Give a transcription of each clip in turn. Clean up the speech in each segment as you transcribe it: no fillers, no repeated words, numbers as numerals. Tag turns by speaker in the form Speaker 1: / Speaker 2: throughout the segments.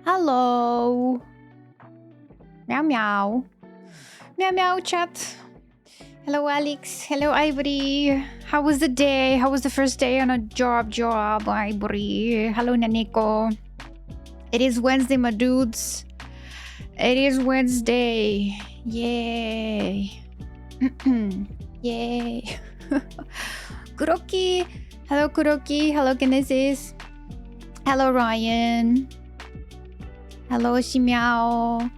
Speaker 1: Hello. Meow meow. Meow meow chat. Hello Alex. Hello Ivory. How was the day? How was the first day on a job, Ivory? Hello Naneko. It is Wednesday, my dudes. It is Wednesday. Yay. Yay. Kuroki. Hello Kuroki. Hello Genesis. Hello Ryan. Hello Ximiao.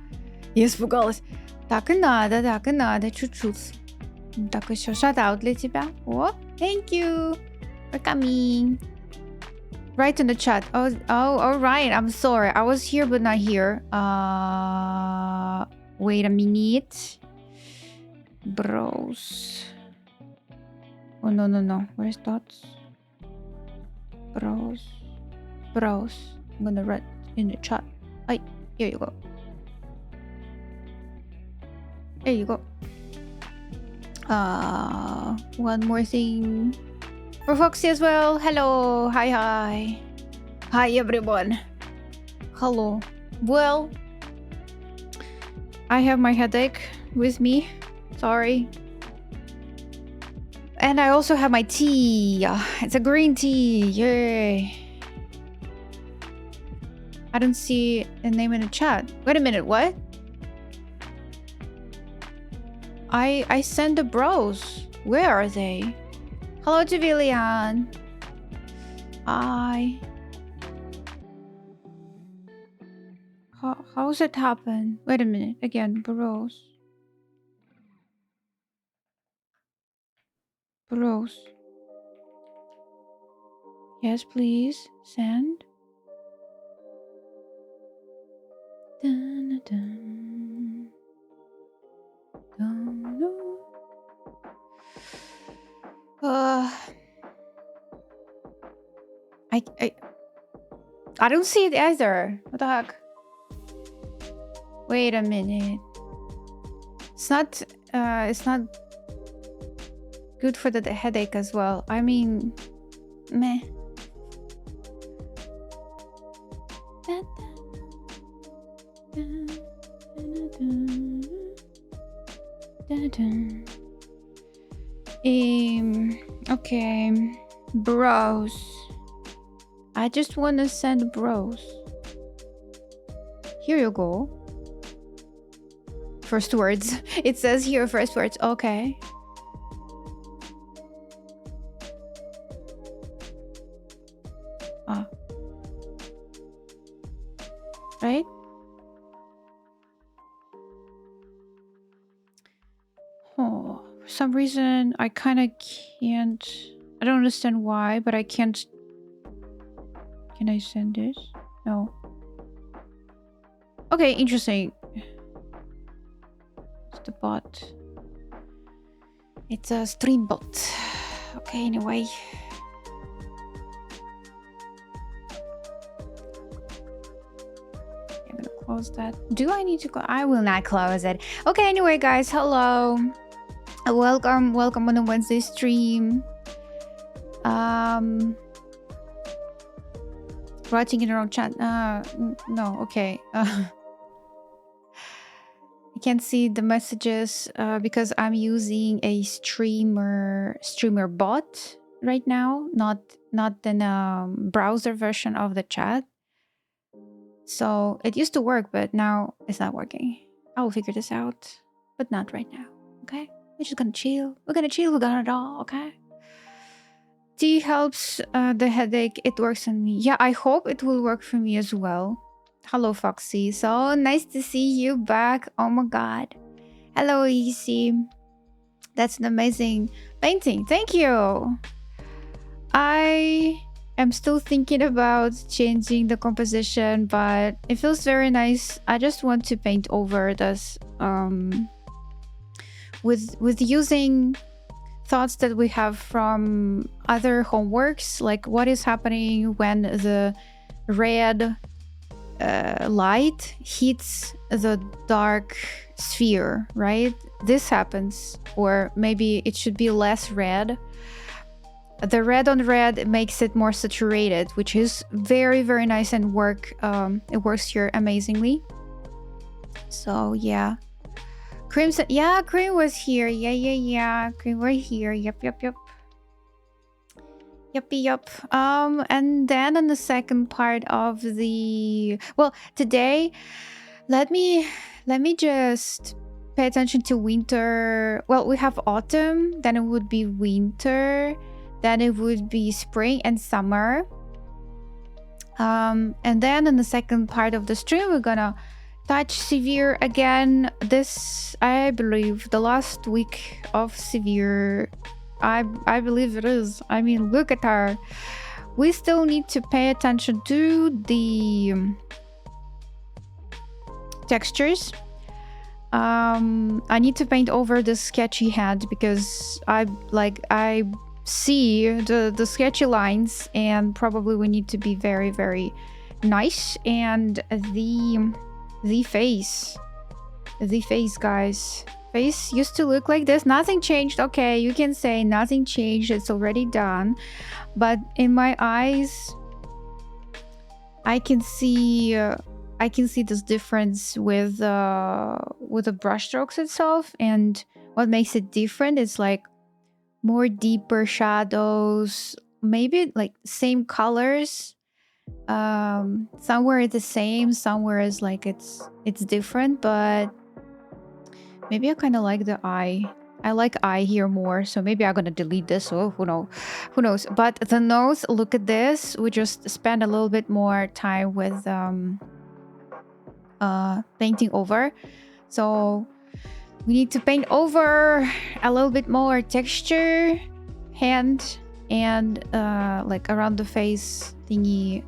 Speaker 1: Я испугалась. Так и надо, чуть-чуть. Так, еще шат-аут для тебя. О, thank you for coming. Right in the chat. Oh, all right. I'm sorry. I was here but not here. Wait a minute. Bros. Oh, no. Where's dots? Bros. I'm gonna write in the chat. Ay, here you go. There you go. One more thing. For Foxy as well. Hello. Hi. Hi, everyone. Hello. Well, I have my headache with me. Sorry. And I also have my tea. It's a green tea. Yay. I don't see a name in the chat. Wait a minute. What? I sent the bros. Where are they? Hello, Javilian. Hi. How's it happen? Wait a minute. Again, bros. Yes, please. Send. Dun, dun, dun, dun. I don't see it either. What the heck? Wait a minute. It's not good for the headache as well. I mean, meh. Okay, bros. I just want to send bros. Here you go. First words. It says here first words. Okay. Right? Oh, for some reason I kind of can't. I don't understand why, but I can't. Can I send this? No. Okay, interesting. It's the bot. It's a stream bot. Okay, anyway. I'm gonna close that. Do I need to go? I will not close it. Okay, anyway, guys, hello. Welcome on the Wednesday stream. Writing in the wrong chat. No, okay. I can't see the messages because I'm using a streamer bot right now, not the browser version of the chat. So it used to work, but now it's not working. I will figure this out, but not right now. Okay, we're just gonna chill. We're gonna draw. Okay. Tea helps the headache. It works on me. Yeah, I hope it will work for me as well. Hello, Foxy. So nice to see you back. Oh my god. Hello, Easy. That's an amazing painting. Thank you. I am still thinking about changing the composition, but it feels very nice. I just want to paint over this with using thoughts that we have from other homeworks, like what is happening when the red light hits the dark sphere, right? This happens, or maybe it should be less red the red on red makes it more saturated, which is very, very nice and it works here amazingly. So yeah. Crimson, yeah, Cream was here. Yeah. Cream were here. Yep. Yup. And then on the second part of the today, let me just pay attention to winter. Well, we have autumn, then it would be winter, then it would be spring and summer. And then in the second part of the stream, we're gonna touch Sivir again. This, I believe, the last week of Sivir. I believe it is. I mean, look at her. We still need to pay attention to the textures. I need to paint over the sketchy head because I see the sketchy lines, and probably we need to be very, very nice. And the face, guys. Face used to look like this. Nothing changed. Okay, you can say nothing changed. It's already done. But in my eyes, I can see this difference with the brush strokes itself. And what makes it different is like more deeper shadows, maybe like same colors. Somewhere it's the same, somewhere is like it's different, but maybe I kind of like the eye. I like eye here more, so maybe I'm gonna delete this. Oh, who knows? But the nose, look at this. We just spend a little bit more time with painting over. So we need to paint over a little bit more texture, hand, and like around the face thingy.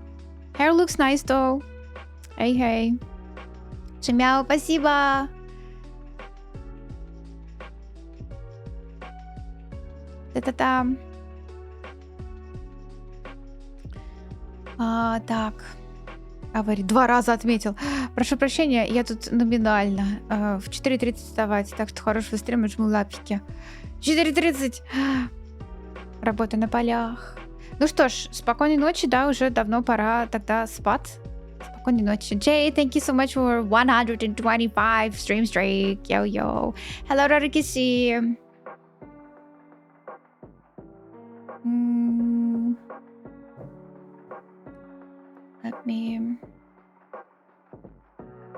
Speaker 1: Hair looks nice though. Hey. Чемяо, спасибо. Та-та-там. Так. Говорит, 2 раза отметил. Прошу прощения, я тут номинально. В 4:30 вставать, так что хорошего стрима, жму лапки. 4:30. Работа на полях. Ну что ж, спокойной ночи, да, уже давно пора тогда спать. Спокойной ночи. Jay, thank you so much for 125 stream streak. Yo. Hello, Rarikishi.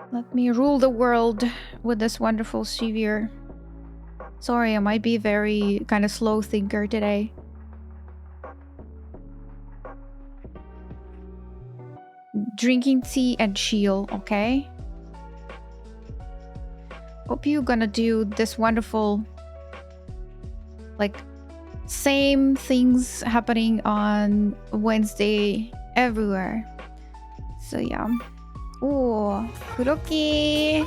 Speaker 1: Let me rule the world with this wonderful Sivir. Sorry, I might be very kind of slow thinker today. Drinking tea and chill, okay? Hope you're gonna do this wonderful, like, same things happening on Wednesday everywhere. So yeah. Oh, Kuroki.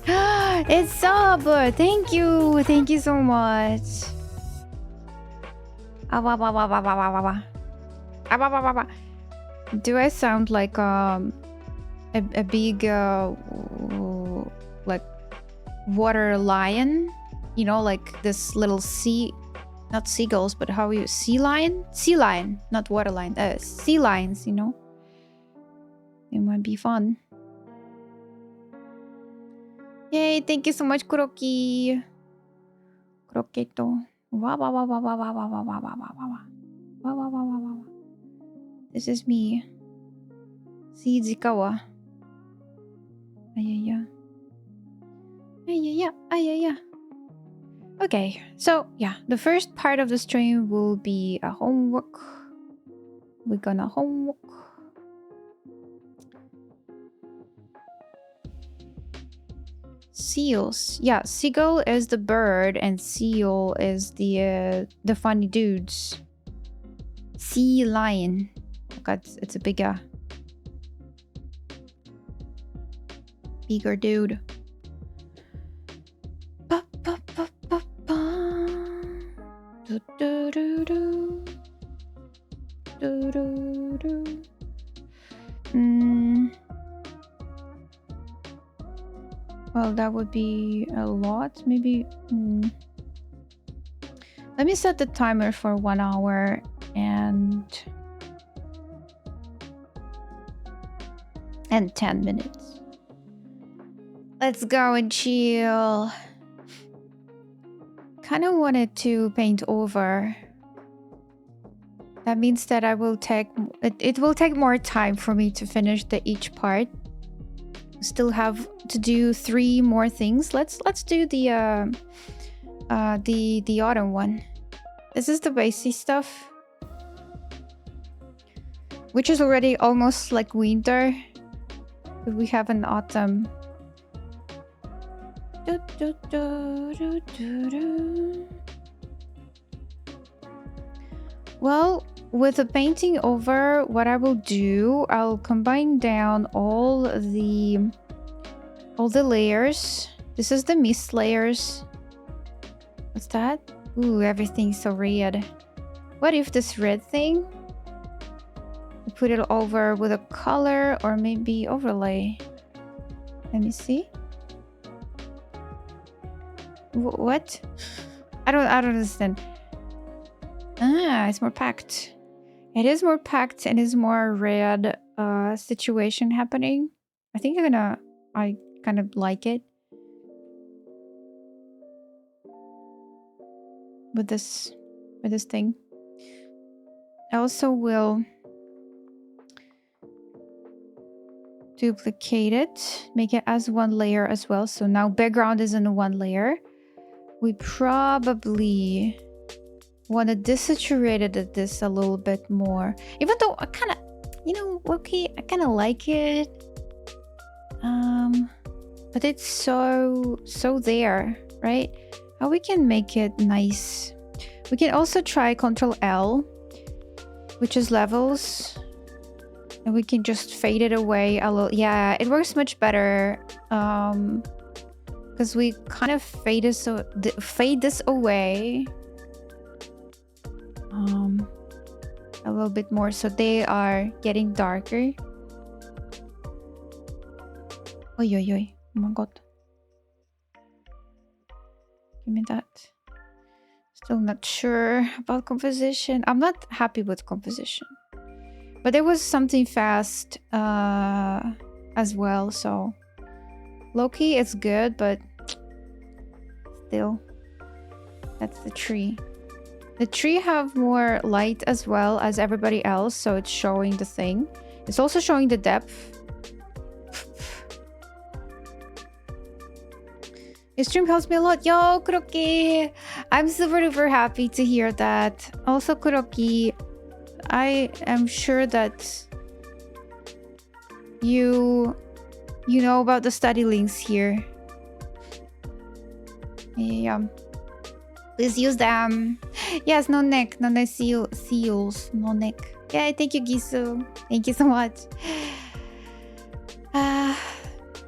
Speaker 1: It's sub. Thank you so much. Do I sound like a big like water lion? You know, like this little not seagulls, but how you sea lion, not water lion, sea lions, you know. It might be fun. Yay, thank you so much, Kuroki. Croqueto. This is me. See Dzikawa. Ayaya. Okay, so yeah, the first part of the stream will be a homework. We're gonna homework. Seals. Yeah, seagull is the bird and seal is the funny dudes. Sea lion. Okay, it's a bigger dude. Well, that would be a lot. Maybe Let me set the timer for 1 hour and 10 minutes. Let's go and chill. Kind of wanted to paint over. That means that I will take it will take more time for me to finish each part. Still have to do 3 more things. Let's do the autumn one. This is the basic stuff, which is already almost like winter, but we have an autumn. Well, with the painting over, what I will do, I'll combine down all the layers. This is the mist layers. What's that? Ooh, everything's so red. What if this red thing, we put it over with a color or maybe overlay? Let me see. What? I don't understand. Ah, it's more packed. It is more packed and is more red situation happening. I think I kind of like it. With this thing. I also will duplicate it, make it as 1 layer as well. So now background is in 1 layer. We probably want to desaturate this a little bit more, even though I kind of, okay, I kind of like it, but it's so there, right? How we can make it nice. We can also try Ctrl L, which is levels, and we can just fade it away a little. Yeah, it works much better because we kind of fade this away a little bit more, so they are getting darker. Oi, oi, oi. Oh my god. Give me that. Still not sure about composition. I'm not happy with composition. But there was something fast as well, so low-key it's good, but still. That's the tree. The tree have more light as well as everybody else, so it's showing the thing. It's also showing the depth. Your stream helps me a lot. Yo, Kuroki! I'm super duper happy to hear that. Also, Kuroki, I am sure that you know about the study links here. Yeah. Please use them. Yes, no neck. No neck seals. No neck. Yeah, thank you, Gisu. Thank you so much.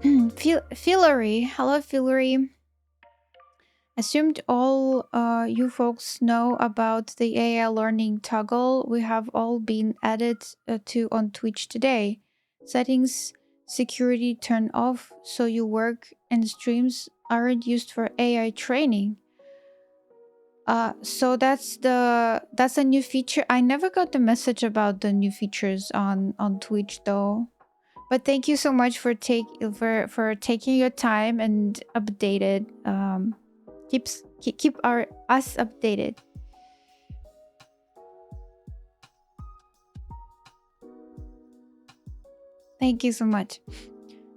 Speaker 1: Fillory. Hello, Fillory. Assumed all you folks know about the AI learning toggle we have all been added to on Twitch today. Settings, security turn off so your work and streams aren't used for AI training. So that's a new feature. I never got the message about the new features on Twitch though. But thank you so much for taking your time and updated. Keep us updated. Thank you so much.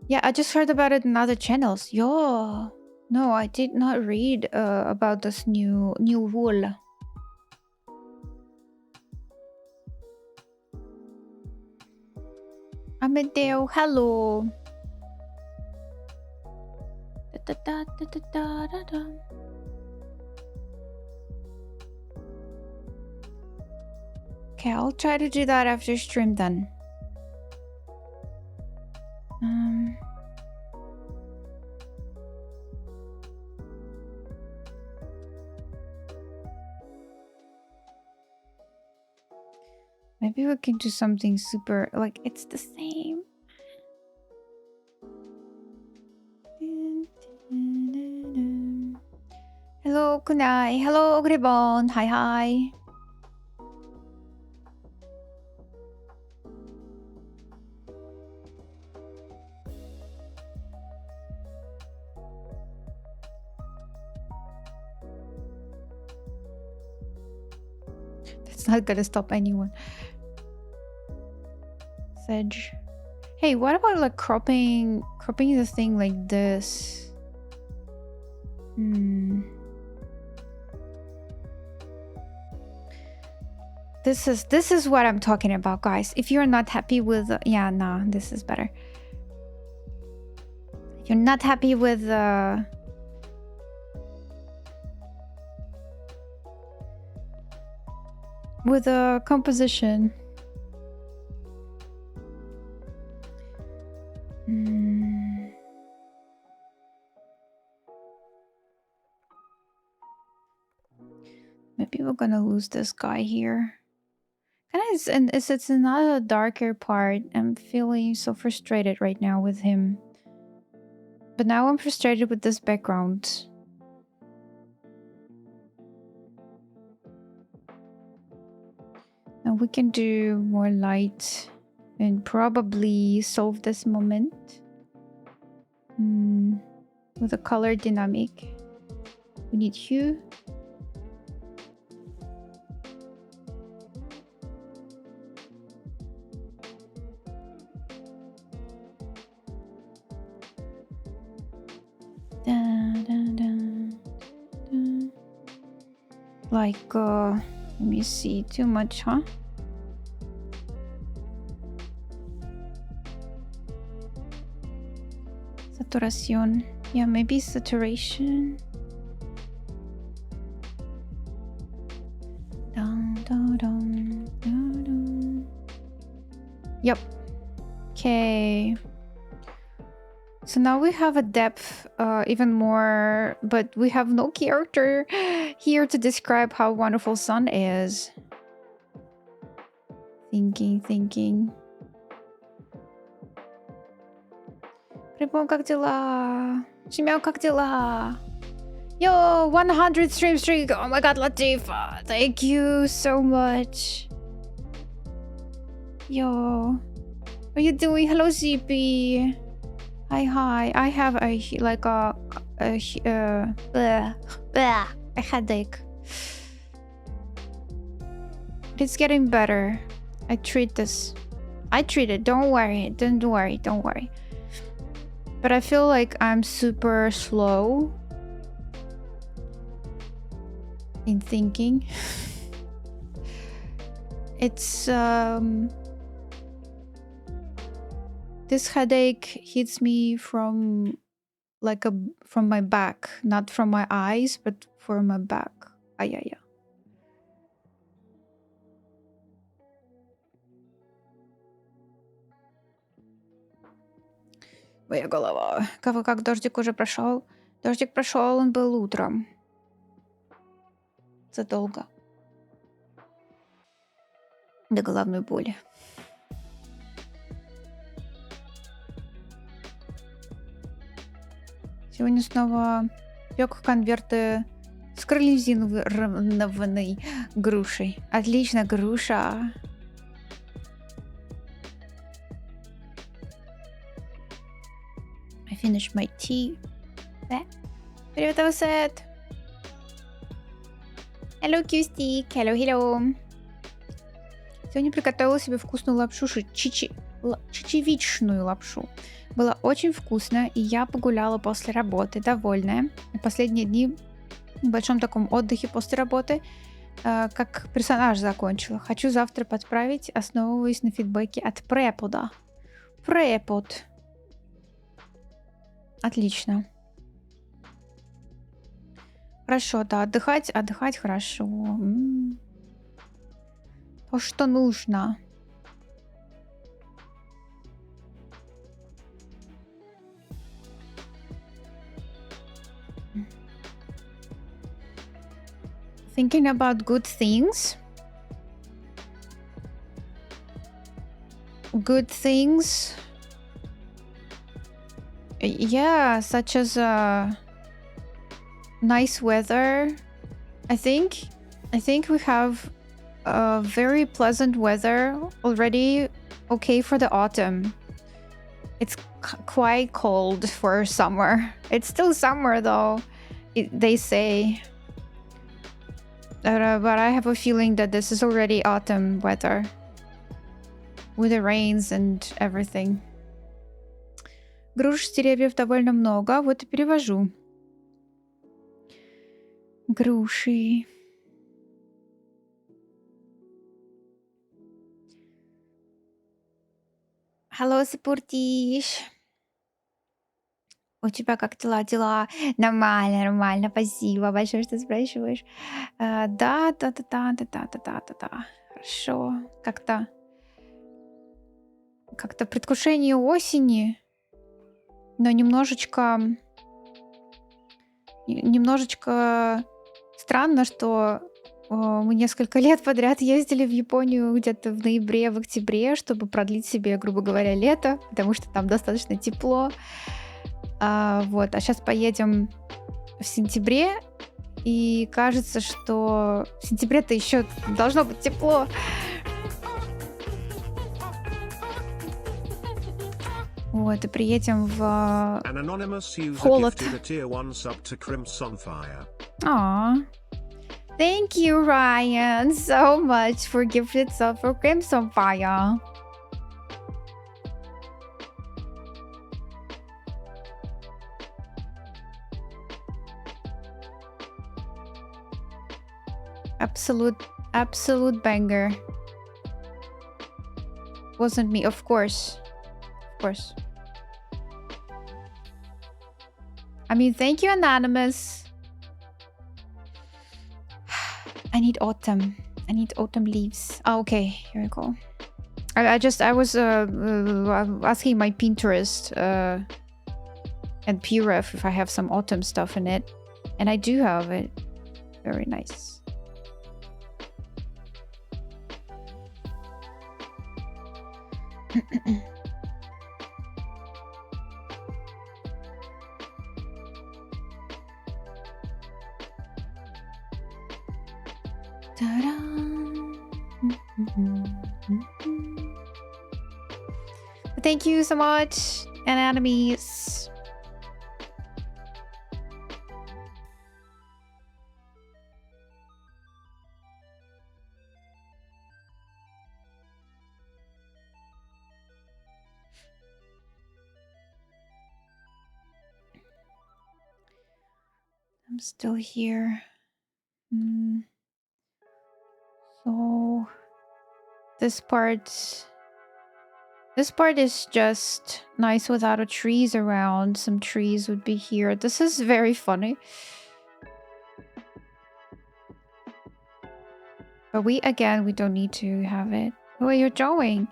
Speaker 1: Yeah, I just heard about it in other channels. Yo, no, I did not read about this new rule. Amedeo, hello. Da, da, da, da, da, da, da. Okay, I'll try to do that after stream then. Maybe we can do something super, like, it's the same. Hello, Kunai. Hello, Ogribon. Hi, hi. That's not gonna stop anyone. Sedge. Hey, what about like cropping the thing like this? This is what I'm talking about, guys. If you're not happy with yeah, nah, this is better. If you're not happy with the composition. Maybe we're gonna lose this guy here. And it's another darker part. I'm feeling so frustrated right now with him. But now I'm frustrated with this background. Now we can do more light and probably solve this moment with a color dynamic. We need hue. Like, let me see, too much, huh? Saturación. Yeah, maybe saturation. Yep. Okay. So now we have a depth even more, but we have no character here to describe how wonderful sun is. Thinking. Рыбон, как дела? Шимяо, как дела? Yo, 100 stream streak. Oh my god, Latifa. Thank you so much. Yo. How are you doing? Hello, ZP. Hi. I have a headache. But it's getting better. I treat it. Don't worry. But I feel like I'm super slow in thinking. It's this headache hits me from my back, not from my eyes, but from my back. Yeah. Моя голова. Как дождик уже прошел? Дождик прошел, он был утром. Задолго. До головной боли. Сегодня снова пек конверты с карамелизированной грушей. Отлично, груша. I finished my tea. Привет, Авсет. Hello, Кюстик. Hello. Сегодня приготовила себе вкусную лапшу, чечевичную лапшу. Было очень вкусно, и я погуляла после работы, довольная. Последние дни в большом таком отдыхе после работы, как персонаж закончила. Хочу завтра подправить, основываясь на фидбэке от препода. Препод. Отлично. Хорошо, да, отдыхать хорошо. То, что нужно. Thinking about good things. Good things. Yeah, such as nice weather. I think we have very pleasant weather already. Okay for the autumn. It's quite cold for summer. It's still summer though, they say. But I have a feeling that this is already autumn weather. With the rains and everything. Груш с деревьев довольно много, вот и перевожу. Груши. Hello, Сапуртиш. У тебя как дела? Дела? Нормально, нормально. Спасибо большое, что спрашиваешь. Да. Хорошо. Как-то предвкушение осени, но немножечко странно, что мы несколько лет подряд ездили в Японию где-то в ноябре, в октябре, чтобы продлить себе, грубо говоря, лето, потому что там достаточно тепло. Вот, а сейчас поедем в сентябре, и кажется, что в сентябре-то еще должно быть тепло. Вот, и приедем в холод. Thank you, Ryan, so much for gifted sub for Crimson Fire. Absolute banger. Wasn't me, of course. I mean, thank you, Anonymous. I need autumn leaves. Oh, okay, here we go. I was asking my Pinterest and PREF if I have some autumn stuff in it, and I do have it. Very nice. Thank you so much, Anatomies. I'm still here. So this part is just nice without a trees around. Some trees would be here. This is very funny. But we don't need to have it. Where you're drawing.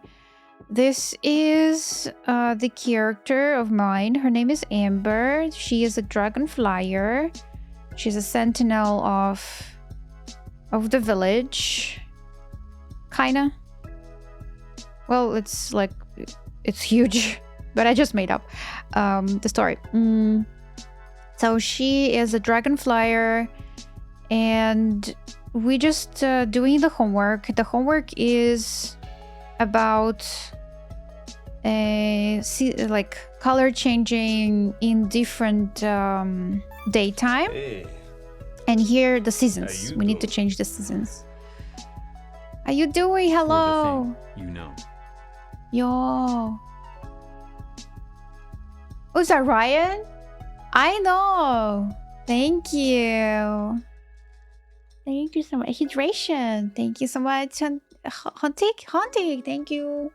Speaker 1: This is the character of mine. Her name is Amber. She is a dragon flyer. She's a sentinel of the village. Kinda. Well, it's like, it's huge, but I just made up the story. So she is a dragon flyer, and we just doing the homework. The homework is about like color changing in different daytime.
Speaker 2: Hey.
Speaker 1: And here the seasons. We need to change the seasons. How you doing? Hello.
Speaker 2: You know.
Speaker 1: Yo. Was that Ryan? I know. Thank you. Thank you so much. Hydration. Thank you so much. Haunting. Thank you.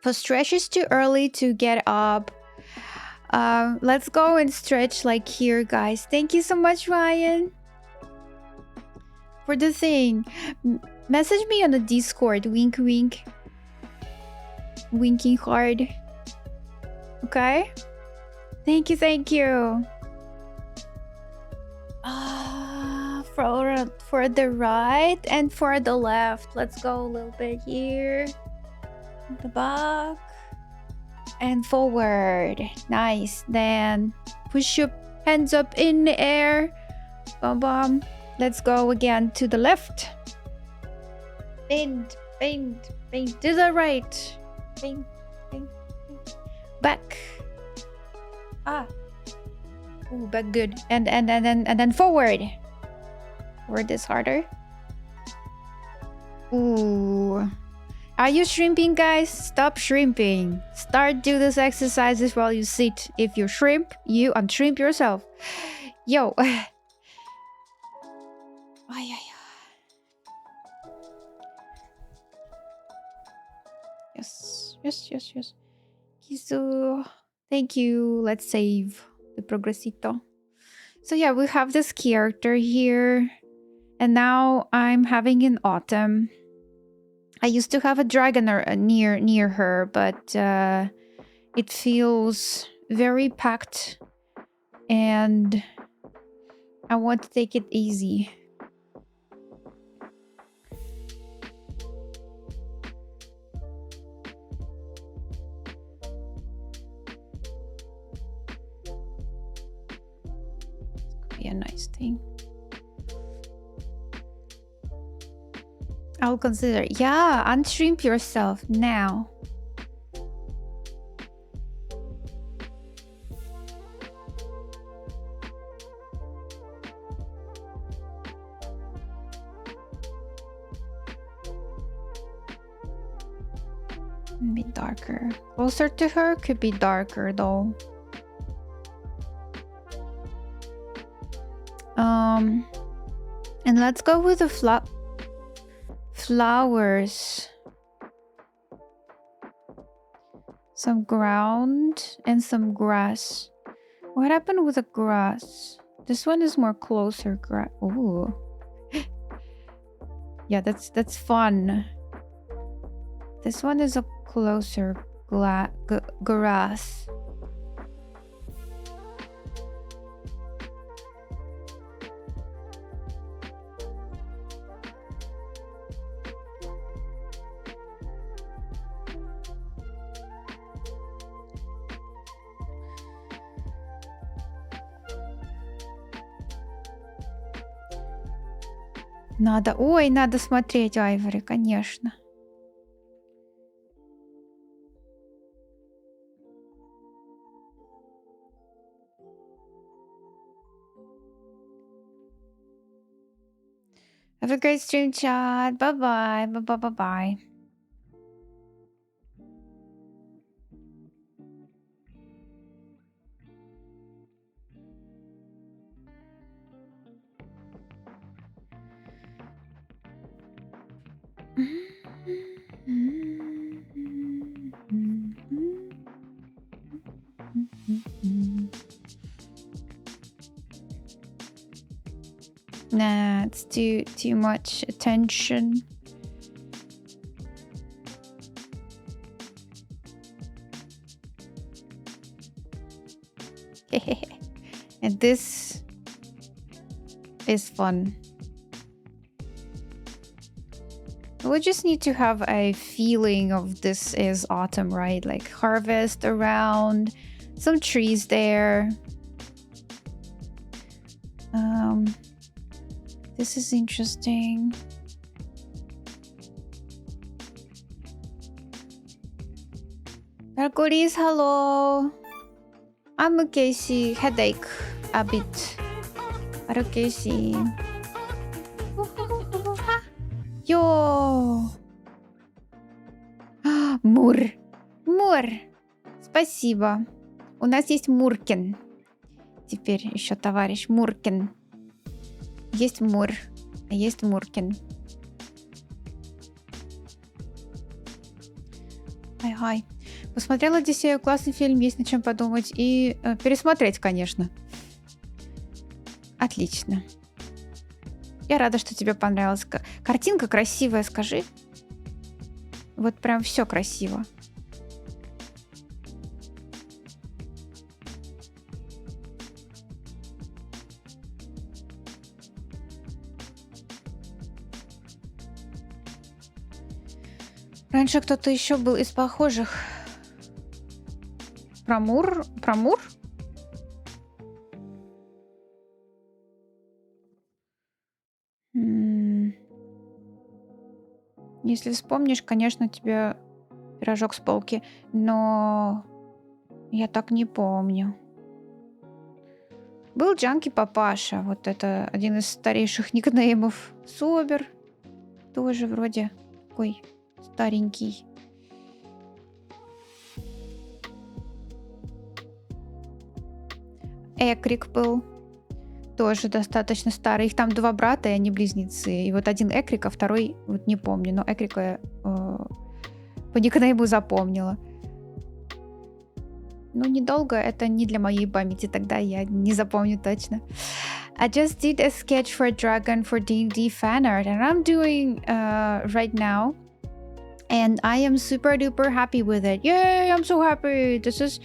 Speaker 1: For stretch is too early to get up. Let's go and stretch like here, guys. Thank you so much, Ryan. For the thing, message me on the Discord. Wink, wink. Winking hard. Okay? Thank you. For the right and for the left. Let's go a little bit here. The back. And forward. Nice. Then Push your hands up in the air. Bum bum. Let's go again to the left. Bend, bend, bend to the right. Bend, bend, bend. Back. Ah. Ooh, back good. And then forward. Forward is harder. Ooh. Are you shrimping, guys? Stop shrimping. Start do these exercises while you sit. If you shrimp, you unshrimp yourself. Yo. Ay, ay, ay. Yes. Yes, yes, yes. Kizu. Thank you. Let's save the progresito. So yeah, we have this character here. And now I'm having an autumn. I used to have a dragon near her, but it feels very packed. And I want to take it easy. Could be a nice thing. I'll consider. Yeah, unshrimp yourself now. Be darker. Closer to her could be darker though. And let's go with the flowers. Some ground and some grass. What happened with the grass? This one is more closer grass. Ooh. Yeah, that's fun. This one is a closer grass. Надо смотреть Айвори, конечно. Have a great stream, chat. Bye-bye. Bye-bye. Nah, it's too much attention. And this is fun. We just need to have a feeling of this is autumn, right? Like harvest around, some trees there. This is interesting. Darkoris, hello. I'm Casey. Headache a bit. Hello, Casey. Йо! Мур. Мур. Спасибо. У нас есть Муркин. Теперь еще товарищ Муркин. Есть Мур, а есть Муркин. Ай-хай. Посмотрела Одиссею, классный фильм, есть над чем подумать. И пересмотреть, конечно. Отлично. Я рада, что тебе понравилось. Картинка красивая, скажи. Вот прям все красиво. Раньше кто-то еще был из похожих. Про Мур? Про Мур? Если вспомнишь, конечно, тебе пирожок с полки, но я так не помню. Был Джанки Папаша, вот это один из старейших никнеймов. Собер тоже вроде такой старенький. Экрик был тоже достаточно старый. Их там два брата, и они близнецы. И вот один Экрик, а второй, вот не помню, но Экрика я по никнейму запомнила. Ну, недолго, это не для моей памяти, тогда я не запомню точно. I just did a sketch for a dragon for D&D fan art, and I'm doing right now. And I am super duper happy with it. Yay, I'm so happy. This is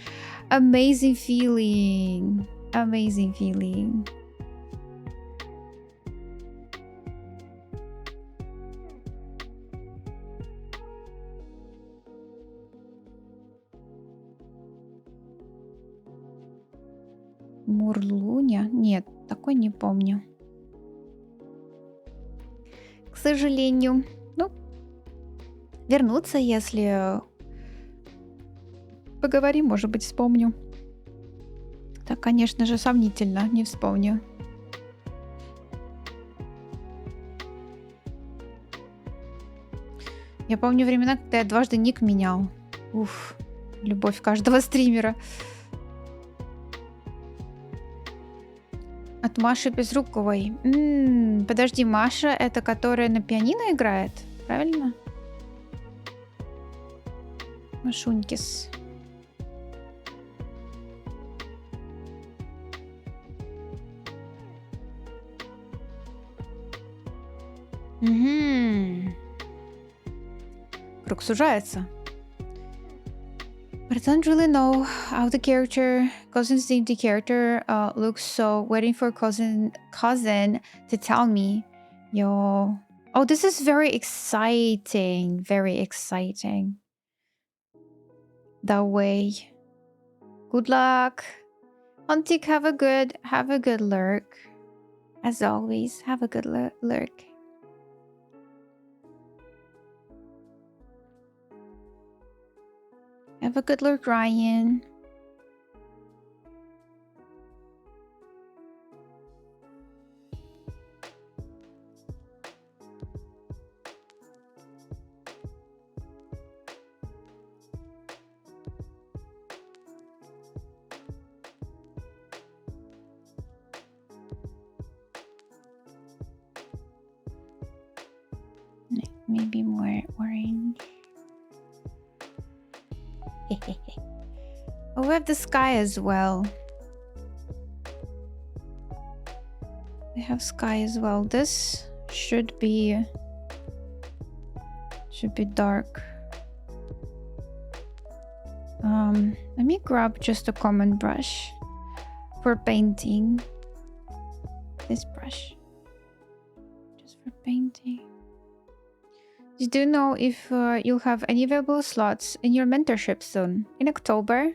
Speaker 1: amazing feeling. Amazing feeling. Мурлуня? Нет, такой не помню. К сожалению. Ну, вернуться, если поговорим, может быть, вспомню. Так, конечно же, сомнительно, не вспомню. Я помню времена, когда я дважды ник менял. Уф, любовь каждого стримера. От Маши Безруковой. Подожди, Маша — это которая на пианино играет? Правильно? Машунькис. Угу. Круг сужается. But I don't really know how the character, Cousin's D&D character looks, so waiting for cousin to tell me. Yo. Oh, this is very exciting. Very exciting. That way. Good luck. Huntik, have a good lurk. As always, have a good lurk. Have a good lurk, Ryan. Maybe more orange. Oh, we have the sky as well. We have sky as well. This should be dark. Let me grab just a common brush for painting. This brush. Just for painting. You do know if you'll have any available slots in your mentorship soon. In October,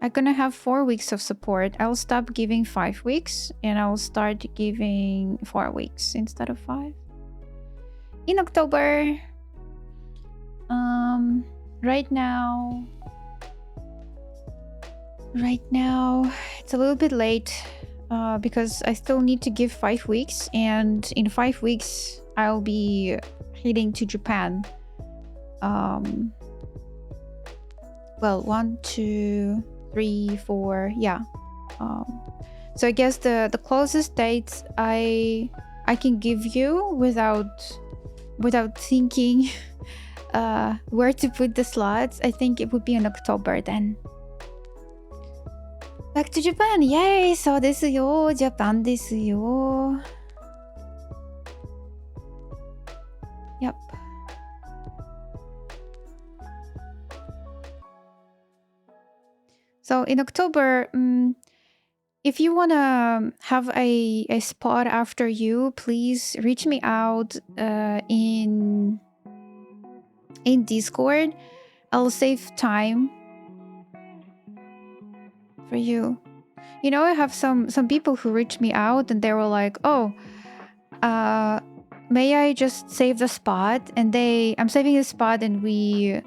Speaker 1: I'm gonna have 4 weeks of support. I'll stop giving 5 weeks and I'll start giving 4 weeks instead of 5. In October, right now, it's a little bit late because I still need to give 5 weeks, and in 5 weeks, I'll be heading to Japan. Well, 1, 2, 3, 4, yeah. So I guess the closest dates I can give you without thinking where to put the slots, I think it would be in October then. Back to Japan! Yay! そうですよ。ジャパンですよ。Yep. So in October, if you want to have a spot after you, please reach me out in Discord. I'll save time for you. You know, I have some people who reached me out and they were like, oh, may I just save the spot? And I'm saving the spot, and we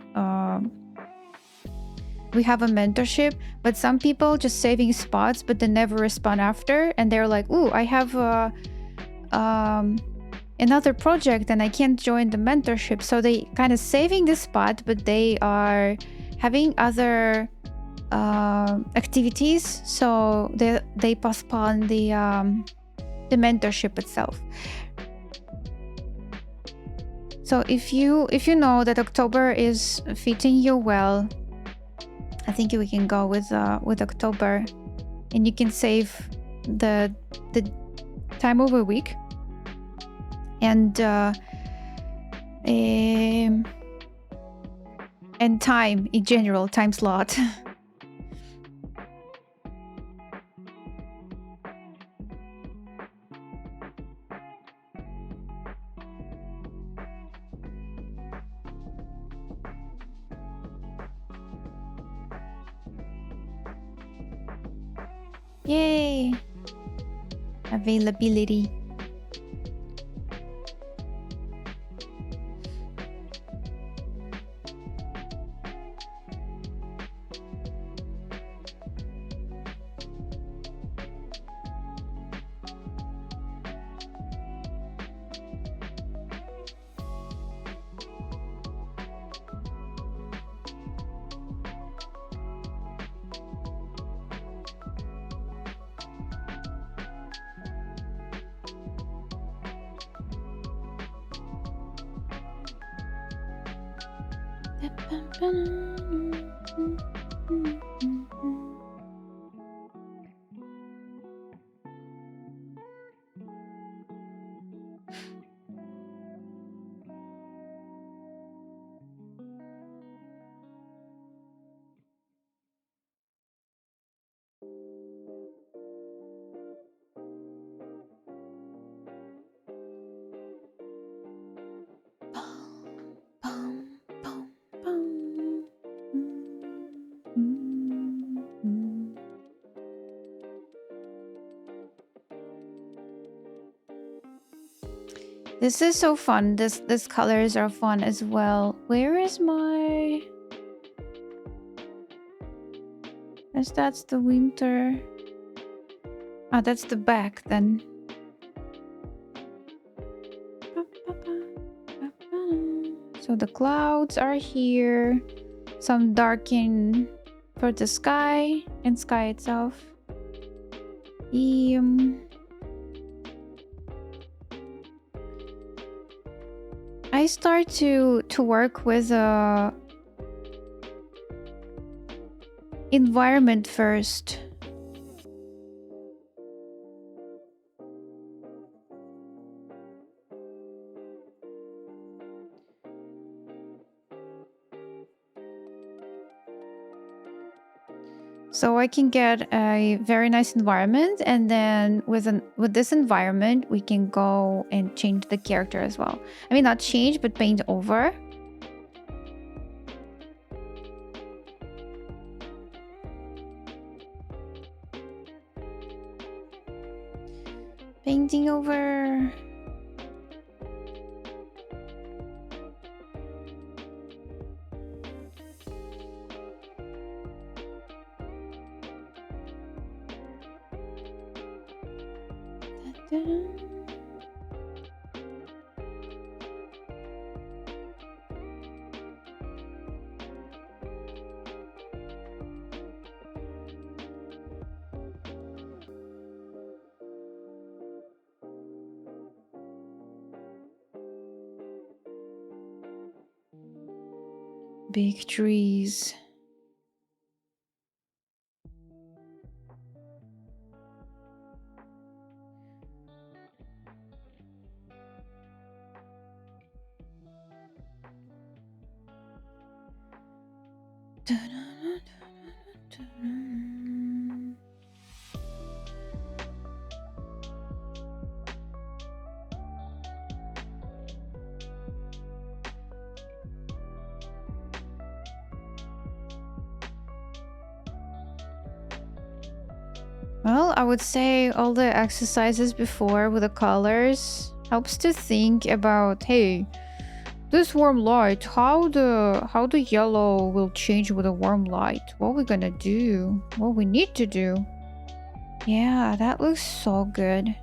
Speaker 1: have a mentorship. But some people just saving spots, but they never respond after, and they're like, "Ooh, I have another project, and I can't join the mentorship." So they kind of saving the spot, but they are having other activities, so they postpone the mentorship itself. So if you know that October is fitting you well, I think we can go with October, and you can save the time of a week and time in general, time slot. Yay! Availability. This is so fun. This colors are fun as well. Where is my... As that's the winter. Ah, that's the back then. So the clouds are here. Some darken for the sky and sky itself. I start to work with environment first. So I can get a very nice environment, and then with this environment, we can go and change the character as well. I mean, not change, but paint over. Painting over. Big trees. Well, I would say all the exercises before with the colors Helps to think about, hey, this warm light, how the yellow will change with a warm light. What we're gonna do? What we need to do? Yeah, that looks so good.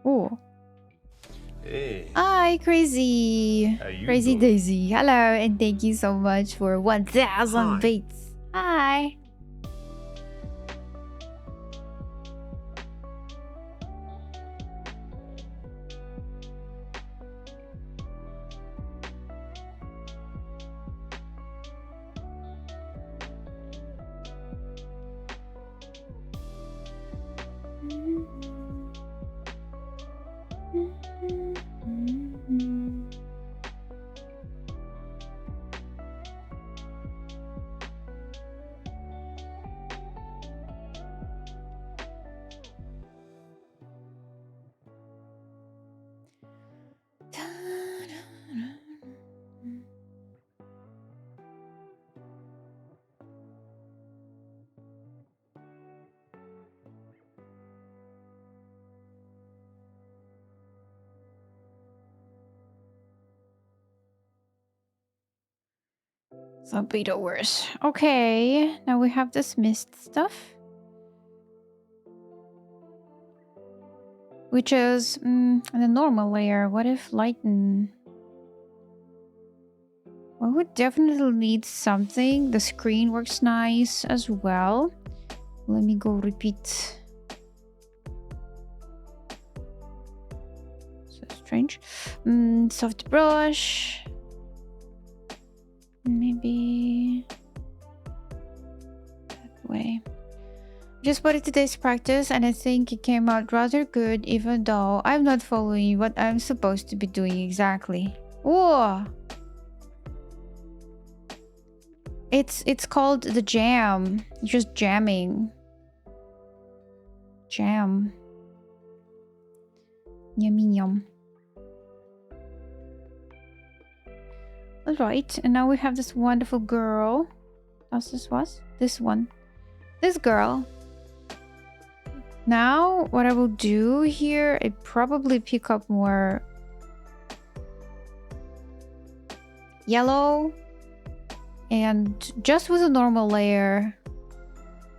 Speaker 1: Oh.
Speaker 2: Hey,
Speaker 1: Hi, Crazy.
Speaker 2: how you
Speaker 1: Crazy
Speaker 2: doing?
Speaker 1: Daisy. Hello, and thank you so much for 1,000
Speaker 2: Hi.
Speaker 1: bits. Hi. So be the worst. Okay, now we have this mist stuff. Which is the normal layer. What if lighten? Well, we definitely need something. The screen works nice as well. Let me go repeat. So strange. Soft brush. Maybe that way. Just put it today's practice, and I think it came out rather good, even though I'm not following what I'm supposed to be doing exactly. Whoa! It's called the jam. Just jamming. Jam. Yummy yum. Alright, and now we have this wonderful girl. What's this was? This one. This girl. Now, what I will do here, I probably pick up more yellow. And just with a normal layer,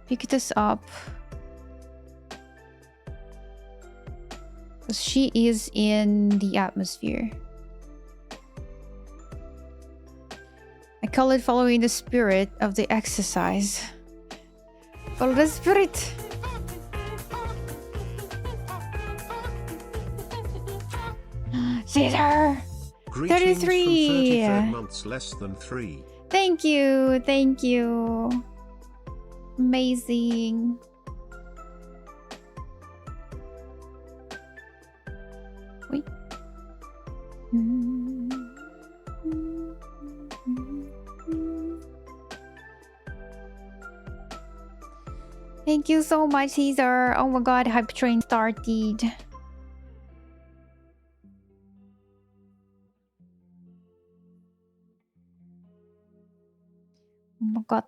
Speaker 1: pick this up. Because she is in the atmosphere. I call it following the spirit of the exercise. Follow the spirit! Caesar!
Speaker 3: Greetings
Speaker 1: 33!
Speaker 3: from 33 months less than 3.
Speaker 1: Thank you, thank you. Amazing. Wait. Thank you so much, Caesar. Oh my god, hype train started. Oh my god.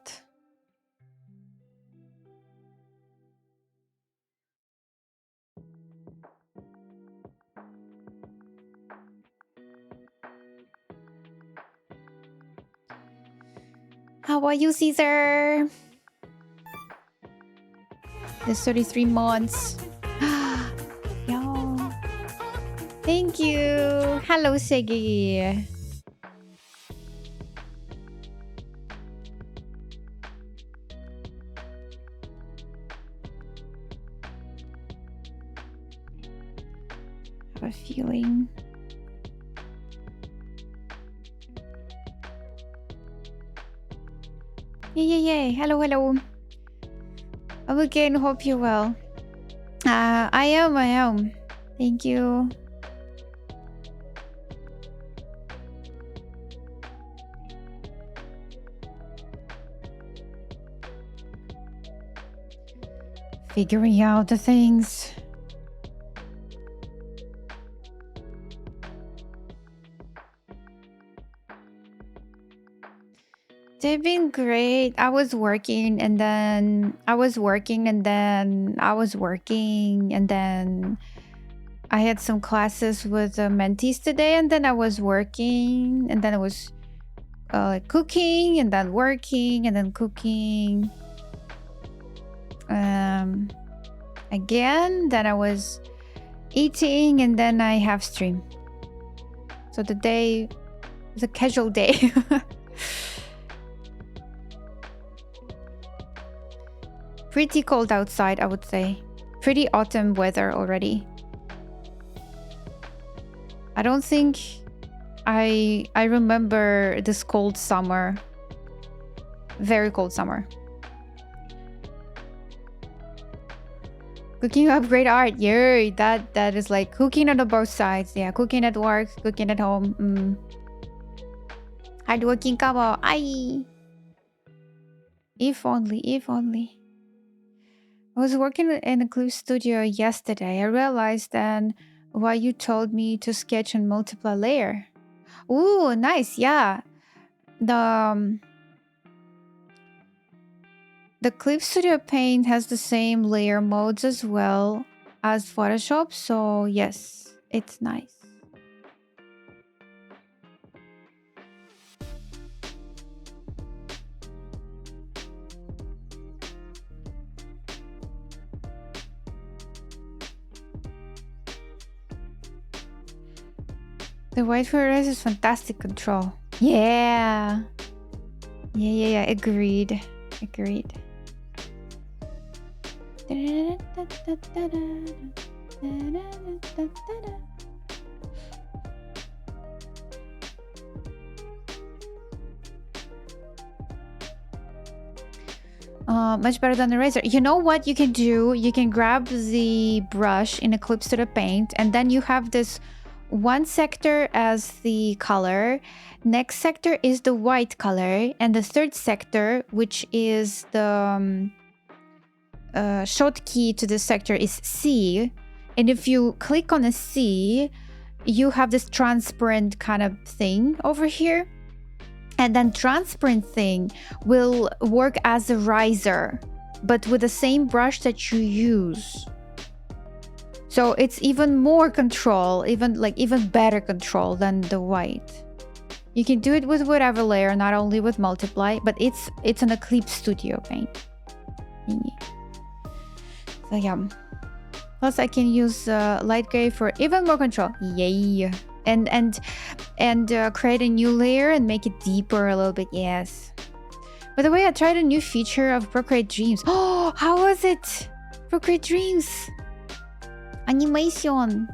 Speaker 1: How are you, Caesar? There's 33 months. Yo. Thank you. Hello, Segi. Have a feeling. Yay. Hello. I'm okay and hope you're well. I am. Thank you. Figuring out the things. They've been great. I was working and then I was working and then I was working and then I had some classes with mentees today and then I was working and then I was like cooking and then working and then cooking. Again, then I was eating and then I have stream. So the day was a casual day. Pretty cold outside, I would say. Pretty autumn weather already. I don't think I remember this cold summer. Very cold summer. Cooking upgrade art. Yay, that is like cooking on the both sides. Yeah, cooking at work, cooking at home. Hardworking couple. Aye. If only, if only. I was working in a clip studio yesterday. I realized then why you told me to sketch and multiply layer. Ooh, nice. Yeah. The Clip Studio Paint has the same layer modes as well as Photoshop, so yes, it's nice. The white fluorescence is fantastic control. Yeah. Yeah. Agreed. Much better than the razor. You know what you can do? You can grab the brush in Eclipse to the paint, and then you have this one sector as the color. Next sector is the white color, and the third sector, which is the short key to this sector, is C. And if you click on a C, you have this transparent kind of thing over here. And then transparent thing will work as a riser, but with the same brush that you use. So it's even more control, even better control than the white. You can do it with whatever layer, not only with multiply, but it's an Eclipse Studio Paint. So yeah. Plus I can use light gray for even more control. Yay. And create a new layer and make it deeper a little bit. Yes. By the way, I tried a new feature of Procreate Dreams. Oh, how was it? Procreate Dreams. Animation.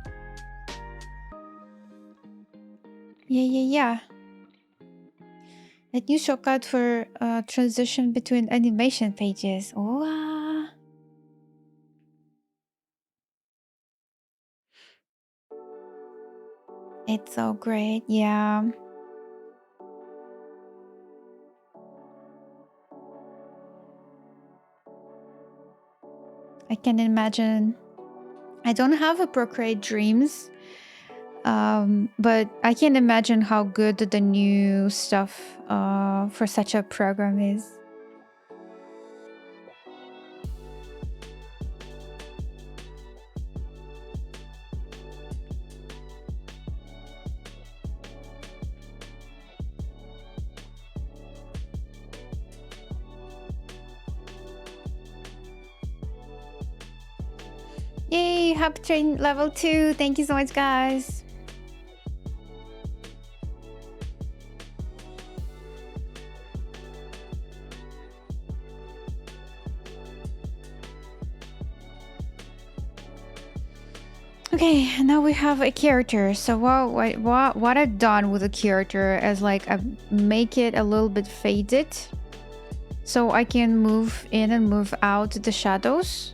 Speaker 1: Yeah. A new shortcut for transition between animation pages. Wow. It's so great. Yeah. I can imagine. I don't have a Procreate Dreams, but I can imagine how good the new stuff for such a program is. Yay, Hub Train level 2. Thank you so much, guys. Okay, now we have a character. So what I've done with the character is like I make it a little bit faded, so I can move in and move out the shadows.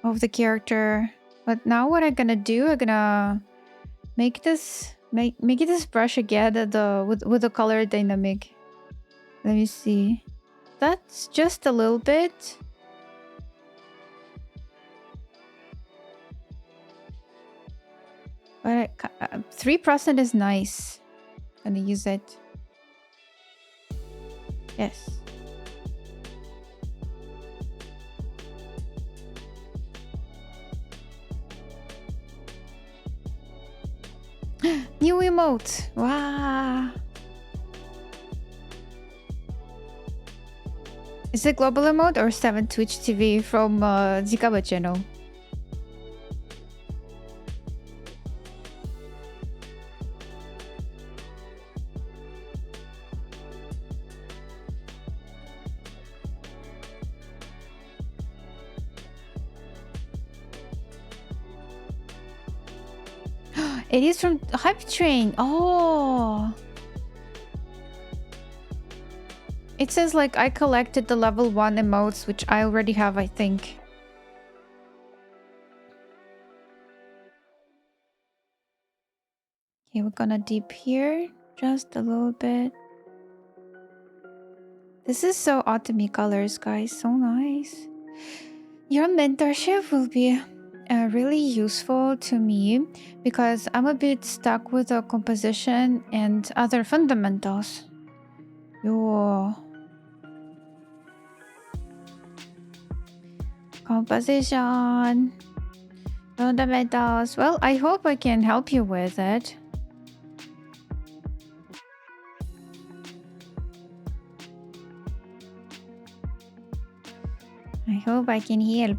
Speaker 1: Of the character. But now what I'm gonna do, I'm gonna make it this brush again with the color dynamic. Let me see. That's just a little bit. But 3% is nice. Gonna use it. Yes. New emote. Wow. Is it global emote or 7 Twitch TV from Dzikawa channel? It is from Hype Train. Oh. It says like I collected the level 1 emotes, which I already have, I think. Okay, we're gonna deep here just a little bit. This is so autumny colors, guys. So nice. Your mentorship will be really useful to me because I'm a bit stuck with the composition and other fundamentals. Yo. Composition. Fundamentals. Well, I hope I can help you with it. I hope I can help.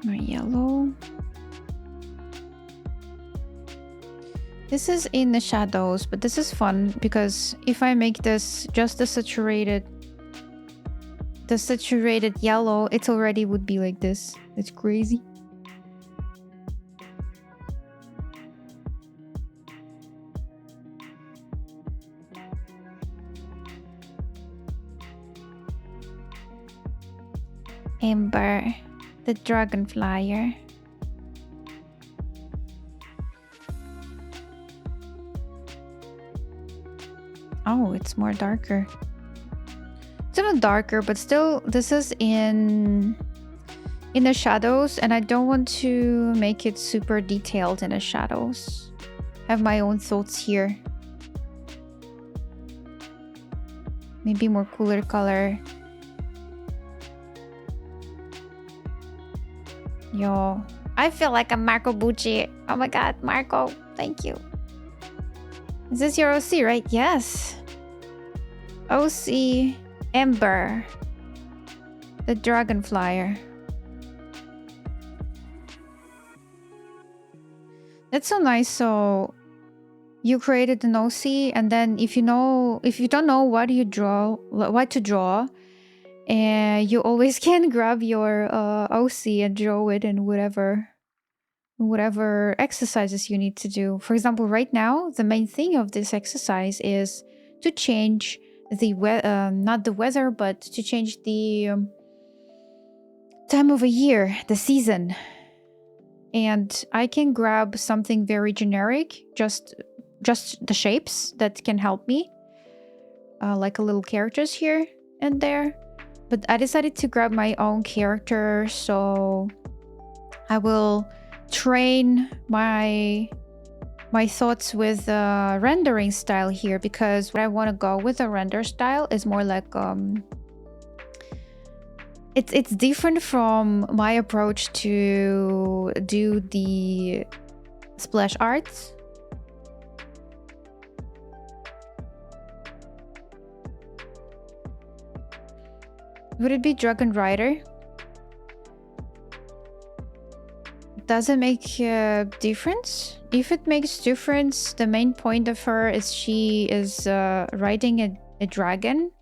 Speaker 1: More yellow. This is in the shadows, but this is fun because if I make this just the saturated yellow, it already would be like this. It's crazy. Amber, the dragonflyer. Oh, it's more darker. It's even darker, but still, this is in the shadows, and I don't want to make it super detailed in the shadows. I have my own thoughts here. Maybe more cooler color. Yo, I feel like a Marco Bucci. Oh my god, Marco, thank you. Is this your OC, right? Yes. OC Ember, the dragonflyer. That's so nice. So you created an OC, and then if you don't know what to draw, and you always can grab your OC and draw it in whatever exercises you need to do. For example, right now, the main thing of this exercise is to change the not the weather, but to change the time of a year, the season. And I can grab something very generic, just the shapes that can help me, like a little characters here and there. But I decided to grab my own character, so I will train my thoughts with rendering style here, because what I want to go with the render style is more like it's different from my approach to do the splash arts. Would it be Dragon Rider? Does it make a difference? If it makes difference, the main point of her is she is riding a dragon.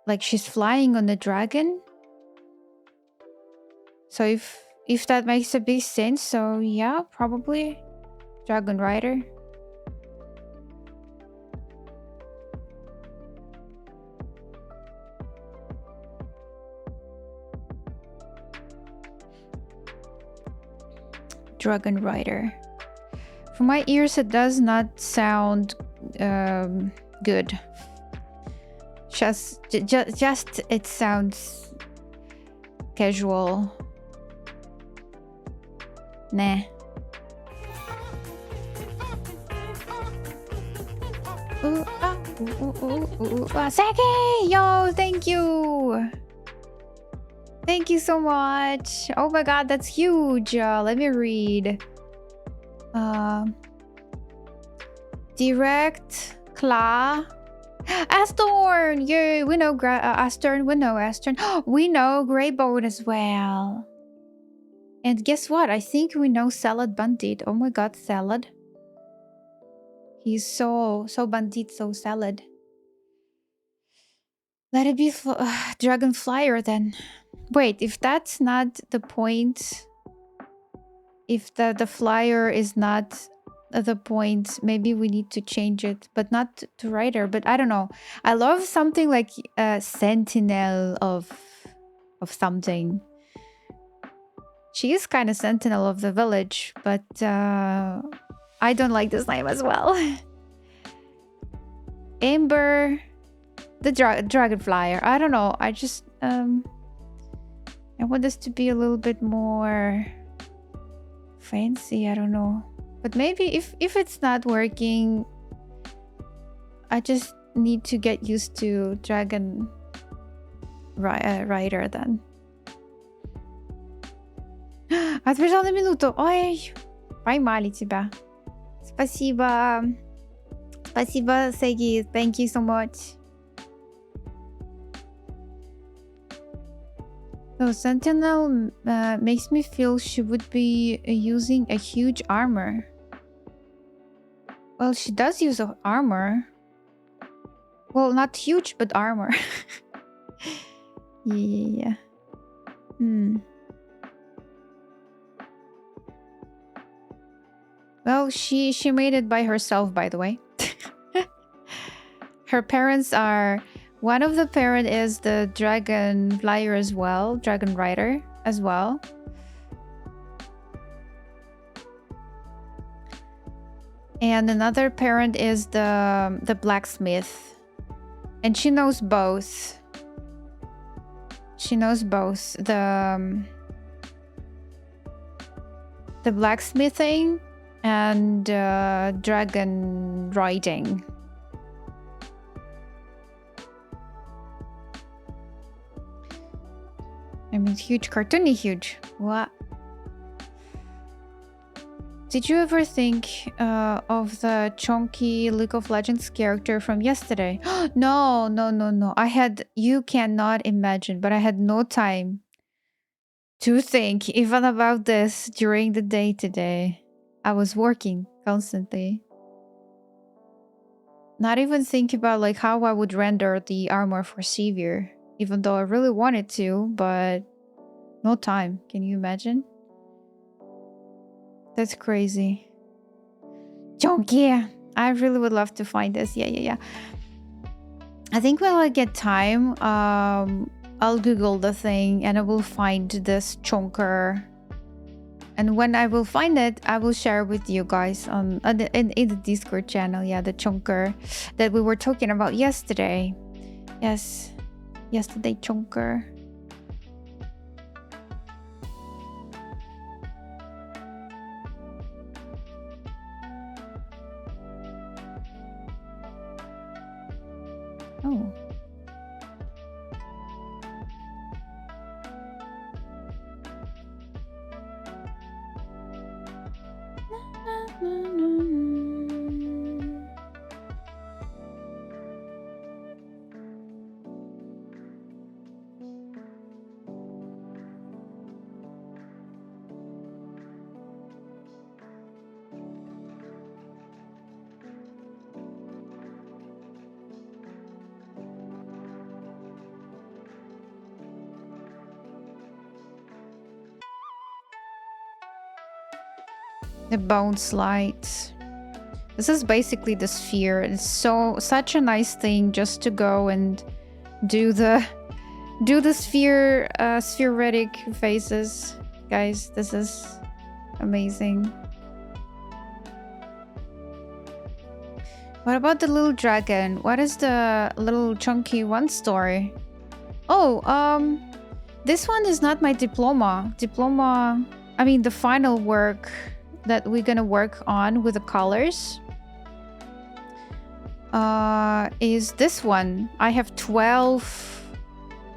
Speaker 1: Like she's flying on a dragon. So if that makes a big sense, so yeah, probably Dragon Rider. Dragon Rider For my ears, it does not sound good. Just it sounds casual. Nah. Ooh, ah, Saki! Yo, thank you! Thank you so much. Oh my god, that's huge. Let me read. Direct, Kla, Astorn! Yay, we know Astorn, we know Astorn. We know Greybone as well. And guess what? I think we know Salad Bandit. Oh my god, Salad. He's so bandit, so salad. Let it be Dragon Flyer then. Wait, if that's not the point, if the flyer is not the point, maybe we need to change it, but not to Rider. But I don't know. I love something like Sentinel of something. She is kind of Sentinel of the village, but I don't like this name as well. Amber, the Dragon Flyer. I don't know. I just I want this to be a little bit more fancy. I don't know. But maybe if it's not working, I just need to get used to Dragon Rider then. Отбежал на минуту. Ой, поймали тебя. Спасибо. Спасибо, Segi. Thank you so much. So Sentinel makes me feel she would be using a huge armor. Well, she does use armor. Well, not huge, but armor. Yeah. Well, she made it by herself, by the way. Her parents are... One of the parent is the Dragon Flyer as well. Dragon Rider as well. And another parent is the blacksmith. And she knows both. She knows both. The blacksmithing and dragon riding. I mean, huge, cartoony huge. What? Did you ever think of the chunky League of Legends character from yesterday? No. You cannot imagine, but I had no time to think even about this during the day today. I was working constantly. Not even think about like how I would render the armor for Sivir. Even though I really wanted to, but no time. Can you imagine? That's crazy. Chunky. I really would love to find this. Yeah. I think when I get time, I'll Google the thing and I will find this chunker. And when I will find it, I will share with you guys in the Discord channel. Yeah, the chunker that we were talking about yesterday. Yes. Yesterday chunker. Oh. The bone slides. This is basically the sphere. It's such a nice thing just to go and do the sphere spheritic faces. Guys, this is amazing. What about the little dragon? What is the little chunky one story? Oh, this one is not my diploma. I mean, the final work that we're gonna work on with the colors is this one. I have 12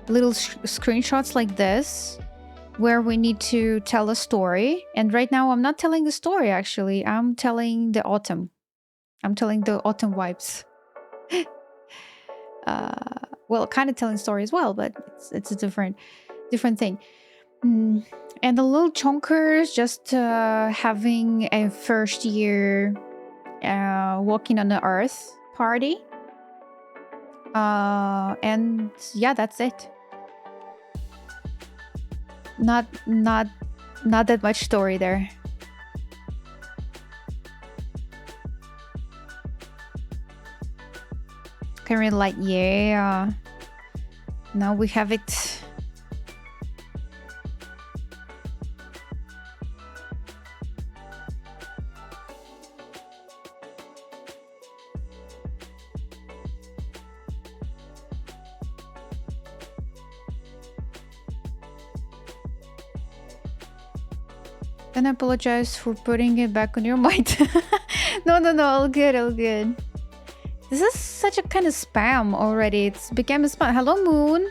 Speaker 1: little screenshots like this where we need to tell a story. And right now I'm not telling the story, actually. I'm telling the autumn. I'm telling the autumn vibes. Well, kind of telling story as well, but it's a different thing. And the little chonkers just having a first year walking on the earth party. And yeah, that's it. Not that much story there. Current light, yeah. Now we have it. Can I apologize for putting it back on your mind? No, all good, all good. This is such a kind of spam already. It's became a spam. Hello, Moon.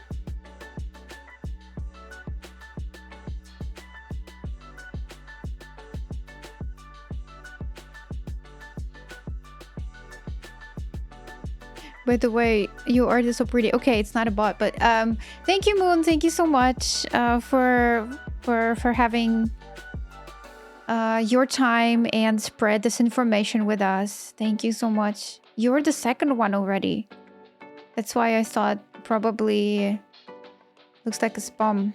Speaker 1: By the way, you are so pretty. Okay, it's not a bot, but thank you, Moon. Thank you so much for having your time and spread this information with us. Thank you so much. You're the second one already. That's why I thought probably looks like a spam.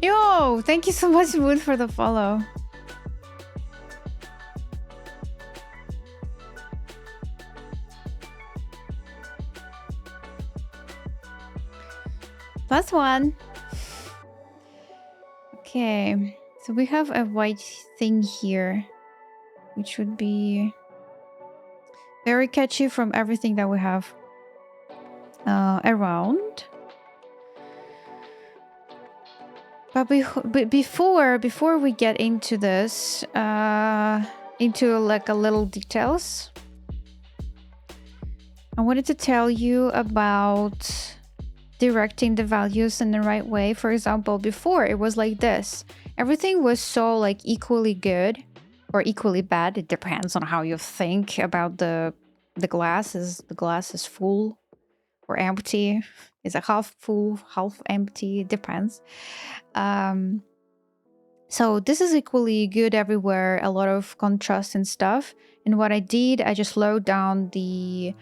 Speaker 1: Yo, thank you so much, Moon, for the follow. Plus one. Okay, so we have a white thing here, which would be very catchy from everything that we have around. But before we get into this, into like a little details, I wanted to tell you about directing the values in the right way. For example, before it was like this. Everything was so like equally good or equally bad. It depends on how you think about the glass. Is the glass is full or empty? Is it half full, half empty? It depends. So this is equally good everywhere, a lot of contrast and stuff. And what I did, I just slowed down the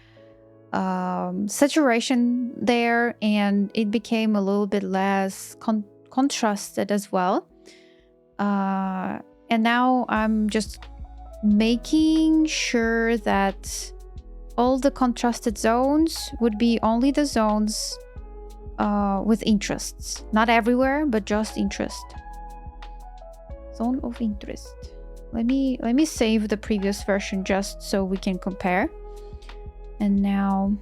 Speaker 1: saturation there, and it became a little bit less contrasted as well. And now I'm just making sure that all the contrasted zones would be only the zones with interests. Not everywhere, but just interest. Zone of interest. Let me save the previous version just so we can compare. And now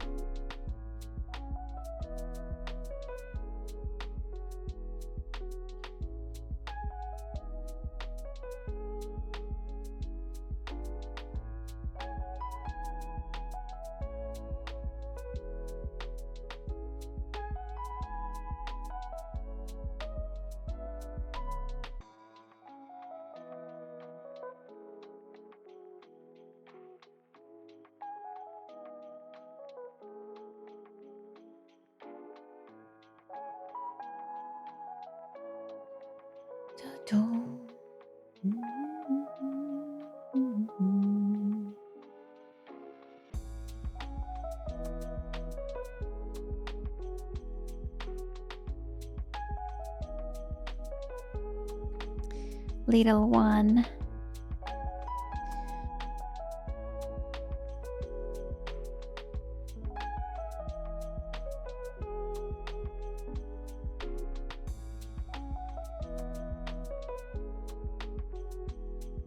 Speaker 1: little one.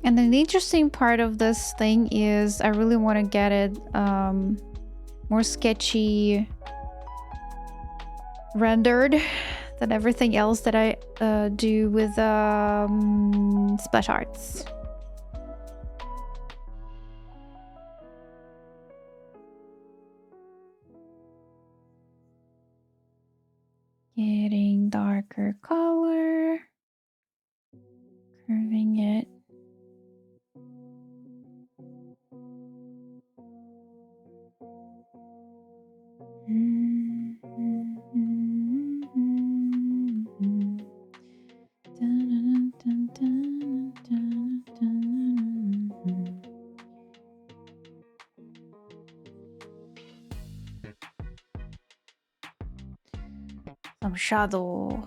Speaker 1: And then the interesting part of this thing is I really want to get it more sketchy rendered than everything else that I do with splash arts. Getting darker color, curving it. Some shadow.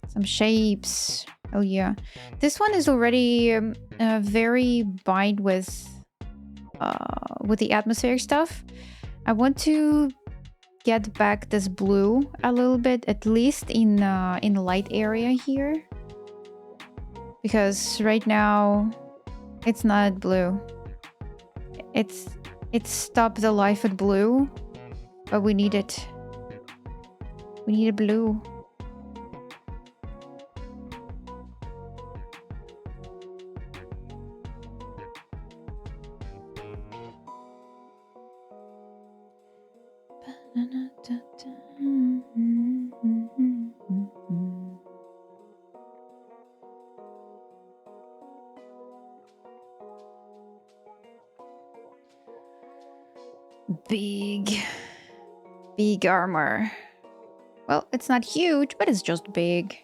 Speaker 1: Some shapes. Oh yeah. This one is already very bind with the atmospheric stuff. I want to get back this blue a little bit, at least in the light area here, because right now it's not blue. It's stopped the life at blue, but we need it. We need a blue. Big armor. Well, it's not huge, but it's just big.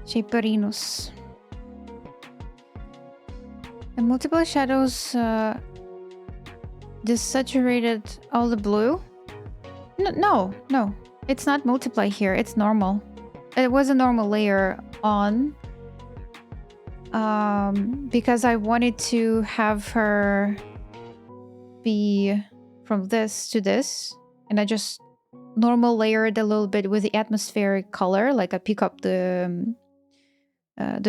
Speaker 1: Shaperinos. And multiple shadows desaturated all the blue? No. It's not multiply here. It's normal. It was a normal layer on. Because I wanted to have her be from this to this. And I just normal layered a little bit with the atmospheric color. Like I pick up the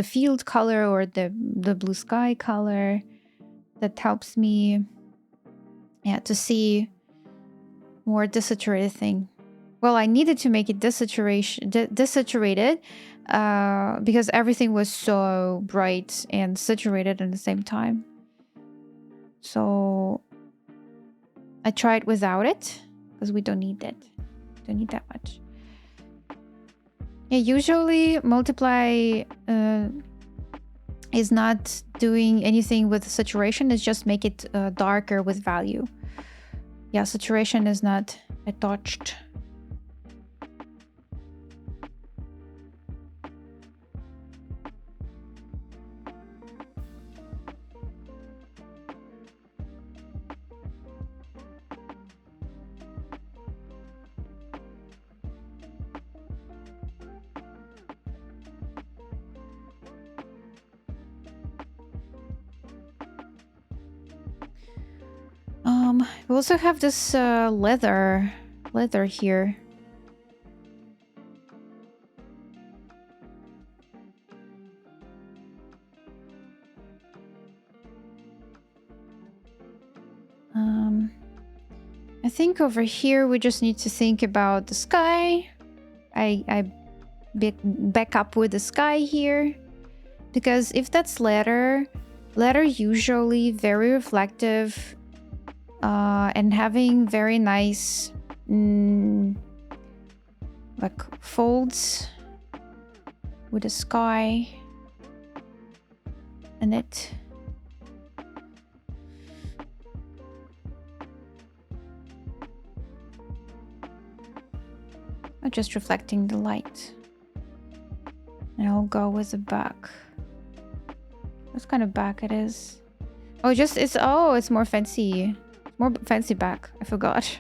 Speaker 1: field color or the blue sky color. That helps me, to see more desaturated thing. Well, I needed to make it desaturated because everything was so bright and saturated at the same time. So I tried without it because we don't need it. Don't need that much. Yeah, usually multiply is not doing anything with saturation. It's just make it darker with value. Yeah, saturation is not touched. We also have this leather here. I think over here we just need to think about the sky. I back up with the sky here, because if that's leather usually very reflective. And having very nice like folds with the sky and it. I'm just reflecting the light. And I'll go with the back. What kind of back it is? Oh, it's more fancy. more fancy back. I forgot.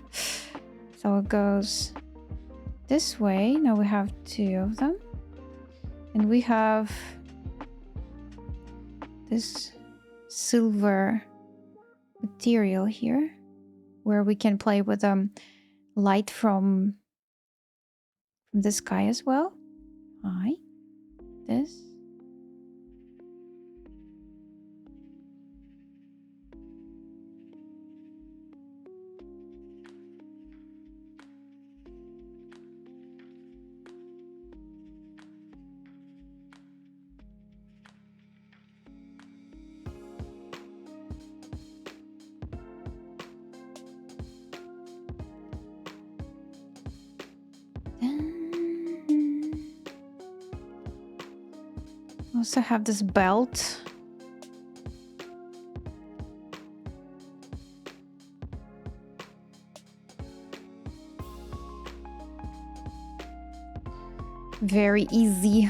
Speaker 1: So it goes this way. Now we have 2 of them. And we have this silver material here where we can play with light from the sky as well. Hi. This. Also have this belt. Very easy.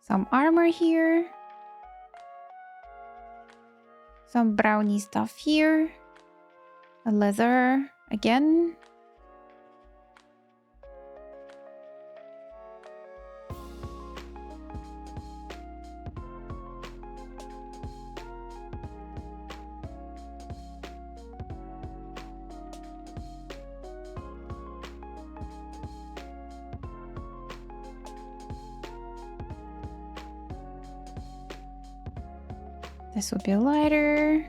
Speaker 1: Some armor here. Some brownie stuff here. A leather again. This would be a lighter.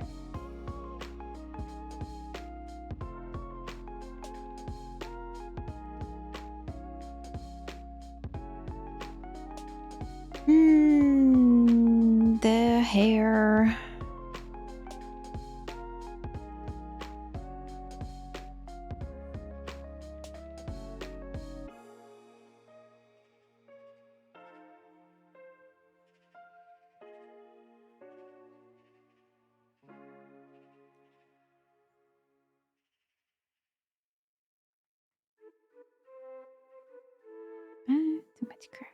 Speaker 1: The hair. Too much crap.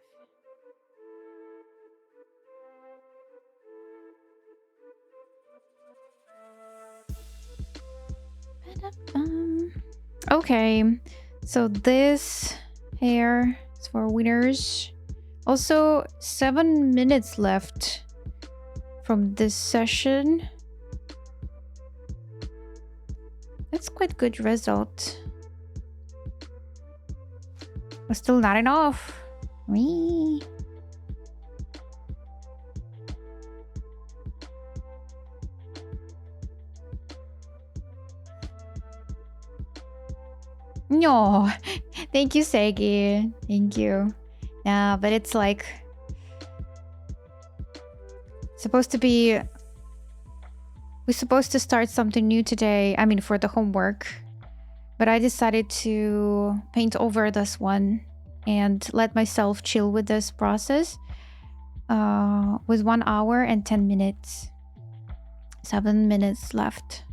Speaker 1: Okay, so this hair is for winners. Also, 7 minutes left from this session. That's quite good result. But still not enough. Whee. No, thank you, Segi. Thank you. Yeah, but it's like supposed to be. We're supposed to start something new today. I mean, for the homework, but I decided to paint over this one and let myself chill with this process. With 1 hour and 10 minutes, 7 minutes left.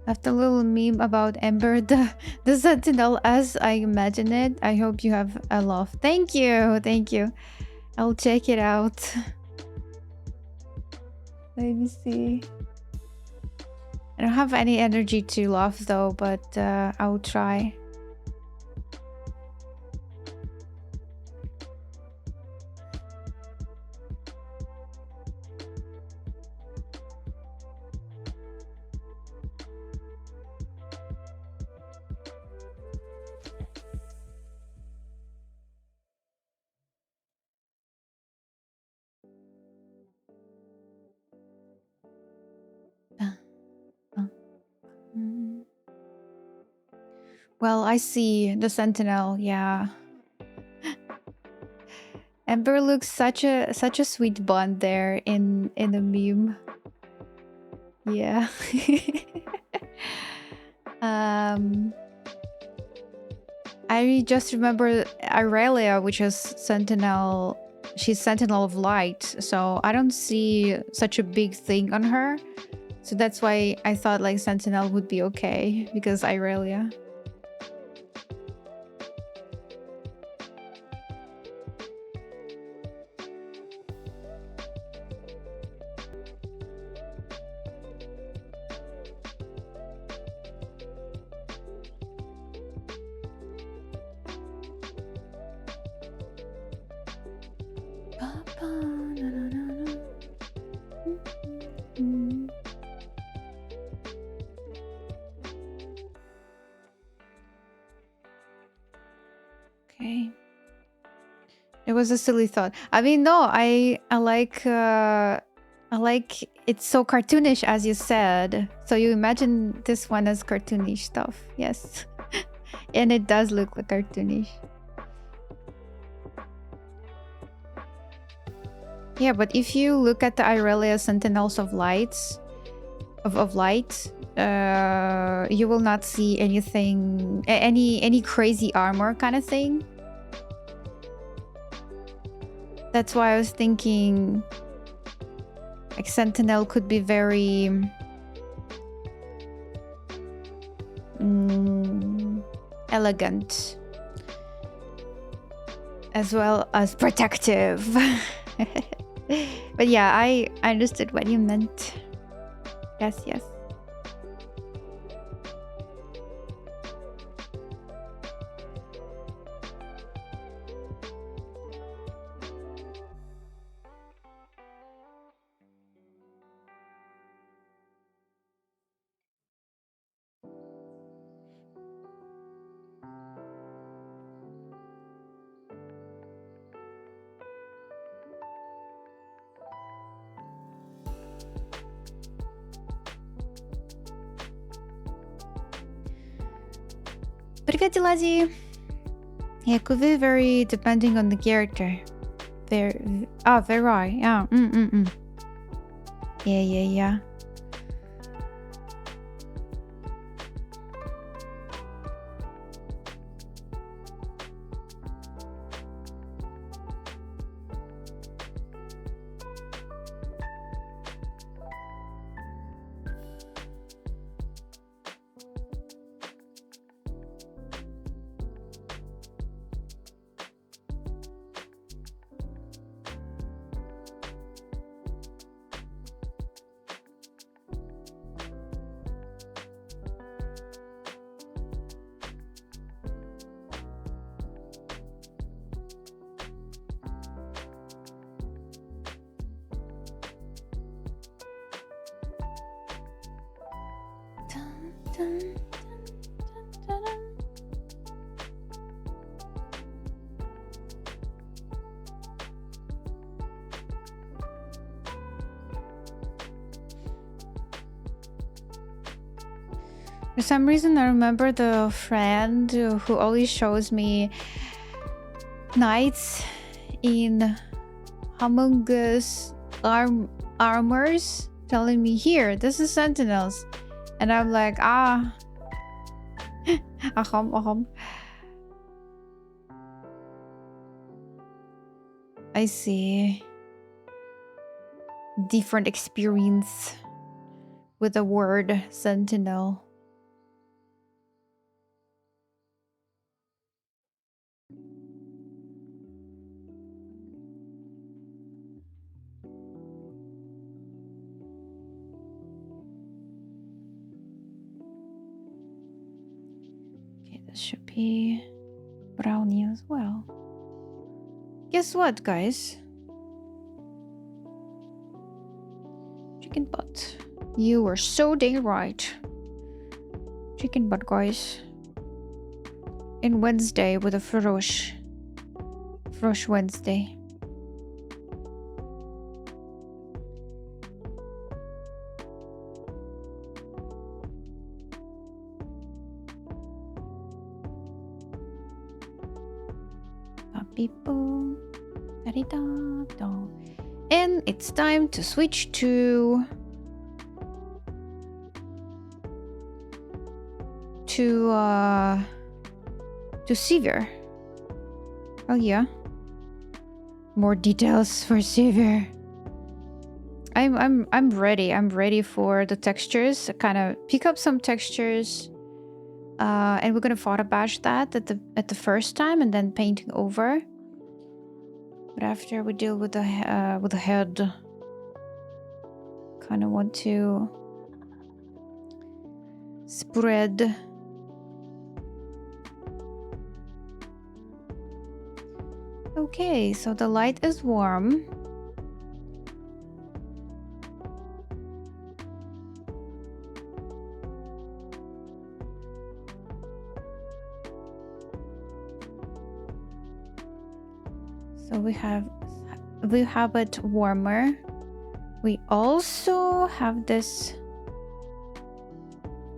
Speaker 1: Left a little meme about Ember, the Sentinel as I imagine it. I hope you have a laugh. Thank you, thank you. I'll check it out. Let me see. I don't have any energy to laugh though, but I'll try. Well, I see the Sentinel, yeah. Ember looks such a sweet bond there in the meme. Yeah. um I just remember Aurelia, which is Sentinel. She's Sentinel of Light, so I don't see such a big thing on her. So that's why I thought like Sentinel would be okay because Aurelia. Okay. It was a silly thought. I mean, no, I like it's so cartoonish as you said. So you imagine this one as cartoonish stuff. Yes. And it does look like cartoonish. Yeah, but if you look at the Irelia Sentinels of Lights of Light, you will not see anything any crazy armor kind of thing. That's why I was thinking like Sentinel could be very elegant as well as protective. But yeah, I understood what you meant. Yes, yes. Привет, Dilazi. Yeah, could be very depending on the character. Very, very, yeah. Yeah. For some reason, I remember the friend who always shows me knights in Among Us armors, telling me, here, this is Sentinels. And I'm like, aham. I see. Different experience with the word Sentinel. Okay, this should be brownie as well. Guess what, guys? Chicken butt. You were so dang right. Chicken butt, guys. In Wednesday with a Frosh Wednesday. People. Da-di-da-da. And it's time to switch to Sivir. Oh yeah. More details for Sivir. I'm ready. I'm ready for the textures. Kind of pick up some textures. And we're gonna photo bash that at the first time and then painting over. But after we deal with the head, kind of want to spread. Okay, so the light is warm. So we have it warmer. We also have this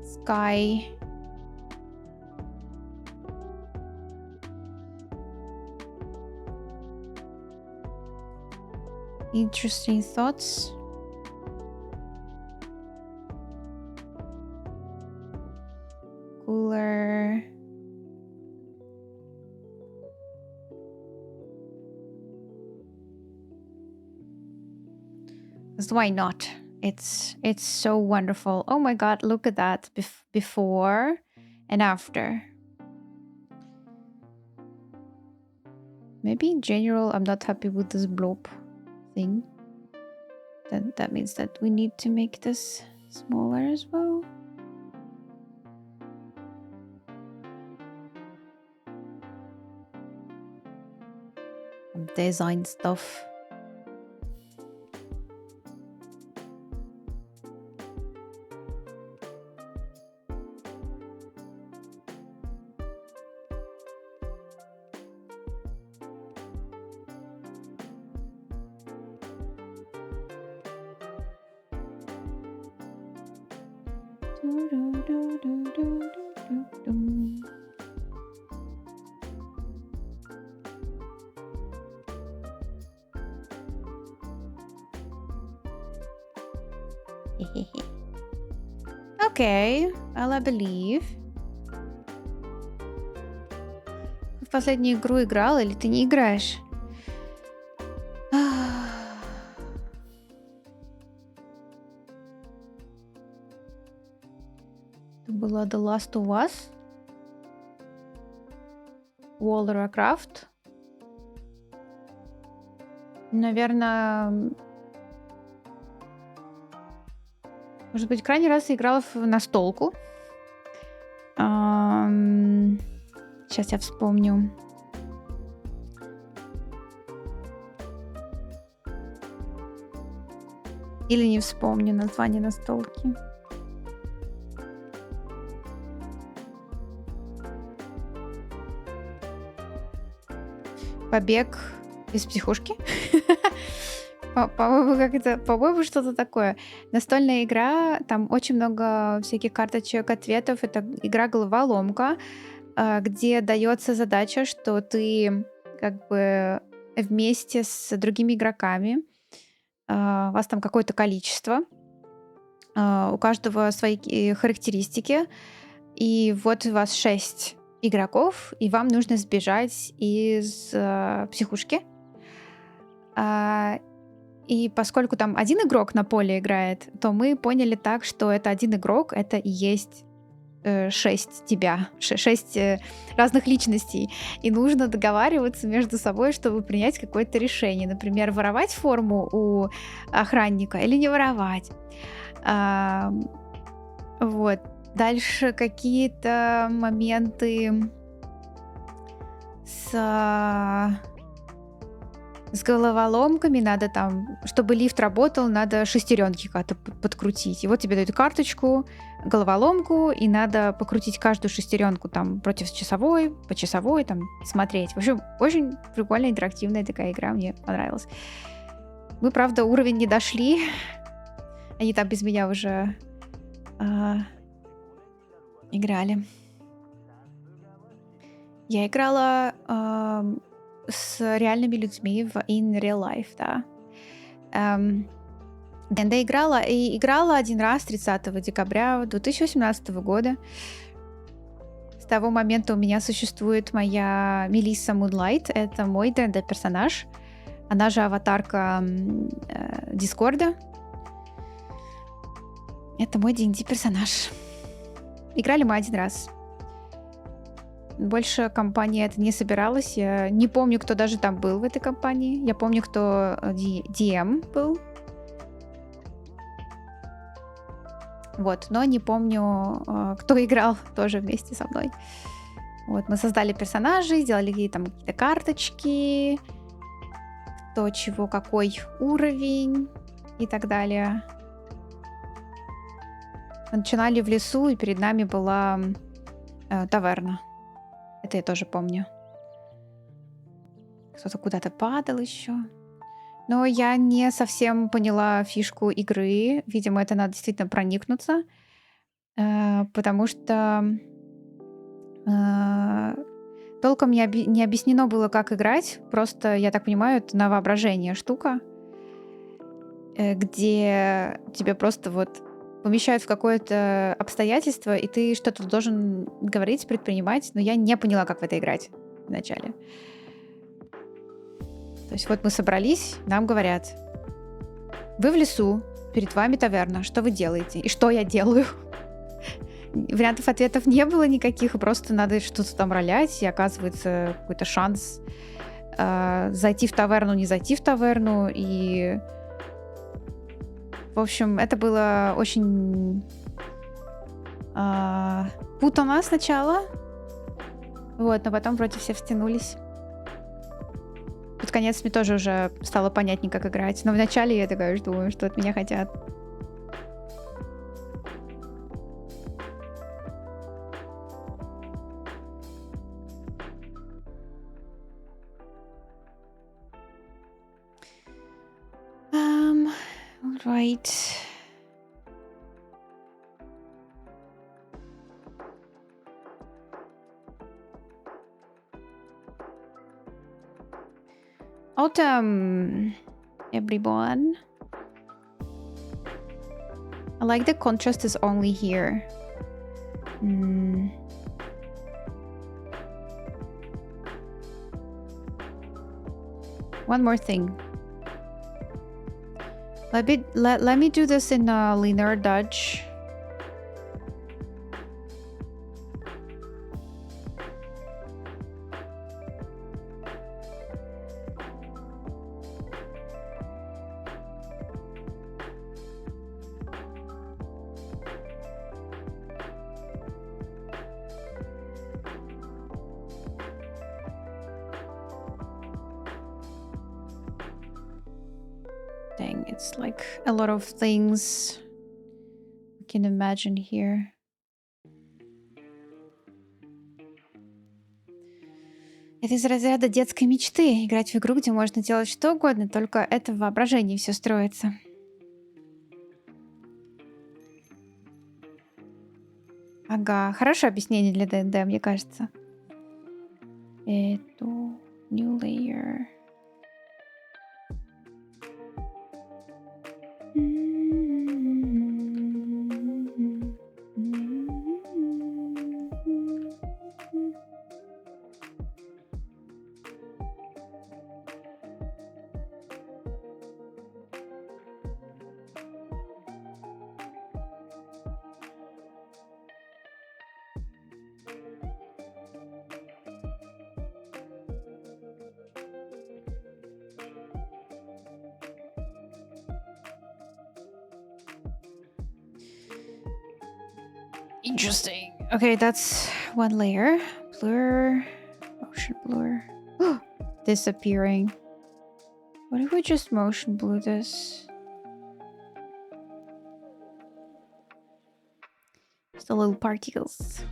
Speaker 1: sky. Interesting thoughts. Cooler. Why not? It's so wonderful. Oh my god, look at that before and after. Maybe in general I'm not happy with this blob thing. That means that we need to make this smaller as well. Design stuff. Okay, well, I believe. В последнюю игру играл или ты не играешь? Это была The Last of Us, World of Warcraft. Наверное, может быть, крайний раз я играла в настолку. Сейчас я вспомню. Или не вспомню название настолки. Побег из психушки. По-моему, как это, по-моему, что-то такое. Настольная игра, там очень много всяких карточек, ответов. Это игра головоломка, где дается задача, что ты как бы вместе с другими игроками, у вас там какое-то количество, у каждого свои характеристики, и вот у вас 6 игроков, и вам нужно сбежать из психушки. И поскольку там один игрок на поле играет, то мы поняли так, что это один игрок, это и есть 6 тебя, 6 разных личностей. И нужно договариваться между собой, чтобы принять какое-то решение. Например, воровать форму у охранника или не воровать. Вот. Дальше какие-то моменты с головоломками. Надо там, чтобы лифт работал, надо шестеренки как-то подкрутить. И вот тебе дают карточку, головоломку, и надо покрутить каждую шестеренку там против часовой, по часовой, там смотреть. В общем, очень прикольная интерактивная такая игра, мне понравилась. Мы, правда, уровень не дошли. Они там без меня уже играли. Я играла с реальными людьми в in real life, да. ДНД играла один раз 30 декабря 2018 года. С того момента у меня существует моя Мелисса Мунлайт. Это мой ДНД-персонаж. Она же аватарка Дискорда. Это мой D&D-персонаж. Играли мы один раз. Больше компания это не собиралась. Я не помню, кто даже там был в этой компании. Я помню, кто DM был. Вот, но не помню, кто играл тоже вместе со мной. Вот, мы создали персонажей, сделали там какие-то карточки, кто чего, какой уровень и так далее. Мы начинали в лесу, и перед нами была таверна. Это я тоже помню. Кто-то куда-то падал еще. Но я не совсем поняла фишку игры. Видимо, это надо действительно проникнуться. Потому что толком не объяснено было, как играть. Просто, я так понимаю, это на воображение штука, где тебе просто вот помещают в какое-то обстоятельство, и ты что-то должен говорить, предпринимать. Но я не поняла, как в это играть вначале. То есть вот мы собрались, нам говорят: вы в лесу, перед вами таверна, что вы делаете? И что я делаю? Вариантов ответов не было никаких, просто надо что-то там ролять, и оказывается какой-то шанс зайти в таверну, не зайти в таверну. И, в общем, это было очень путано сначала, вот, но потом вроде все втянулись. Под конец мне тоже уже стало понятнее, как играть. Но вначале я такая думаю, что от меня хотят. All right. Autumn, everyone. I like the contrast is only here. One more thing. Let me do this in a linear dodge. Dang, it's like a lot of things we can imagine here. Это из разряда детской мечты. Играть в игру, где можно делать что угодно, только это в воображении все строится. Ага, хорошее объяснение для ДНД, мне кажется. Это new layer. Interesting. Okay, that's one layer. Blur. Motion blur. Disappearing. What if we just motion blur this? Just the little particles.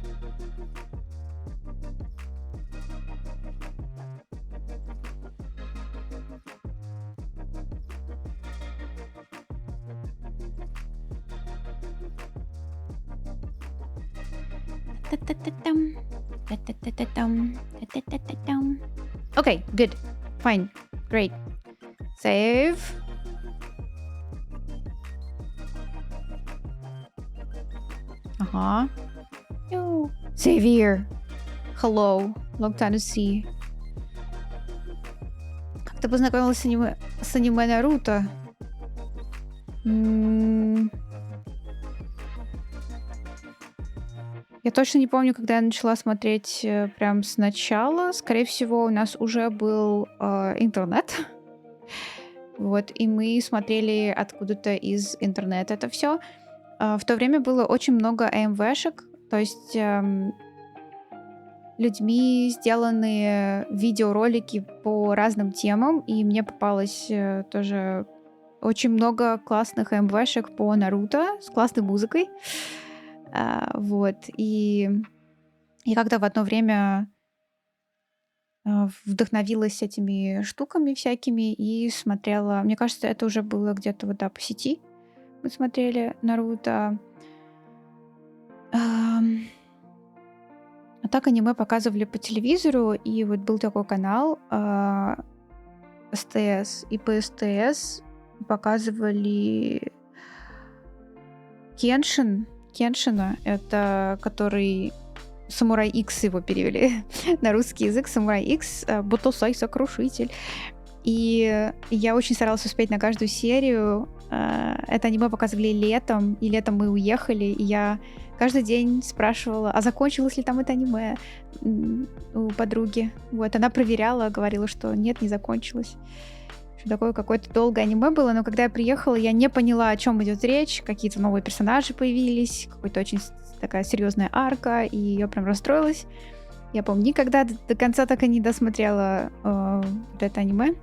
Speaker 1: Okay, good. Fine. Great. Save. Ага. Sivir. Hello. Long time to see. Как ты познакомилась с аниме Наруто? Я точно не помню, когда я начала смотреть прям сначала. Скорее всего, у нас уже был интернет. Вот, и мы смотрели откуда-то из интернета это все. В то время было очень много АМВшек, то есть людьми сделанные видеоролики по разным темам, и мне попалось тоже очень много классных АМВшек по Наруто с классной музыкой. Вот, и я как-то в одно время вдохновилась этими штуками всякими и смотрела. Мне кажется, это уже было где-то вот, да, по сети. Мы смотрели Наруто. Ам, А так аниме показывали по телевизору, и вот был такой канал СТС, и по СТС показывали Кеншина, это который Самурай Икс его перевели на русский язык. Самурай Икс, Ботосай Сокрушитель. И я очень старалась успеть на каждую серию. Это аниме показывали летом, и летом мы уехали, и я каждый день спрашивала, а закончилось ли там это аниме у подруги. Вот, она проверяла, говорила, что нет, не закончилось. Что такое какое-то долгое аниме было, но когда я приехала, я не поняла, о чем идет речь, какие-то новые персонажи появились, какая-то очень такая серьезная арка, и я прям расстроилась. Я, помню, никогда до конца так и не досмотрела вот это аниме.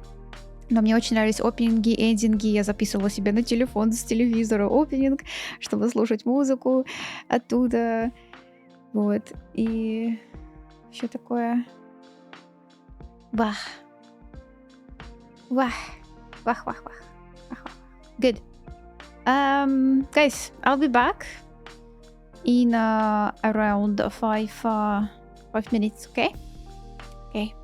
Speaker 1: Но мне очень нравились опенинги, эндинги. Я записывала себе на телефон с телевизора опенинг, чтобы слушать музыку оттуда. Вот. И еще такое... Бах. Вах. Вах, вах, вах. Вах, вах. Good. Guys, I'll be back in around 5 minutes, okay? Okay.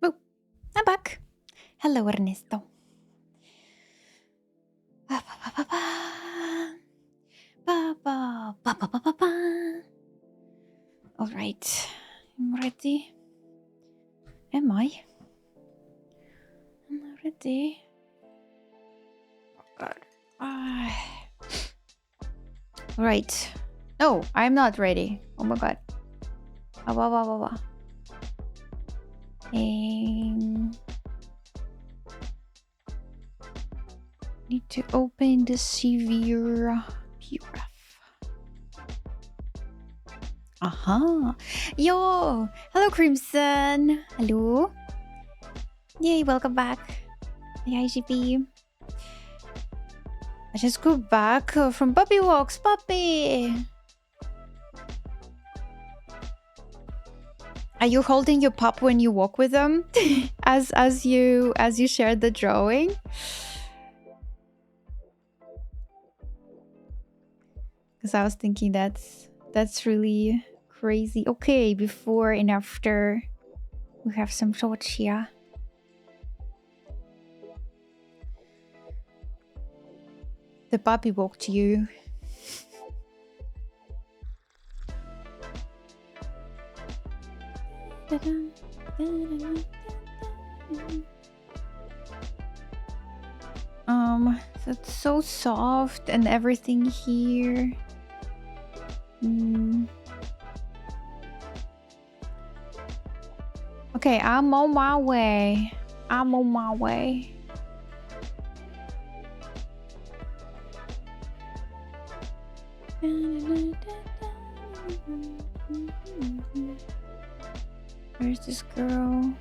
Speaker 1: Oh, I'm back. Hello, Ernesto. Ba, ba, ba, ba, ba. Ba, ba, ba, ba, ba, ba, ba. All right. I'm ready. Am I? Am I ready? Oh, God. Right. No, I'm not ready. Oh my God. Ah, ba, ba, ba, ba. Need to open the Sivir PDF. Aha. Yo. Hello, Crimson. Hello. Yay, welcome back. Hi, IGP. I just got back from puppy walks. Puppy. Are you holding your pup when you walk with them? as you shared the drawing? Because I was thinking that's really crazy. Okay, before and after, we have some thoughts here. The puppy walked you. So it's so soft and everything here. Okay, I'm on my way. I'm on my way. Where's this girl?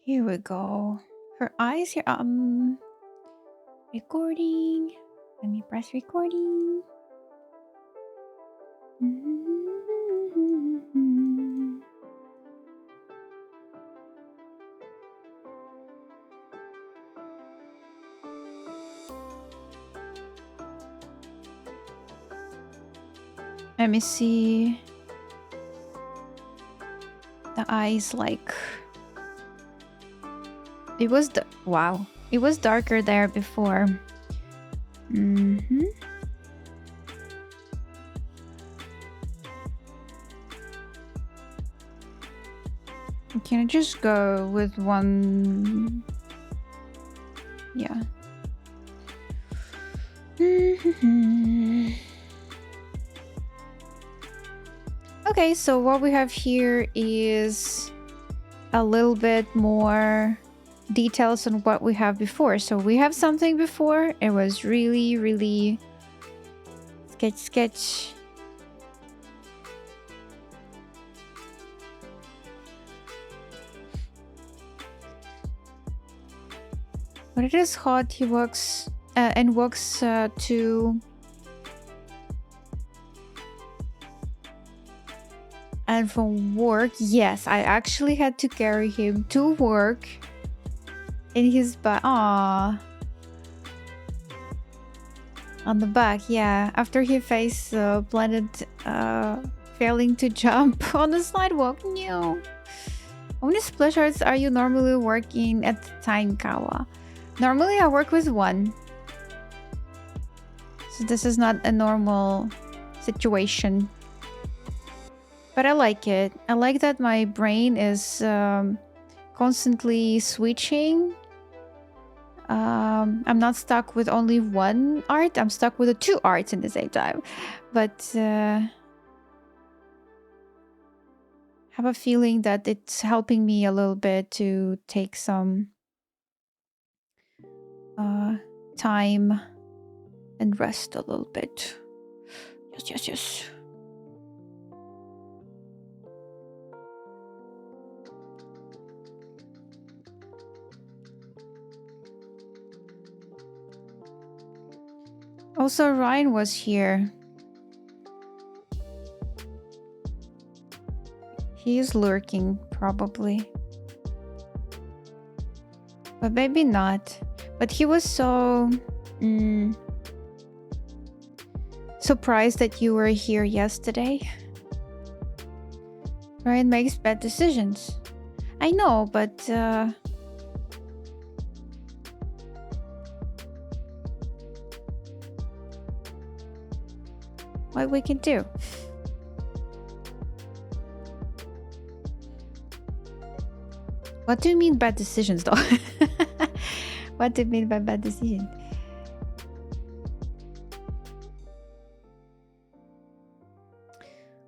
Speaker 1: Here we go. Her eyes here. Recording. Let me press recording. Let me see. The eyes like... It was wow. It was darker there before. Can I just go with one? Yeah. Okay, so what we have here is a little bit more details on what we have before. So we have something before. It was really, really sketch. When it is hot, he walks to... And from work, yes, I actually had to carry him to work in his back. Aww. On the back, yeah. After he faced planted failing to jump on the sidewalk. No. How many splash arts are you normally working at the time, Kawa? Normally I work with one. So this is not a normal situation. But I like it. I like that my brain is constantly switching. I'm not stuck with only one art. I'm stuck with the two arts in the same time. But have a feeling that it's helping me a little bit to take some time and rest a little bit. Yes. Also, Ryan was here. He is lurking, probably. But maybe not. But he was so... surprised that you were here yesterday. Ryan makes bad decisions. I know, but... what we can do? What do you mean bad decisions, though? What do you mean by bad decisions?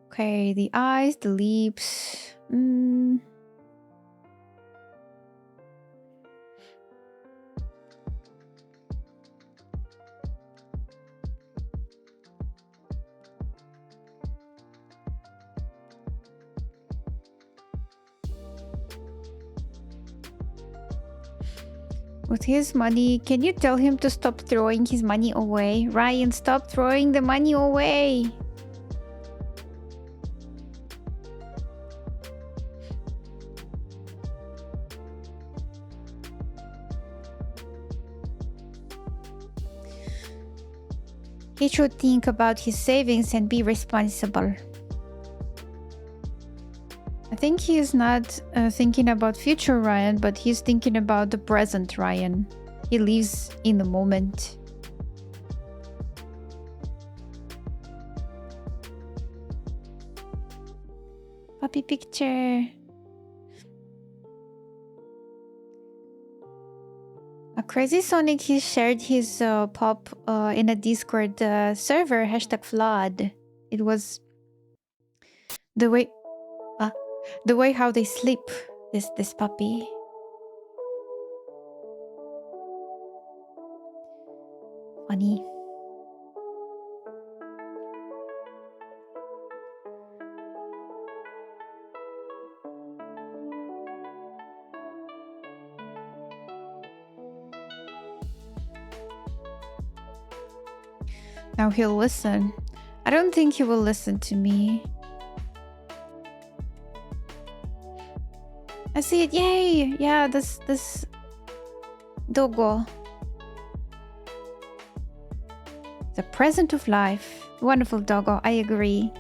Speaker 1: Okay, the eyes, the lips. with his money. Can you tell him to stop throwing his money away? Ryan, stop throwing the money away. He should think about his savings and be responsible. I think he is not thinking about future Ryan, but he's thinking about the present Ryan. He lives in the moment. Puppy picture. A Crazy Sonic, he shared his pop in a Discord server, #flood. It was the way how they sleep, this puppy. Funny. Now he'll listen. I don't think he will listen to me. I see it. Yay! Yeah, this doggo. The present of life. Wonderful doggo. I agree.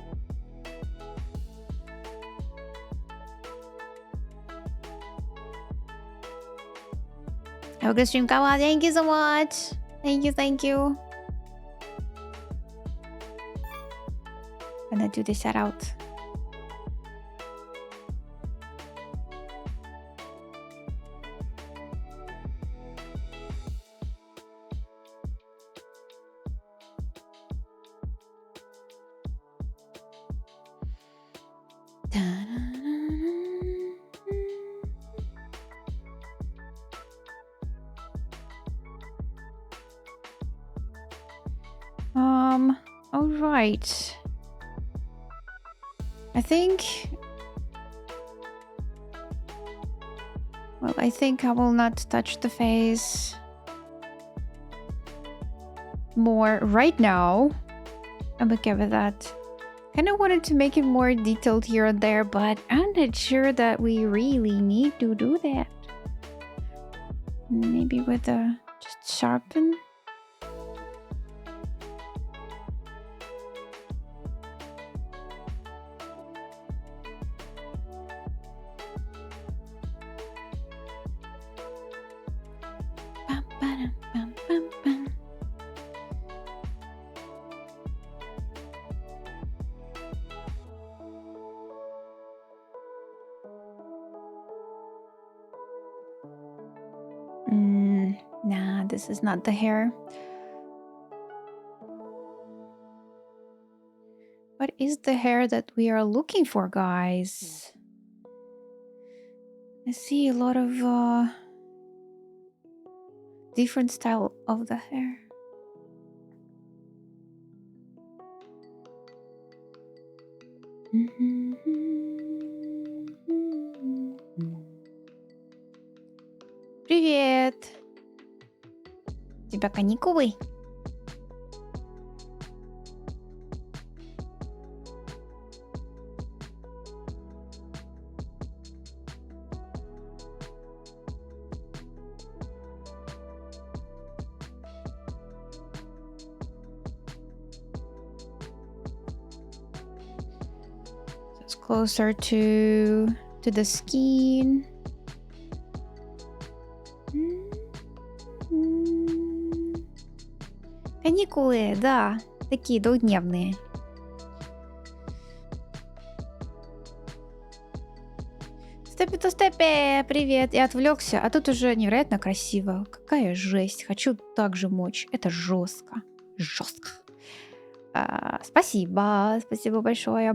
Speaker 1: Have a good stream, Kawa. Thank you so much. Thank you. Gonna do the shout out. All right. I think I will not touch the face more right now. I'm okay with that. Kind of wanted to make it more detailed here and there, but I'm not sure that we really need to do that. Maybe with a just sharpen. Nah, this is not the hair. What is the hair that we are looking for, guys? I see a lot of different style of the hair. Привет! У тебя каникулы? It's closer to the skin. Каникулы, да, такие двухдневные. Степе, привет. Я отвлекся, а тут уже невероятно красиво. Какая жесть. Хочу так же мочь. Это жестко. Жестко. Спасибо большое.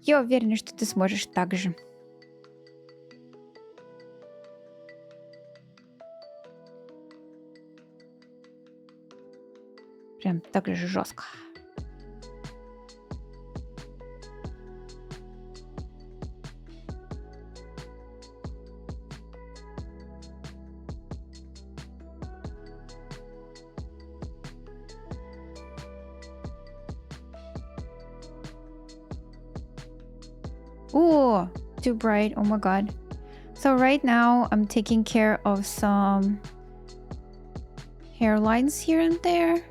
Speaker 1: Я уверена, что ты сможешь так же. Прям так же жестко. Oh, too bright. Oh my god. So right now I'm taking care of some hairlines here and there.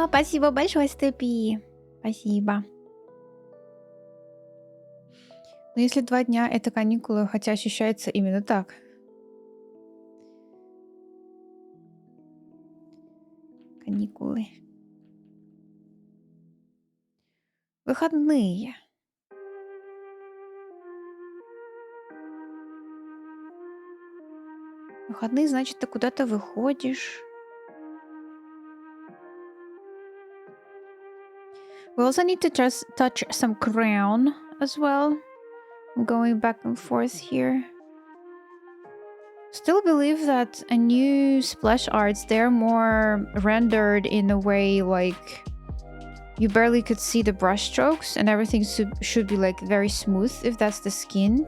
Speaker 1: Спасибо большое, Степи. Спасибо. Но если 2 дня это каникулы, хотя ощущается именно так. Каникулы. Выходные. Выходные, значит, ты куда-то выходишь. We also need to just touch some crown as well. I'm going back and forth here. Still believe that a new splash arts, they're more rendered in a way like you barely could see the brush strokes and everything should be like very smooth if that's the skin.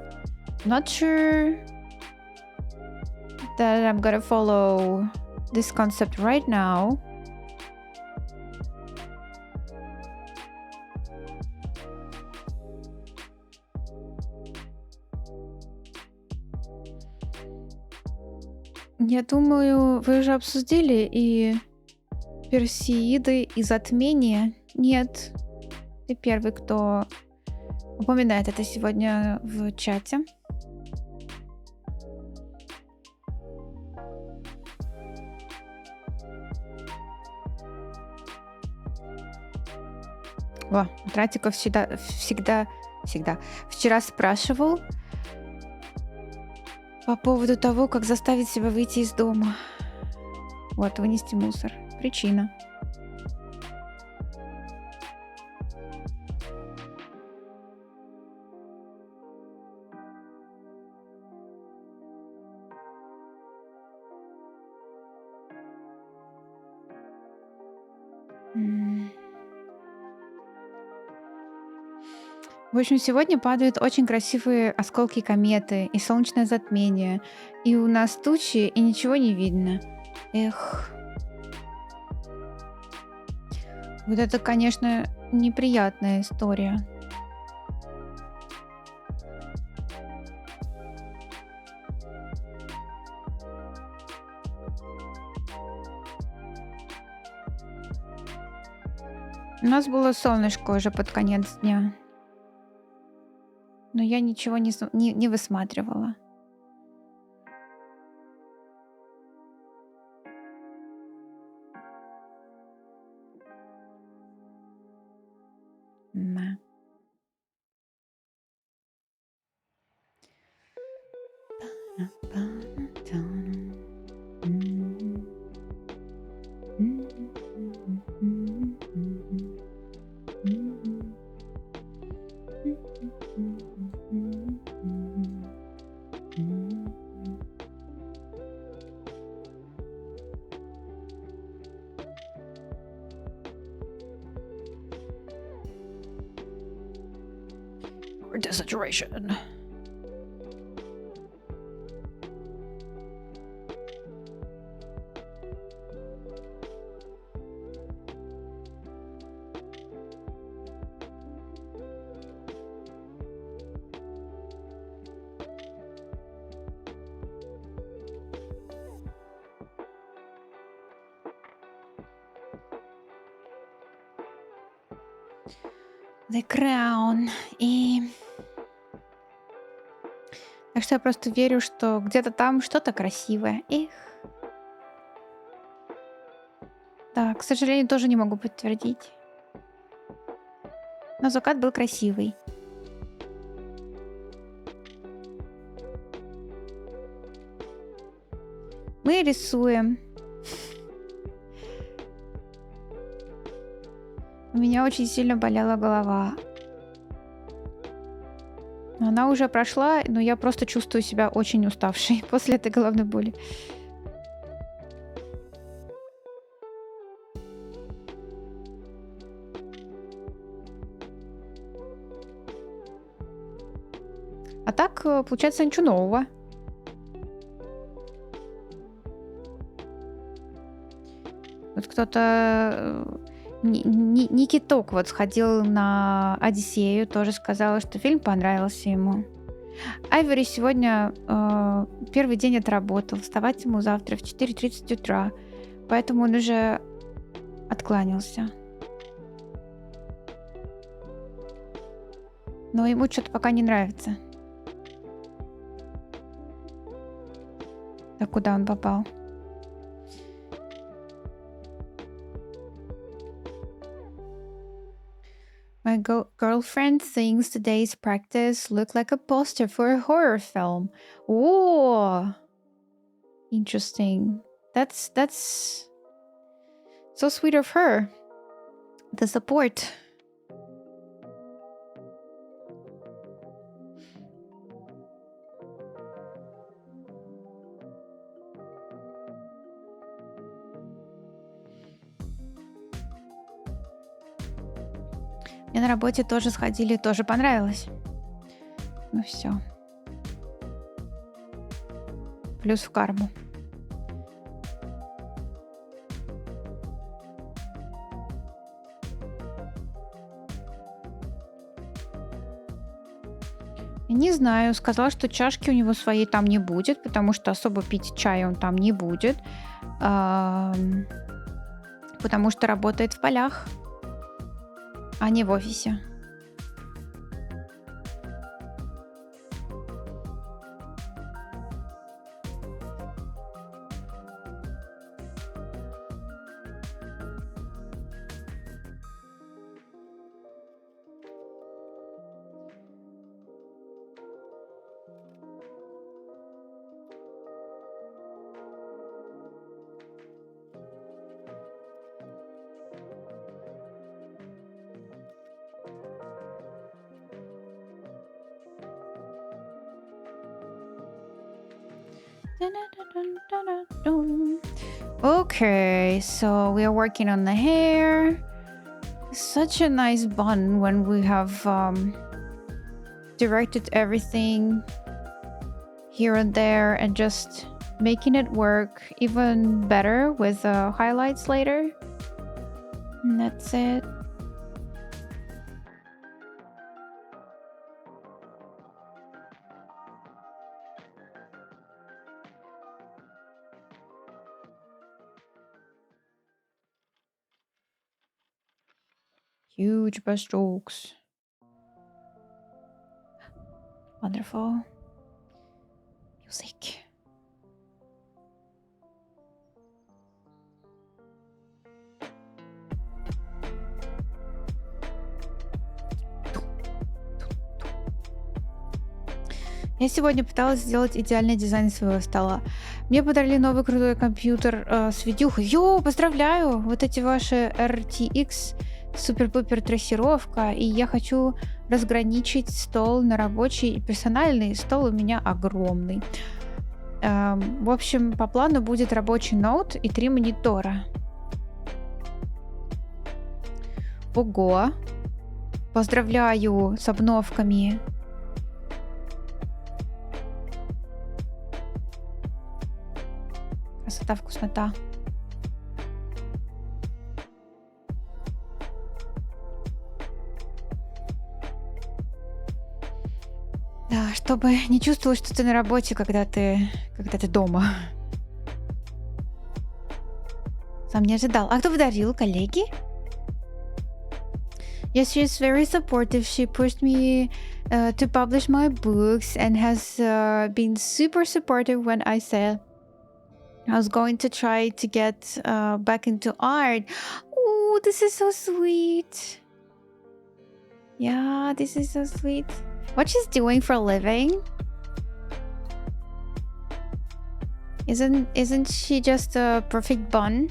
Speaker 1: Not sure that I'm gonna follow this concept right now. Я думаю, вы уже обсудили и персеиды, и затмение. Нет, ты первый, кто упоминает это сегодня в чате. О, Тратиков всегда вчера спрашивал по поводу того, как заставить себя выйти из дома. Вот, вынести мусор. Причина. В общем, сегодня падают очень красивые осколки кометы и солнечное затмение. И у нас тучи, и ничего не видно. Эх. Вот это, конечно, неприятная история. У нас было солнышко уже под конец дня. Но я ничего не высматривала. Да. Or desaturation. The Crown. И... Так что я просто верю, что где-то там что-то красивое. Эх. Да, к сожалению, тоже не могу подтвердить. Но закат был красивый. Мы рисуем. У меня очень сильно болела голова. Она уже прошла, но я просто чувствую себя очень уставшей после этой головной боли. А так, получается, ничего нового. Вот кто-то... Никиток вот сходил на «Одиссею», тоже сказала, что фильм понравился ему. Айвори сегодня первый день отработал. Вставать ему завтра в 4:30 утра. Поэтому он уже откланялся. Но ему что-то пока не нравится. Так куда он попал? My girlfriend thinks today's practice looked like a poster for a horror film. Oh, interesting. That's so sweet of her. The support. Мне на работе тоже сходили, тоже понравилось. Ну все. Плюс в карму. Не знаю, сказал, что чашки у него своей там не будет, потому что особо пить чай он там не будет, потому что работает в полях, а не в офисе. Okay, so we are working on the hair. Such a nice bun when we have directed everything here and there and just making it work even better with highlights later. And that's it. Huge brush strokes. Wonderful. Music. Я сегодня пыталась сделать идеальный дизайн своего стола. Мне подарили новый крутой компьютер с видюхой. Йоу, поздравляю! Вот эти ваши RTX, супер-пупер трассировка. И я хочу разграничить стол на рабочий и персональный. Стол у меня огромный. В общем, по плану будет рабочий ноут и 3 монитора. Ого! Поздравляю с обновками. Красота, вкуснота. Да, чтобы не чувствовать, что ты на работе, когда ты дома. Сам не ожидал. А кто подарил? Коллеги? Yes, she's very supportive. She pushed me to publish my books and has been super supportive when I said I was going to try to get back into art. Oh, this is so sweet. Yeah, this is so sweet. What she's doing for a living? Isn't she just a perfect bun?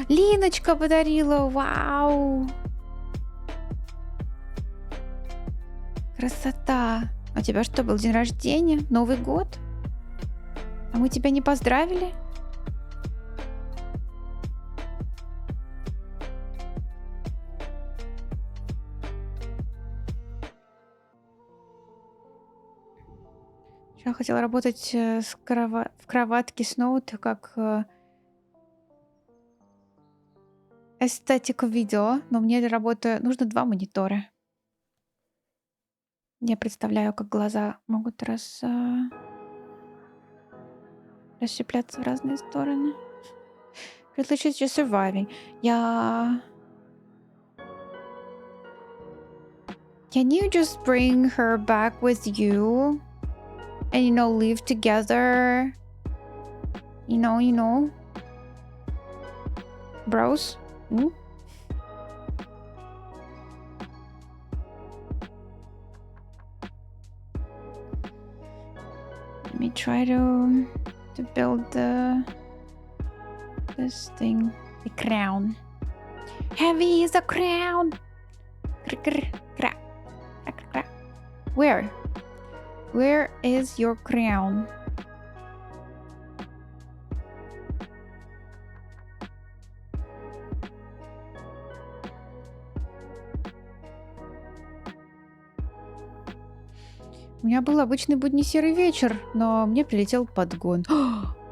Speaker 1: Линочка подарила, вау! Красота! У тебя что, был день рождения? Новый год? А мы тебя не поздравили? Я хотела работать в кроватке с ноута как эстетика видео, но мне для работы нужно 2 монитора. Я представляю, как глаза могут расщепляться в разные стороны. Privilege just surviving. Can you just bring her back with you? And, live together? You know? Bros? Mm? Let me try to build this thing. The crown. Heavy is a crown. Where? Where is your crown? У меня был обычный будний серый вечер, но мне прилетел подгон.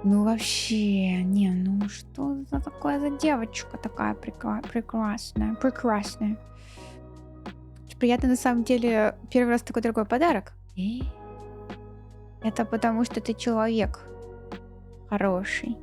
Speaker 1: Ну вообще, ну что за такая за девочка такая прекрасная. Приятно на самом деле первый раз такой дорогой подарок. Это потому, что ты человек хороший.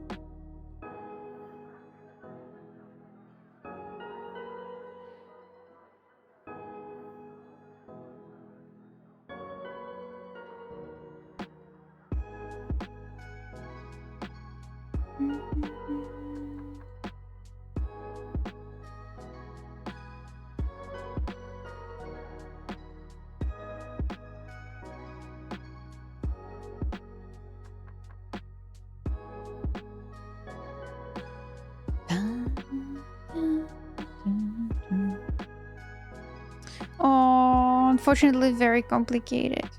Speaker 1: Oh, unfortunately, very complicated.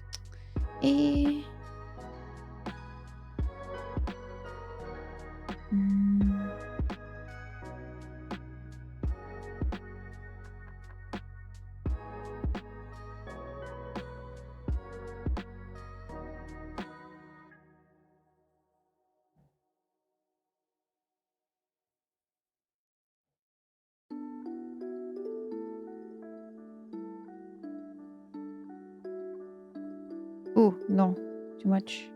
Speaker 1: Ooh, no, too much.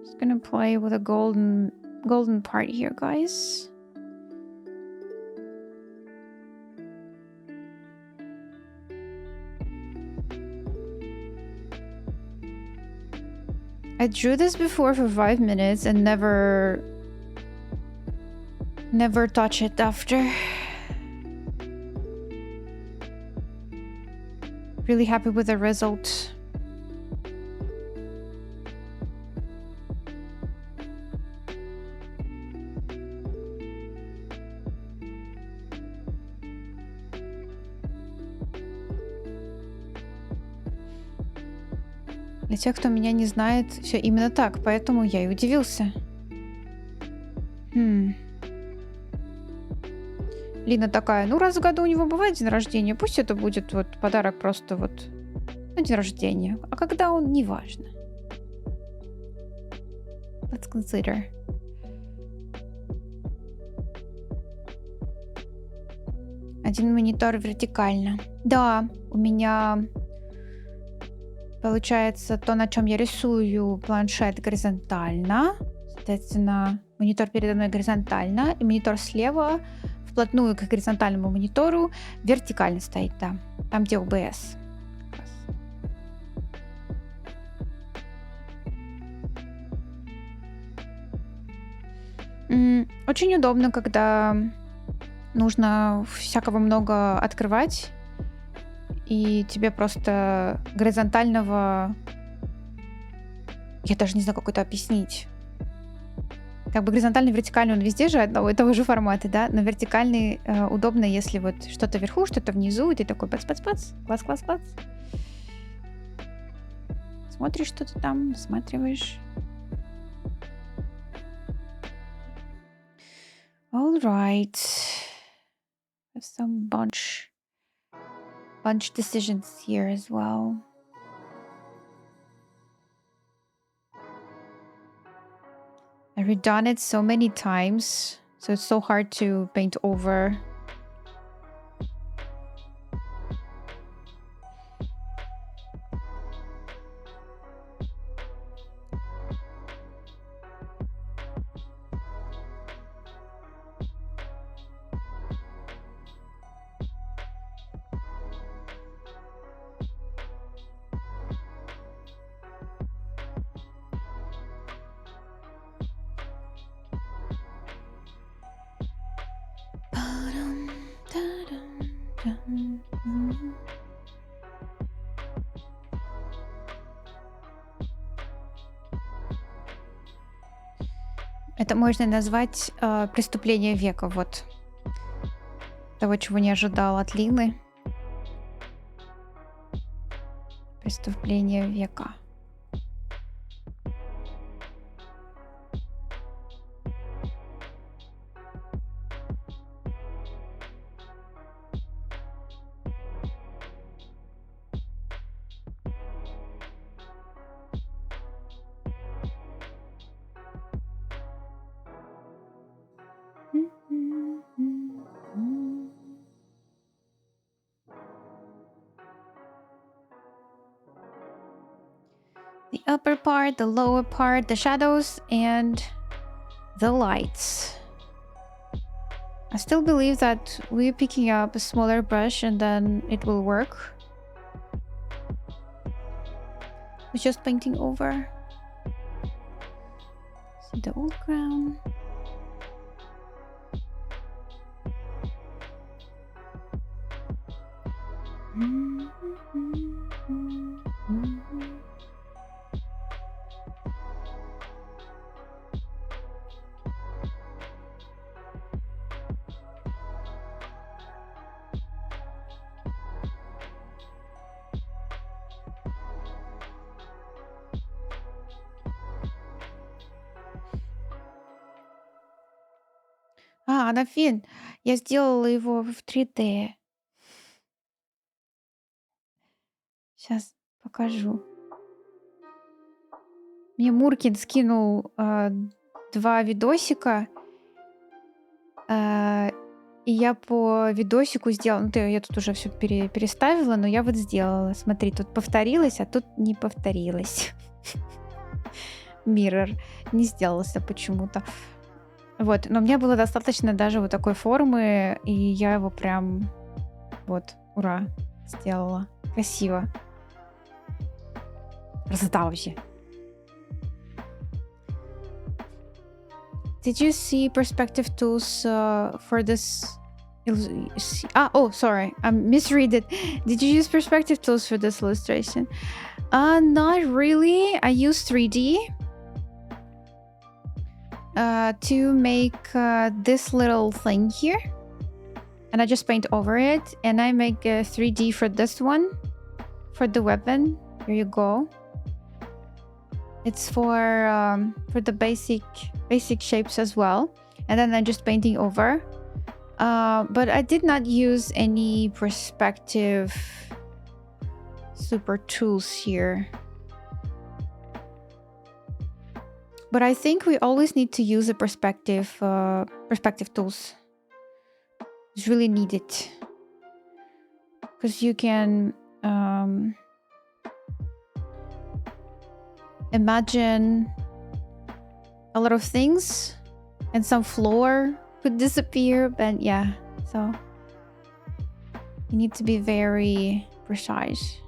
Speaker 1: Just gonna play with a golden part here, guys. I drew this before for 5 minutes and never touch it after. Really happy with the result. Для тех, кто меня не знает, все именно так, поэтому я и удивился. Лина такая, ну раз в году у него бывает день рождения, пусть это будет вот подарок просто вот на день рождения. А когда он, неважно. Let's consider. Один монитор вертикально. Да, у меня получается то, на чем я рисую, планшет горизонтально. Соответственно, монитор передо мной горизонтально, и монитор слева вплотную к горизонтальному монитору вертикально стоит, да. Там, где OBS. Очень удобно, когда нужно всякого много открывать, и тебе просто горизонтального... Я даже не знаю, как это объяснить. Как бы горизонтальный, вертикальный, он везде же одного и того же формата, да? Но вертикальный удобно, если вот что-то вверху, что-то внизу, и ты такой бац-бац-бац, класс-класс-класс. Смотришь что-то там, осматриваешь. All right. Have some bunch decisions here as well. I've redone it so many times, so it's so hard to paint over. Это можно назвать преступление века, вот. Того, чего не ожидал от Лины. Преступление века. The upper part, the lower part, the shadows, and the lights. I still believe that we're picking up a smaller brush and then it will work. We're just painting over. See the old crown. Нафин, я сделала его в 3D. Сейчас покажу. Мне Муркин скинул 2 видосика. И я по видосику сделала. Ну, я тут уже все переставила, но я вот сделала. Смотри, тут повторилось, а тут не повторилось. Mirror не сделался почему-то. Вот, но мне было достаточно даже вот такой формы, и я его прям вот, ура, сделала. Красиво. Красота вообще. Did you see perspective tools for this? Oh, sorry, I misread it. Did you use perspective tools for this illustration? Not really. I use 3D to make this little thing here, and I just paint over it, and I make a 3D for this one, for the weapon. Here you go. It's for the basic shapes as well, and then I'm just painting over. But I did not use any perspective super tools here. But I think we always need to use a perspective tools. It's really needed, because you can imagine a lot of things, and some floor could disappear, but yeah, so you need to be very precise.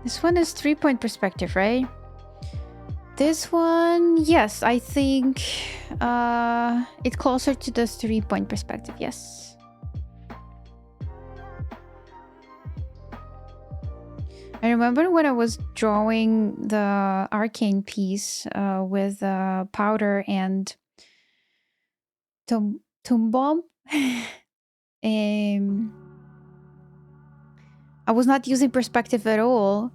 Speaker 1: This one is 3-point perspective, right? This one, yes, I think it's closer to the 3-point perspective, yes. I remember when I was drawing the arcane piece with powder and tomb bomb. I was not using perspective at all.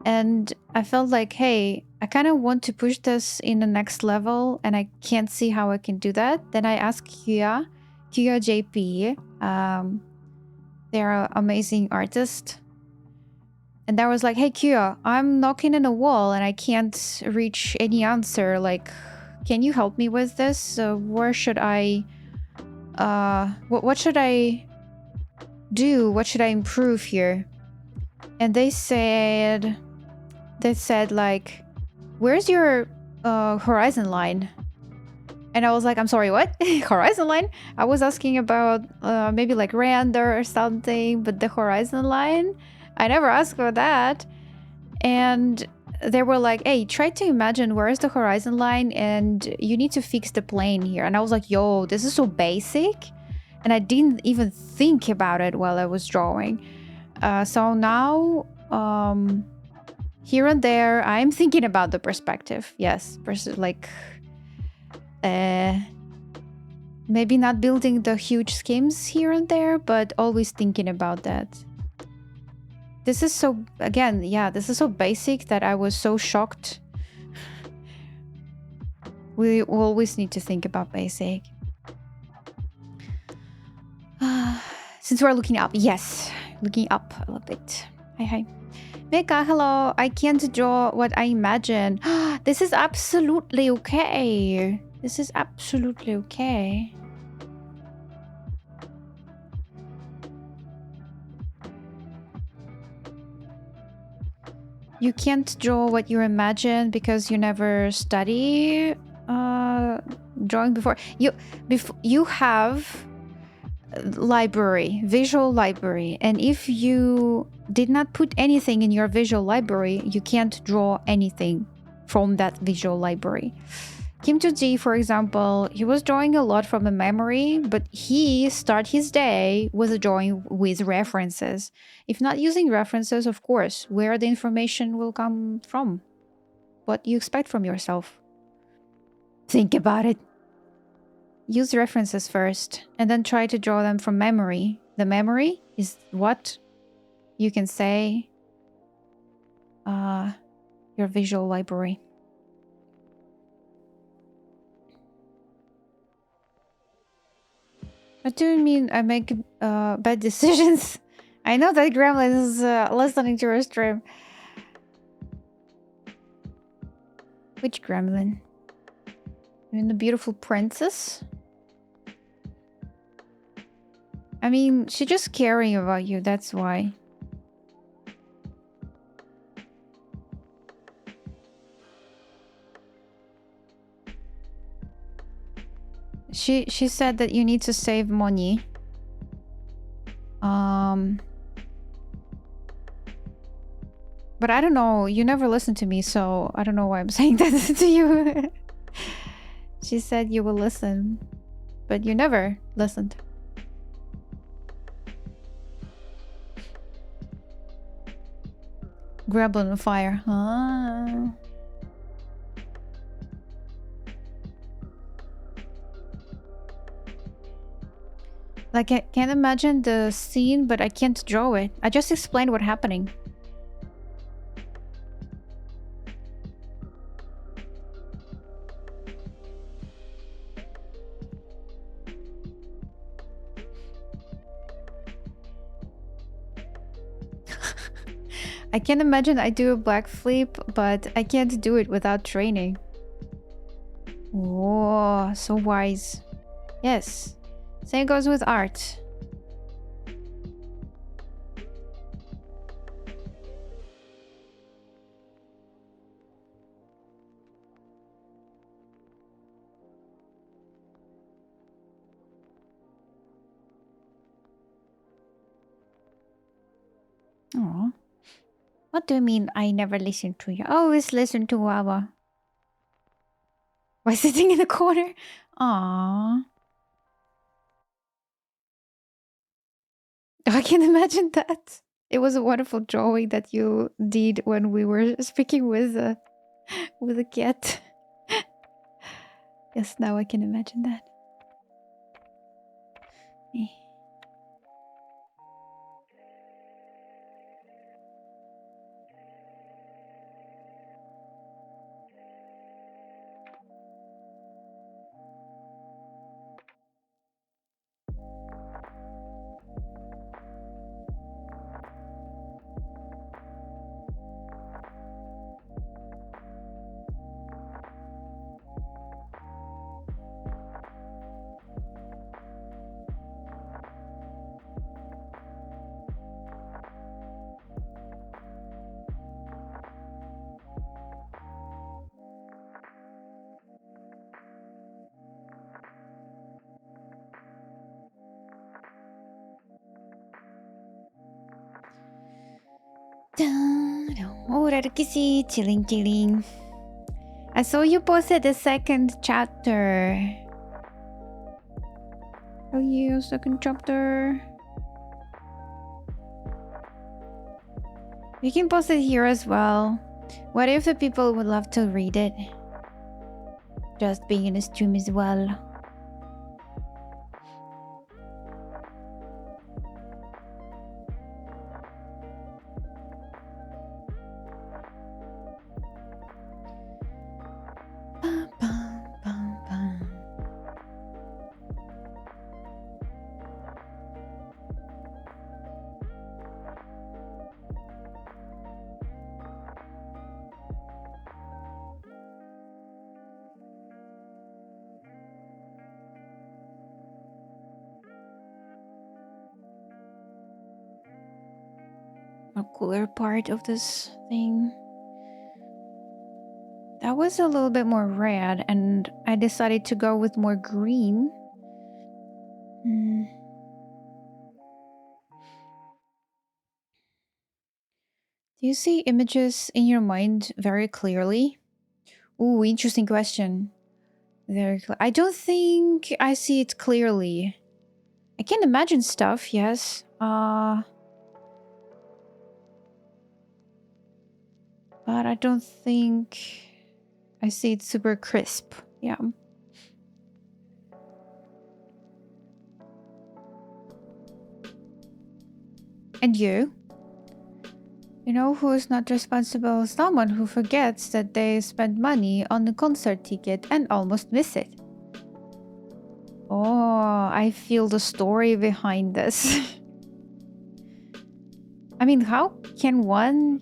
Speaker 1: And I felt like, hey, I kind of want to push this in the next level and I can't see how I can do that. Then I asked Kia JP. They're an amazing artist. And I was like, hey, Kia, I'm knocking in a wall and I can't reach any answer. Like, can you help me with this? Where should I... what should I do? What should I improve here? And they said like, where's your horizon line? And I was like, I'm sorry, what? Horizon line? I was asking about maybe like render or something, but the horizon line? I never asked for that. And they were like, hey, try to imagine where's the horizon line and you need to fix the plane here. And I was like, yo, this is so basic. And I didn't even think about it while I was drawing. So now, here and there, I'm thinking about the perspective. Yes, versus like, maybe not building the huge schemes here and there, but always thinking about that. This is so, again, yeah, this is so basic that I was so shocked. We always need to think about basic. Since we're looking up, yes, looking up a little bit. Hi. Meka, hello. I can't draw what I imagine. This is absolutely okay. This is absolutely okay. You can't draw what you imagine because you never study drawing before. You have library, visual library, and if you did not put anything in your visual library, you can't draw anything from that visual library. Kim Joo-ji, for example, he was drawing a lot from a memory, but he started his day with a drawing with references. If not using references, of course, where the information will come from? What you expect from yourself? Think about it. Use references first, and then try to draw them from memory. The memory is what you can say your visual library. What do you mean I make bad decisions? I know that Gremlin is listening to your stream. Which Gremlin? You mean the beautiful princess? I mean, she's just caring about you, that's why. She said that you need to save money. But I don't know, you never listen to me, so I don't know why I'm saying that to you. She said you will listen, but you never listened. Gremlin on fire. Like, I can't imagine the scene, but I can't draw it. I just explained what's happening. I can imagine I do a black flip, but I can't do it without training. Whoa, so wise. Yes. Same goes with art. Aw. What do you mean I never listen to you? I always listen to Wawa. Why sitting in the corner? Aww. I can imagine that. It was a wonderful drawing that you did when we were speaking with a cat. Yes, now I can imagine that. Eh. Oh, Rarukisi, chilling, chilling. I saw you posted the second chapter. Oh yeah, second chapter. You can post it here as well. What if the people would love to read it? Just being in a stream as well. Bum, bum, bum, bum. A cooler part of this thing. That was a little bit more red, and I decided to go with more green. Hmm. Do you see images in your mind very clearly? Ooh, interesting question. I don't think I see it clearly. I can imagine stuff, yes. But I don't think I see it super crisp. Yeah. And you? You know who is not responsible? Someone who forgets that they spent money on a concert ticket and almost miss it. Oh, I feel the story behind this. I mean, how can one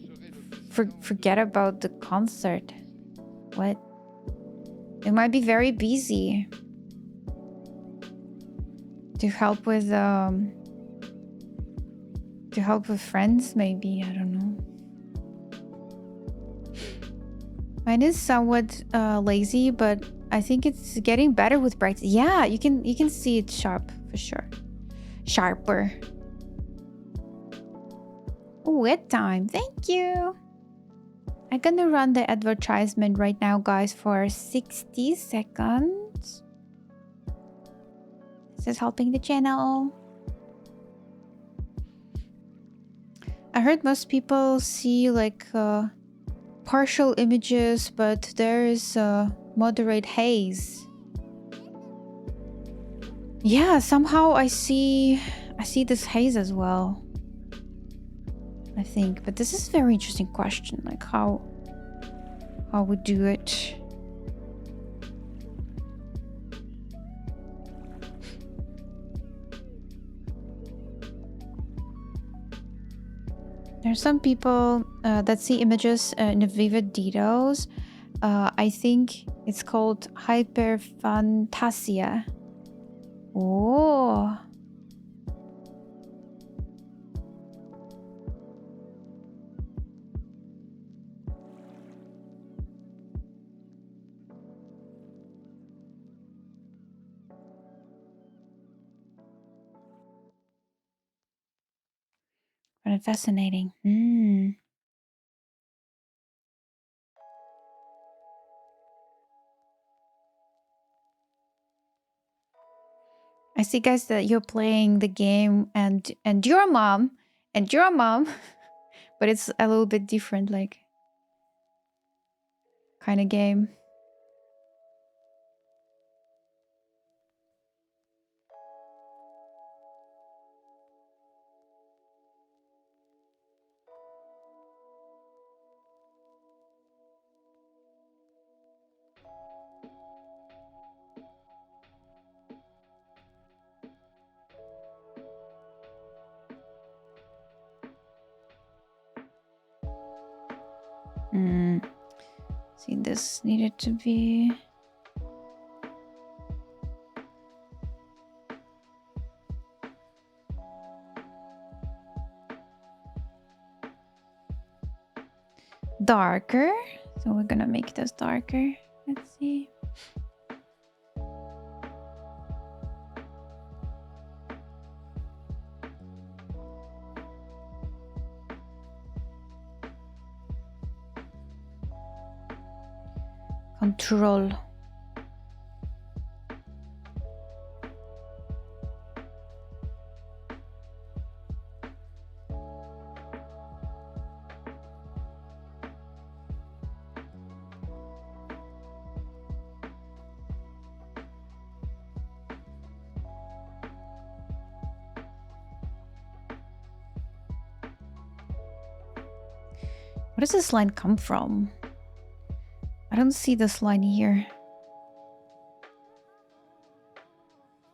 Speaker 1: forget about the concert? What? It might be very busy. To help with friends, maybe. I don't know. Mine is somewhat lazy, but I think it's getting better with practice. Yeah, you can see it sharp for sure. Sharper. Wet time. Thank you. I'm gonna run the advertisement right now, guys, for 60 seconds. This is helping the channel. I heard most people see like partial images, but there is moderate haze. Yeah, somehow I see this haze as well. I think, but this is a very interesting question, like how we do it. There are some people that see images in vivid details. I think it's called hyperphantasia. Oh. Very fascinating. I see, guys, that you're playing the game and you're a mom and you're a mom, but it's a little bit different, like kind of game. See, this needed to be darker. So we're gonna make this darker. Let's see. Control. Where does this line come from? I don't see this line here.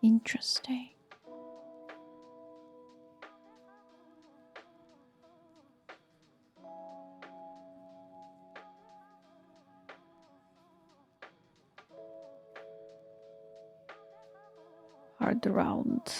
Speaker 1: Interesting. Hard round.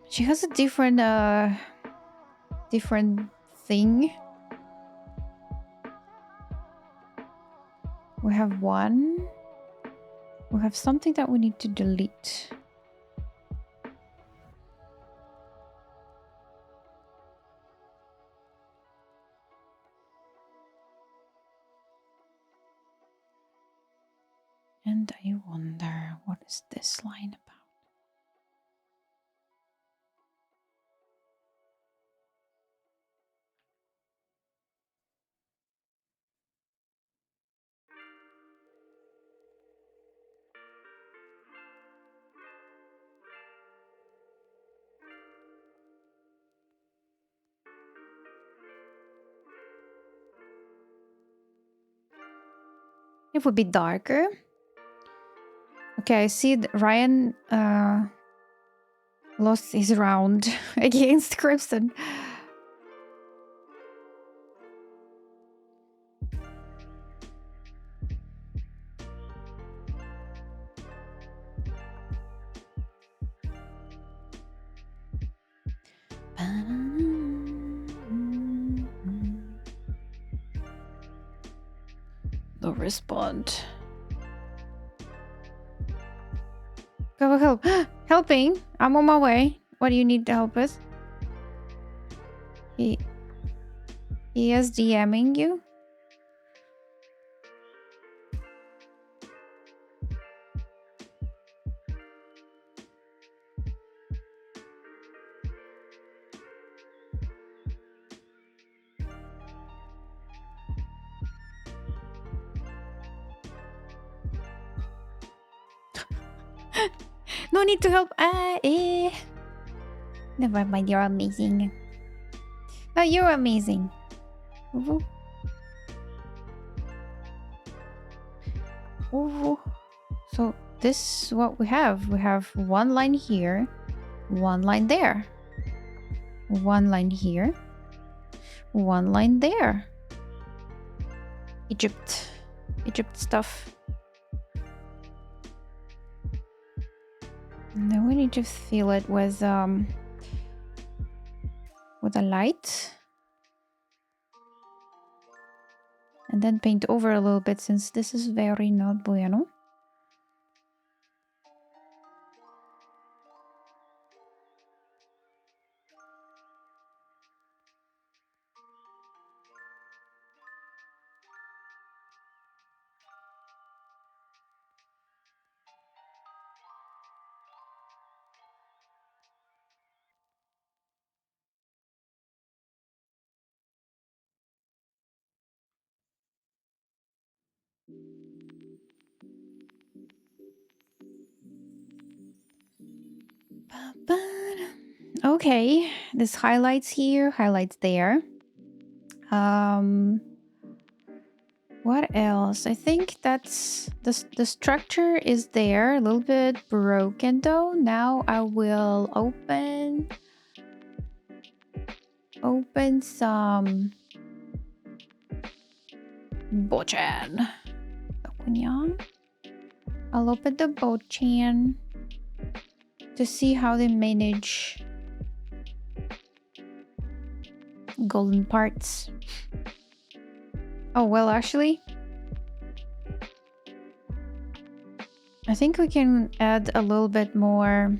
Speaker 1: She has a different thing. We have one. We have something that we need to delete. And I wonder, what is this line about? It would be darker. Okay, I see that Ryan lost his round against Crimson. No respond. Go help. Helping. I'm on my way. What do you need to help with? He is DMing you. No need to help. Never mind, you're amazing. No, you're amazing. Ooh. Ooh. So this is what we have. We have one line here, one line there, one line here, one line there. Egypt stuff. And then we need to fill it with with a light. And then paint over a little bit since this is very not bueno. Okay, this highlights here, highlights there. What else? I think that's the structure is there, a little bit broken though. Now I will open some bochan. I'll open the bochan to see how they manage golden parts. Oh, well, actually, I think we can add a little bit more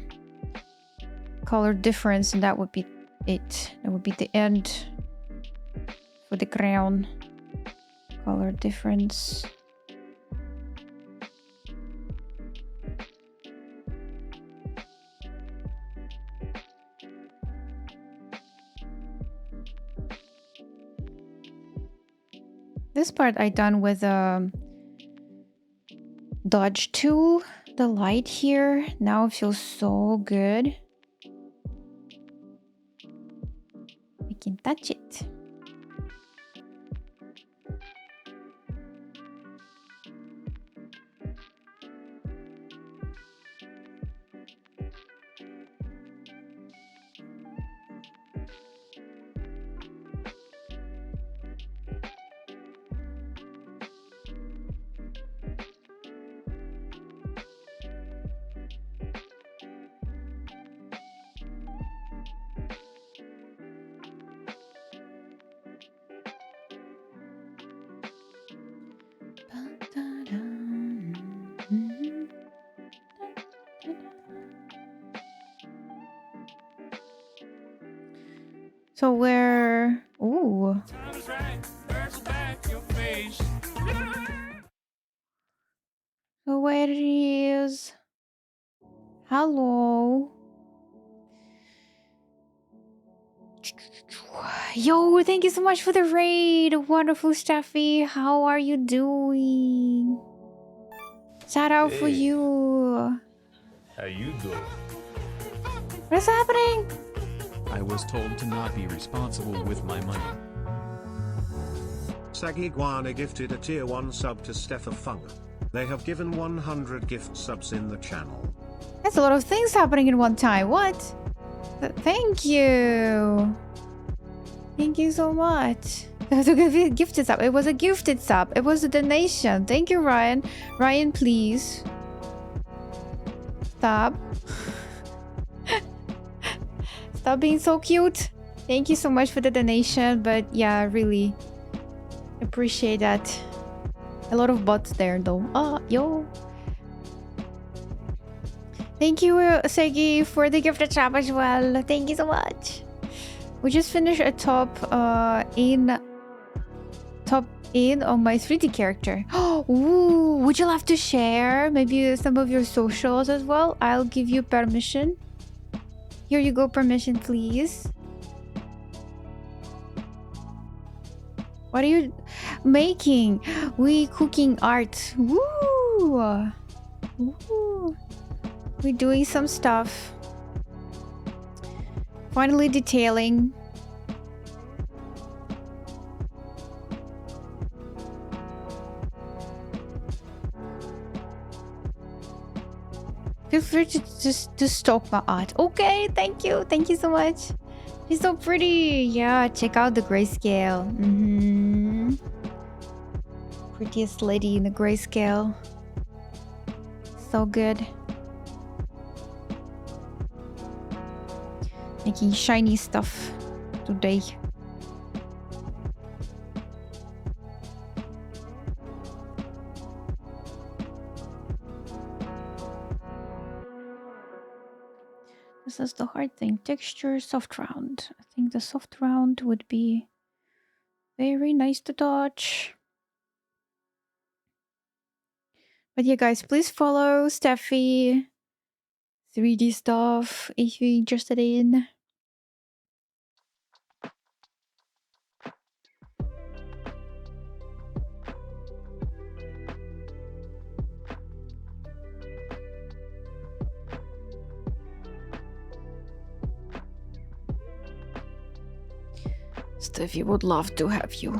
Speaker 1: color difference, and that would be it. That would be the end for the crown. Color difference. This part I done with a dodge tool. The light here now feels so good. We can touch it. So where... Ooh. So where it is... Hello. Yo, thank you so much for the raid. Wonderful Steffi. How are you doing? Shout out for
Speaker 2: Hey.
Speaker 1: you.
Speaker 2: How you doing?
Speaker 1: What's happening?
Speaker 4: I was told to not be responsible with my money.
Speaker 3: Sagiguana gifted a tier 1 sub to Steffa Fung. They have given 100 gift subs in the channel.
Speaker 1: That's a lot of things happening in one time. What? Thank you. Thank you so much. It was a gifted sub. It was a gifted sub. It was a donation. Thank you, Ryan. Ryan, please. Stop. Stop being so cute. Thank you so much for the donation. But yeah, really appreciate that. A lot of bots there though. Oh, yo. Thank you, Segi, for the gifted sub as well. Thank you so much. We just finished a top in on my 3D character. Ooh, would you love to share maybe some of your socials as well? I'll give you permission. Here you go, permission, please. What are you making? We cooking art. Woo! Woo! We're doing some stuff. Finally detailing. Feel free to just to stalk my art. Okay, thank you. Thank you so much. She's so pretty. Yeah, check out the grayscale. Prettiest lady in the grayscale. So good. Making shiny stuff. today. This is the hard thing. Texture, soft round. I think the soft round would be very nice to touch. But yeah, guys, please follow Steffi 3D stuff if you're interested in. Steffi would love to have you.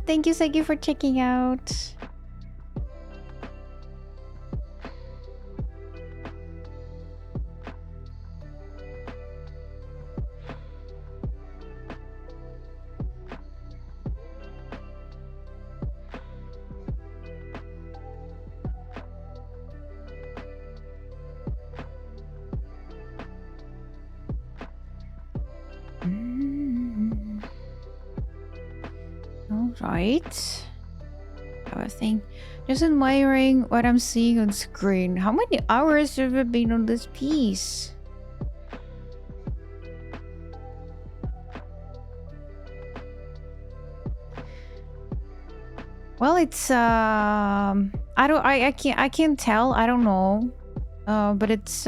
Speaker 1: Thank you, Segi, for checking out. All right. I think just admiring what I'm seeing on screen. How many hours have I been on this piece? Well, it's I can't tell. I don't know. But it's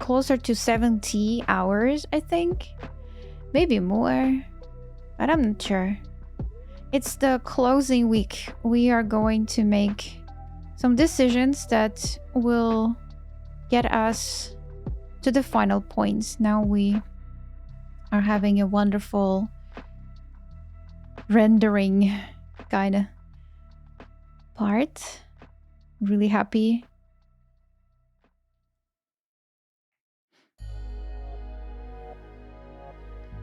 Speaker 1: closer to 70 hours, I think. Maybe more. But I'm not sure. It's the closing week. We are going to make some decisions that will get us to the final points. Now we are having a wonderful rendering kind of part. Really happy.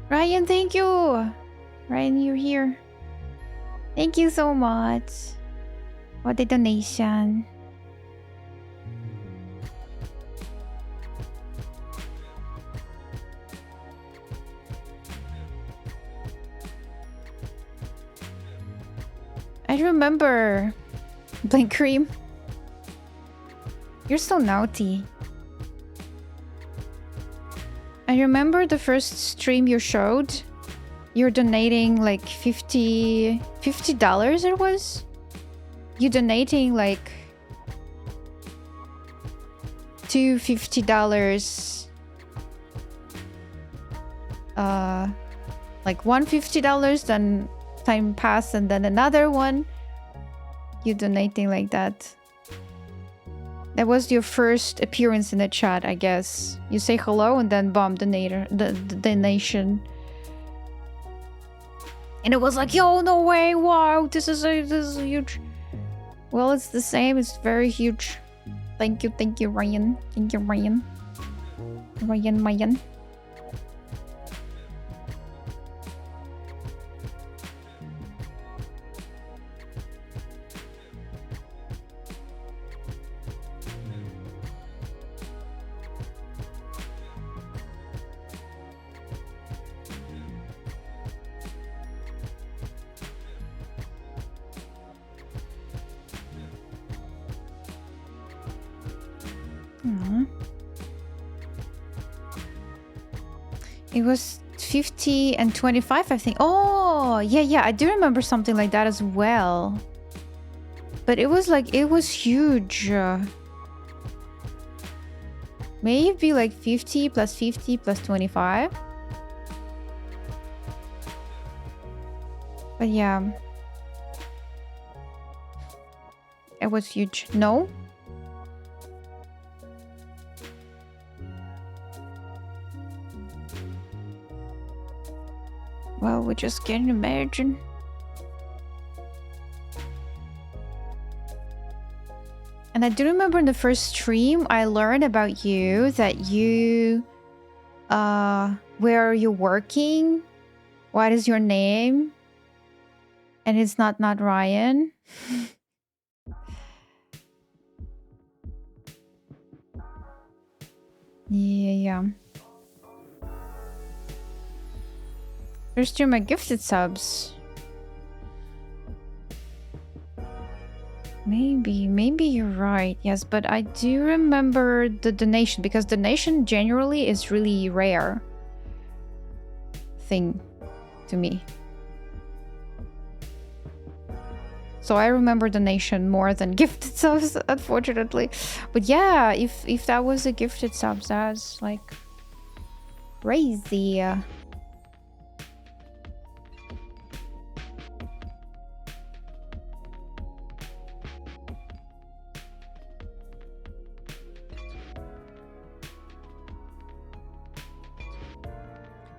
Speaker 1: Ryan, thank you. Ryan, you're here. Thank you so much for the donation. I remember Blink Cream. You're so naughty. I remember the first stream you showed. You're donating like $50 it was? You donating like two $50 like one $50, then time passed and then another one. You donating like that. That was your first appearance in the chat, I guess. You say hello and then bomb the donation. And it was like, yo, no way, wow, this is huge. Well, it's the same, it's very huge. Thank you, Ryan. Thank you, Ryan. Ryan. It was 50 and 25, I think. Oh, yeah, I do remember something like that as well. But it was like, it was huge. Maybe like 50 plus 50 plus 25. But yeah. It was huge. No? Well, we just can't imagine. And I do remember in the first stream, I learned about you that you, where are you working? What is your name? And it's not Ryan. Yeah. First stream I gifted subs. Maybe you're right. Yes, but I do remember the donation because donation generally is really rare thing to me. So I remember donation more than gifted subs, unfortunately. But yeah, if that was a gifted subs, that's like crazy.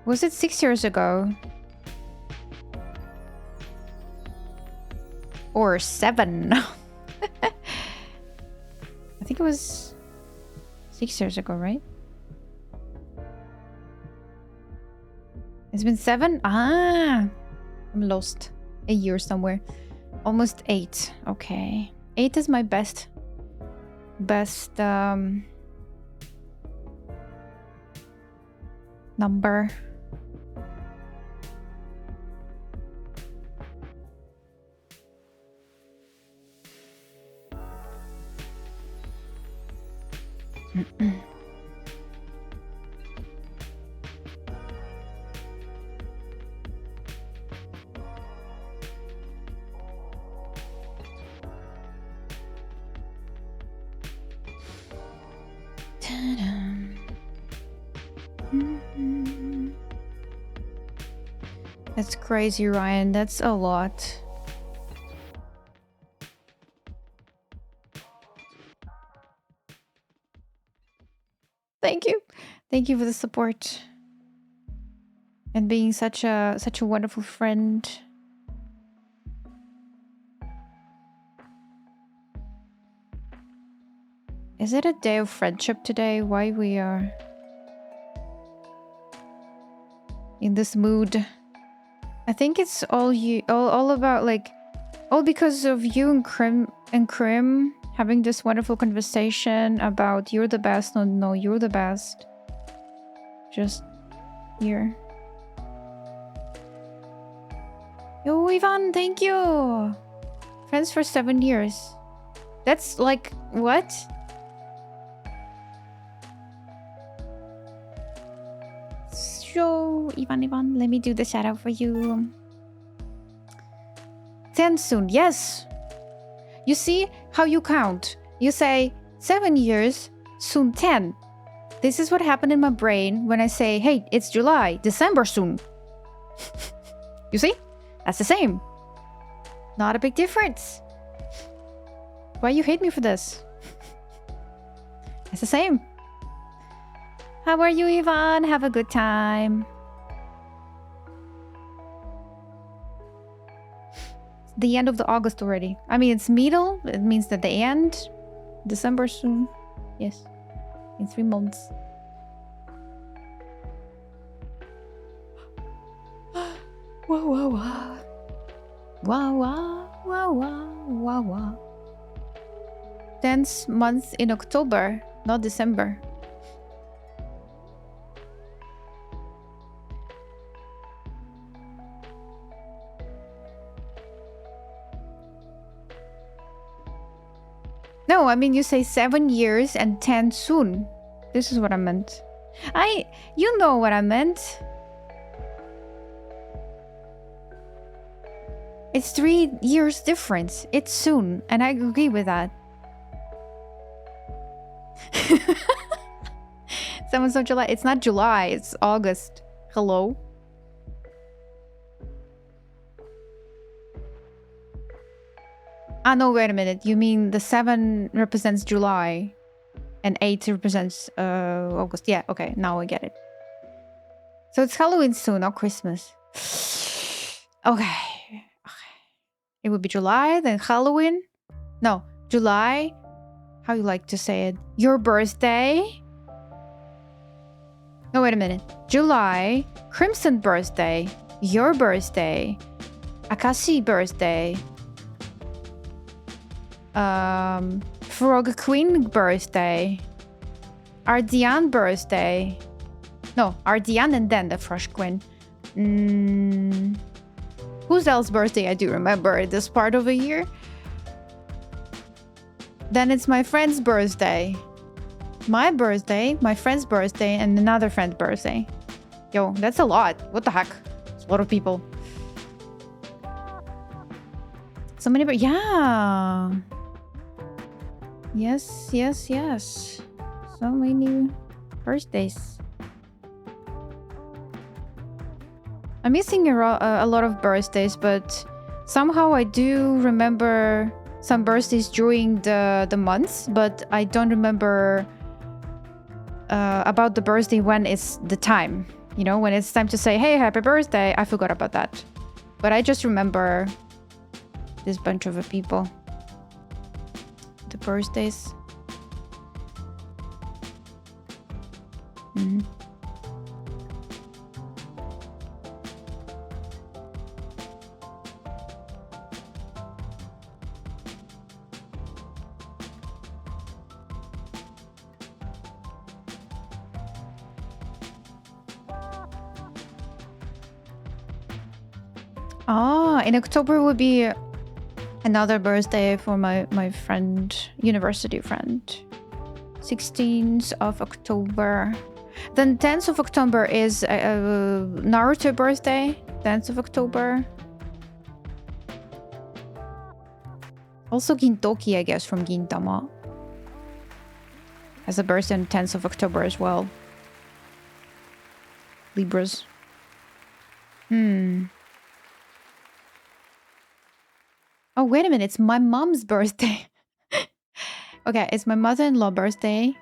Speaker 1: Was it 6 years ago? Or 7? I think it was 6 years ago, right? It's been 7? Ah! I'm lost. A year somewhere. Almost 8. Okay. 8 is my best number. That's crazy, Ryan. That's a lot. Thank you. Thank you for the support. And being such a wonderful friend. Is it a day of friendship today? Why we are in this mood? I think it's all about like all because of you and Krim having this wonderful conversation about you're the best. No, you're the best. Just here. Yo, Ivan, thank you. Friends for 7 years. That's like what? So, Ivan, let me do the shout out for you. 10 soon, yes. You see how you count. You say 7 years, soon 10. This is what happened in my brain when I say, hey, it's July, December soon. You see? That's the same. Not a big difference. Why you hate me for this? It's the same. How are you, Ivan? Have a good time. The end of the August already. I mean, it's middle. It means that the end. December soon. Yes. In 3 months. Wah, wah, wah. Wah, wah, wah, wah, wah, wah. 10th month in October, not December. No, I mean you say 7 years and 10 soon. This is what I meant. You know what I meant. It's 3 years difference. It's soon, and I agree with that. 7th of July. It's not July, it's August. Hello? Ah, no, wait a minute. You mean the 7 represents July and 8 represents August. Yeah, okay. Now I get it. So it's Halloween soon, not Christmas. Okay. It would be July, then Halloween. No, July, how you like to say it? Your birthday? No, wait a minute. July, Crimson birthday, your birthday, Akashi birthday, Frog Queen birthday, Ardian birthday. No, Ardian and then the Frosh Queen. Whose else birthday I do remember this part of the year? Then it's my friend's birthday. My birthday, my friend's birthday, and another friend's birthday. Yo, that's a lot. What the heck? It's a lot of people. So many, but yeah. Yes, yes, yes. So many birthdays. I'm missing a lot of birthdays, but somehow I do remember some birthdays during the months, but I don't remember about the birthday when it's the time. You know, when it's time to say, hey, happy birthday, I forgot about that. But I just remember this bunch of people. The birthdays. Mm-hmm. Ah, in October would be another birthday for my friend, university friend. 16th of October. Then 10th of October is Naruto birthday. 10th of October. Also Gintoki, I guess, from Gintama. Has a birthday on 10th of October as well. Libras. Oh, wait a minute. It's my mom's birthday. Okay, it's my mother-in-law birthday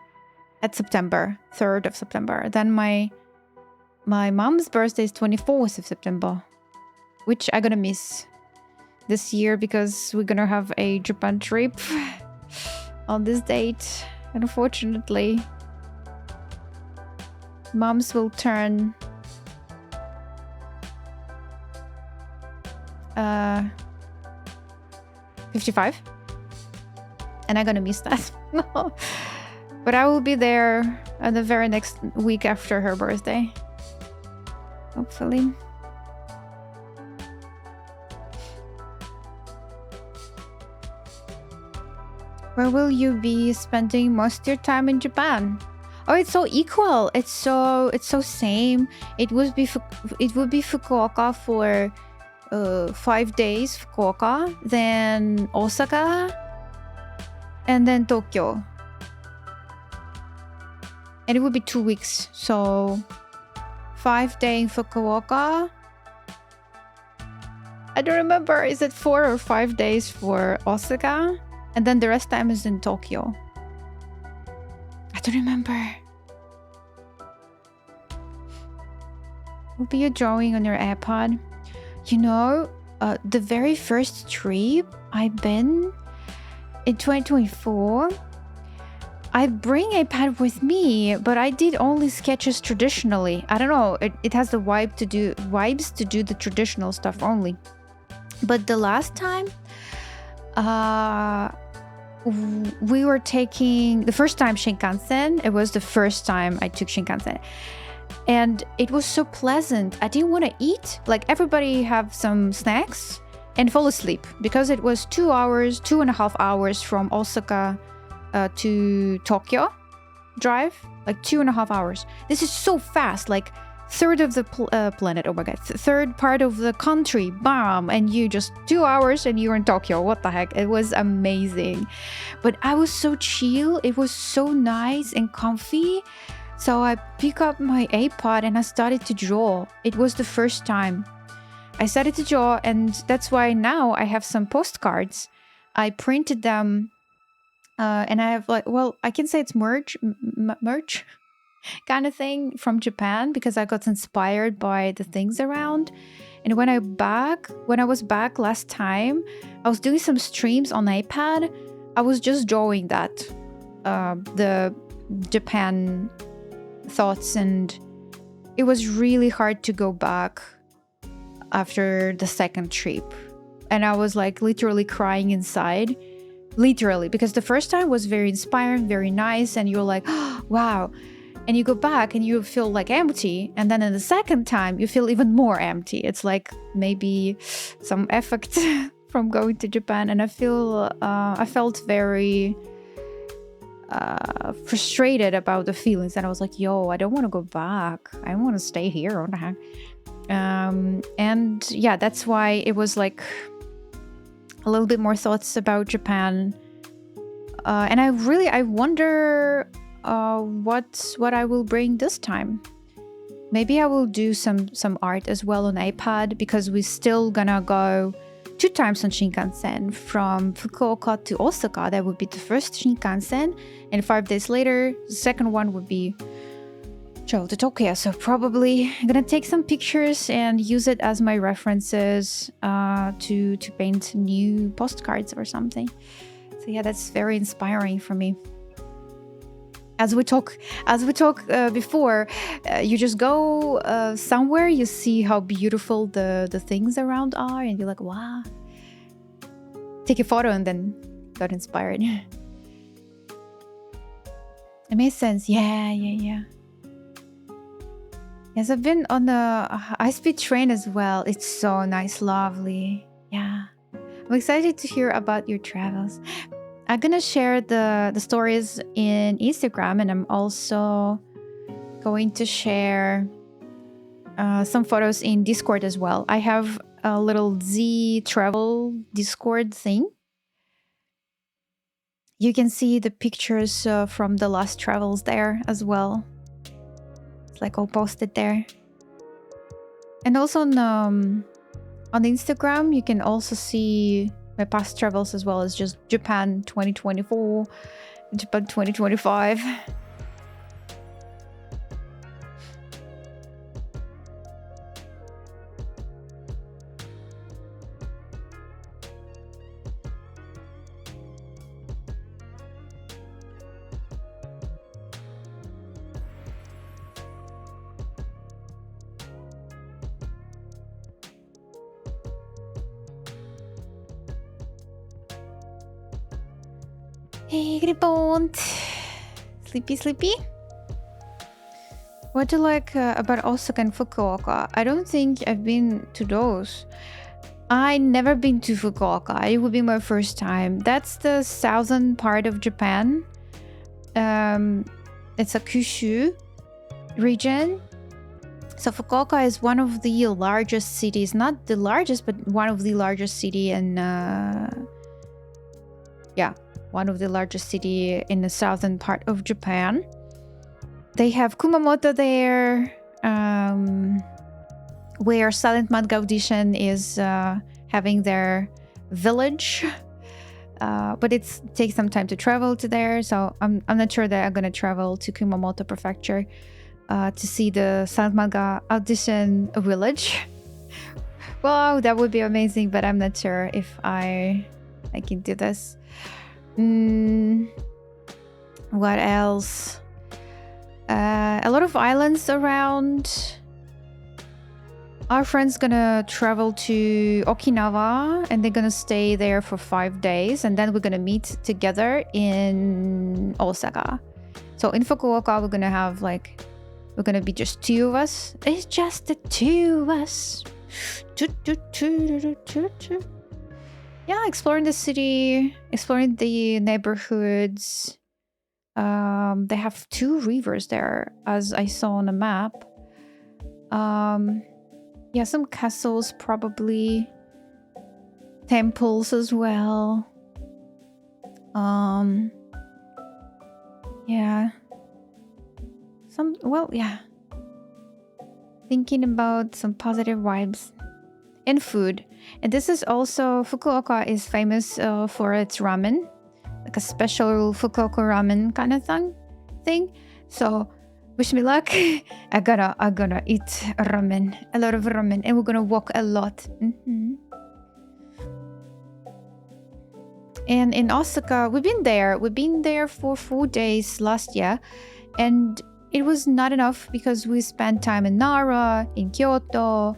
Speaker 1: at September, 3rd of September. Then my mom's birthday is 24th of September, which I'm gonna miss this year because we're gonna have a Japan trip on this date. Unfortunately, mom's will turn 55, and I'm gonna miss that. But I will be there the very next week after her birthday, hopefully. Where will you be spending most of your time in Japan? Oh, it's so equal. It's so same. It would be Fukuoka for 5 days, Fukuoka, then Osaka, and then Tokyo. And it would be 2 weeks. So 5 days in Fukuoka. I don't remember. Is it 4 or 5 days for Osaka? And then the rest time is in Tokyo. I don't remember. Will be a drawing on your iPod. You know, the very first trip I've been in 2024, I bring iPad with me, but I did only sketches traditionally. I don't know, it has the vibes to do the traditional stuff only. But the last time, we were taking the first time Shinkansen. It was the first time I took Shinkansen. And it was so pleasant. I didn't want to eat. Like everybody have some snacks and fall asleep because it was 2.5 hours from Osaka to Tokyo drive. Like 2.5 hours. This is so fast. Like third of the planet. Oh my god. Third part of the country. Bam. And you just 2 hours and you're in Tokyo. What the heck? It was amazing. But I was so chill. It was so nice and comfy. So I pick up my iPod and I started to draw. It was the first time I started to draw, and that's why now I have some postcards. I printed them, and I have like, well, I can say it's merch kind of thing from Japan because I got inspired by the things around. And when I was back last time, I was doing some streams on iPad. I was just drawing that. the Japan thoughts, and it was really hard to go back after the second trip. And I was like literally crying inside, literally, because the first time was very inspiring, very nice, and you're like, oh, wow. And you go back and you feel like empty, and then in the second time you feel even more empty. It's like maybe some effect from going to Japan, and I felt very frustrated about the feelings, and I was like, yo, I don't want to go back, I want to stay here. What the heck? And yeah, that's why it was like a little bit more thoughts about Japan, and I wonder what I will bring this time. Maybe I will do some art as well on iPad, because we're still gonna go 2 times on Shinkansen from Fukuoka to Osaka. That would be the first Shinkansen, and 5 days later the second one would be travel to Tokyo. So probably I'm gonna take some pictures and use it as my references to paint new postcards or something. So yeah, that's very inspiring for me. As we talk before, you just go somewhere, you see how beautiful the things around are, and you're like, wow. Take a photo and then got inspired. It makes sense. Yeah. Yes, I've been on the high-speed train as well. It's so nice, lovely. Yeah. I'm excited to hear about your travels. I'm gonna share the stories in Instagram, and I'm also going to share some photos in Discord as well. I have a little Z travel Discord thing. You can see the pictures from the last travels there as well. It's like all posted there. And also on Instagram, you can also see my past travels as well as just Japan 2024, Japan 2025. Hey, Gripont. Sleepy? What do you like about Osaka and Fukuoka? I don't think I've been to those. I never been to Fukuoka. It would be my first time. That's the southern part of Japan. It's a Kyushu region. So Fukuoka is one of the largest cities. Not the largest, but one of the largest city in... one of the largest city in the southern part of Japan. They have Kumamoto there, where Silent Manga Audition is having their village. But it takes some time to travel to there, so I'm not sure that I'm gonna travel to Kumamoto Prefecture to see the Silent Manga Audition village. Wow, that would be amazing, but I'm not sure if I can do this. What else? A lot of islands around. Our friend's gonna travel to Okinawa, and they're gonna stay there for 5 days, and then we're gonna meet together in Osaka. So in Fukuoka, we're gonna be just 2 of us. It's just the 2 of us. Yeah, exploring the city, exploring the neighborhoods. They have 2 rivers there, as I saw on the map. Yeah, some castles, probably. Temples as well. Yeah. Yeah. Thinking about some positive vibes. And food. And this is also, Fukuoka is famous for its ramen, like a special Fukuoka ramen kind of thing. So wish me luck. I'm gonna eat ramen, a lot of ramen, and we're gonna walk a lot. And in Osaka, we've been there. We've been there for 4 days last year. And it was not enough because we spent time in Nara, in Kyoto.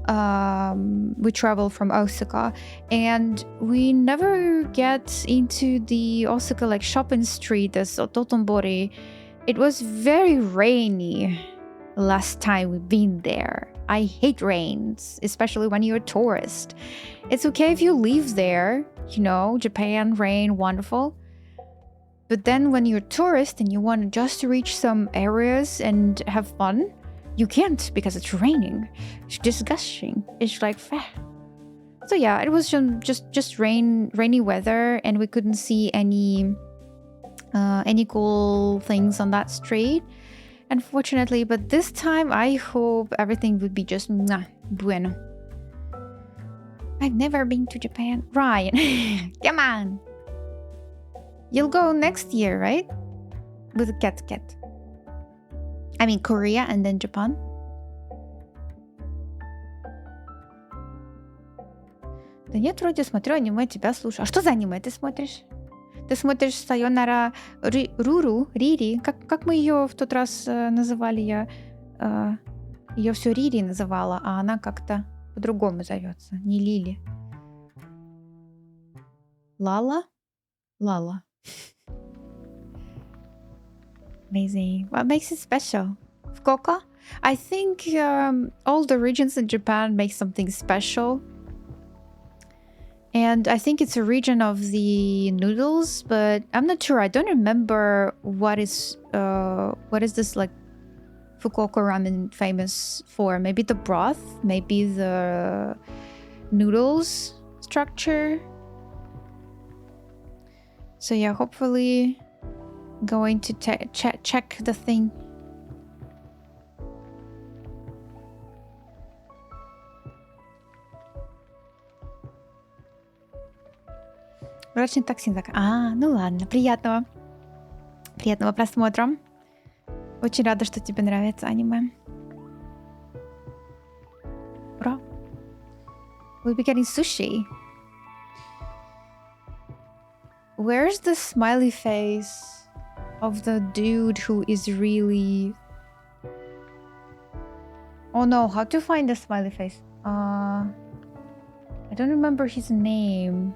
Speaker 1: We traveled from Osaka. And we never get into the Osaka like shopping street, the Totonbori. It was very rainy last time we've been there. I hate rains, especially when you're a tourist. It's okay if you live there, you know, Japan, rain, wonderful. But then when you're a tourist and you want just to reach some areas and have fun, you can't because it's raining. It's disgusting. It's like, feh. So yeah, it was just rainy weather, and we couldn't see any cool things on that street, unfortunately. But this time, I hope everything would be just bueno. I've never been to Japan. Ryan, come on. You'll go next year, right? With a cat. I mean, Korea and then Japan. Да нет, вроде смотрю аниме, тебя слушаю. А что за аниме ты смотришь? Ты смотришь Сайонара Руру, Рири. Как мы ее в тот раз называли? Я ее все Рири называла, а она как-то по-другому зовется. Не Лили. Лала? Lala. Amazing. What makes it special? Fukuoka? I think all the regions in Japan make something special. And I think it's a region of the noodles, but I'm not sure. I don't remember what is this like Fukuoka ramen famous for. Maybe the broth, maybe the noodles structure. So yeah, hopefully going to check the thing. Врачный токсин. Ну ладно, приятного просмотра. Очень рада, что тебе нравится аниме. Ура! We'll be getting sushi. Where's the smiley face of the dude who is really... Oh no, how to find the smiley face? I don't remember his name.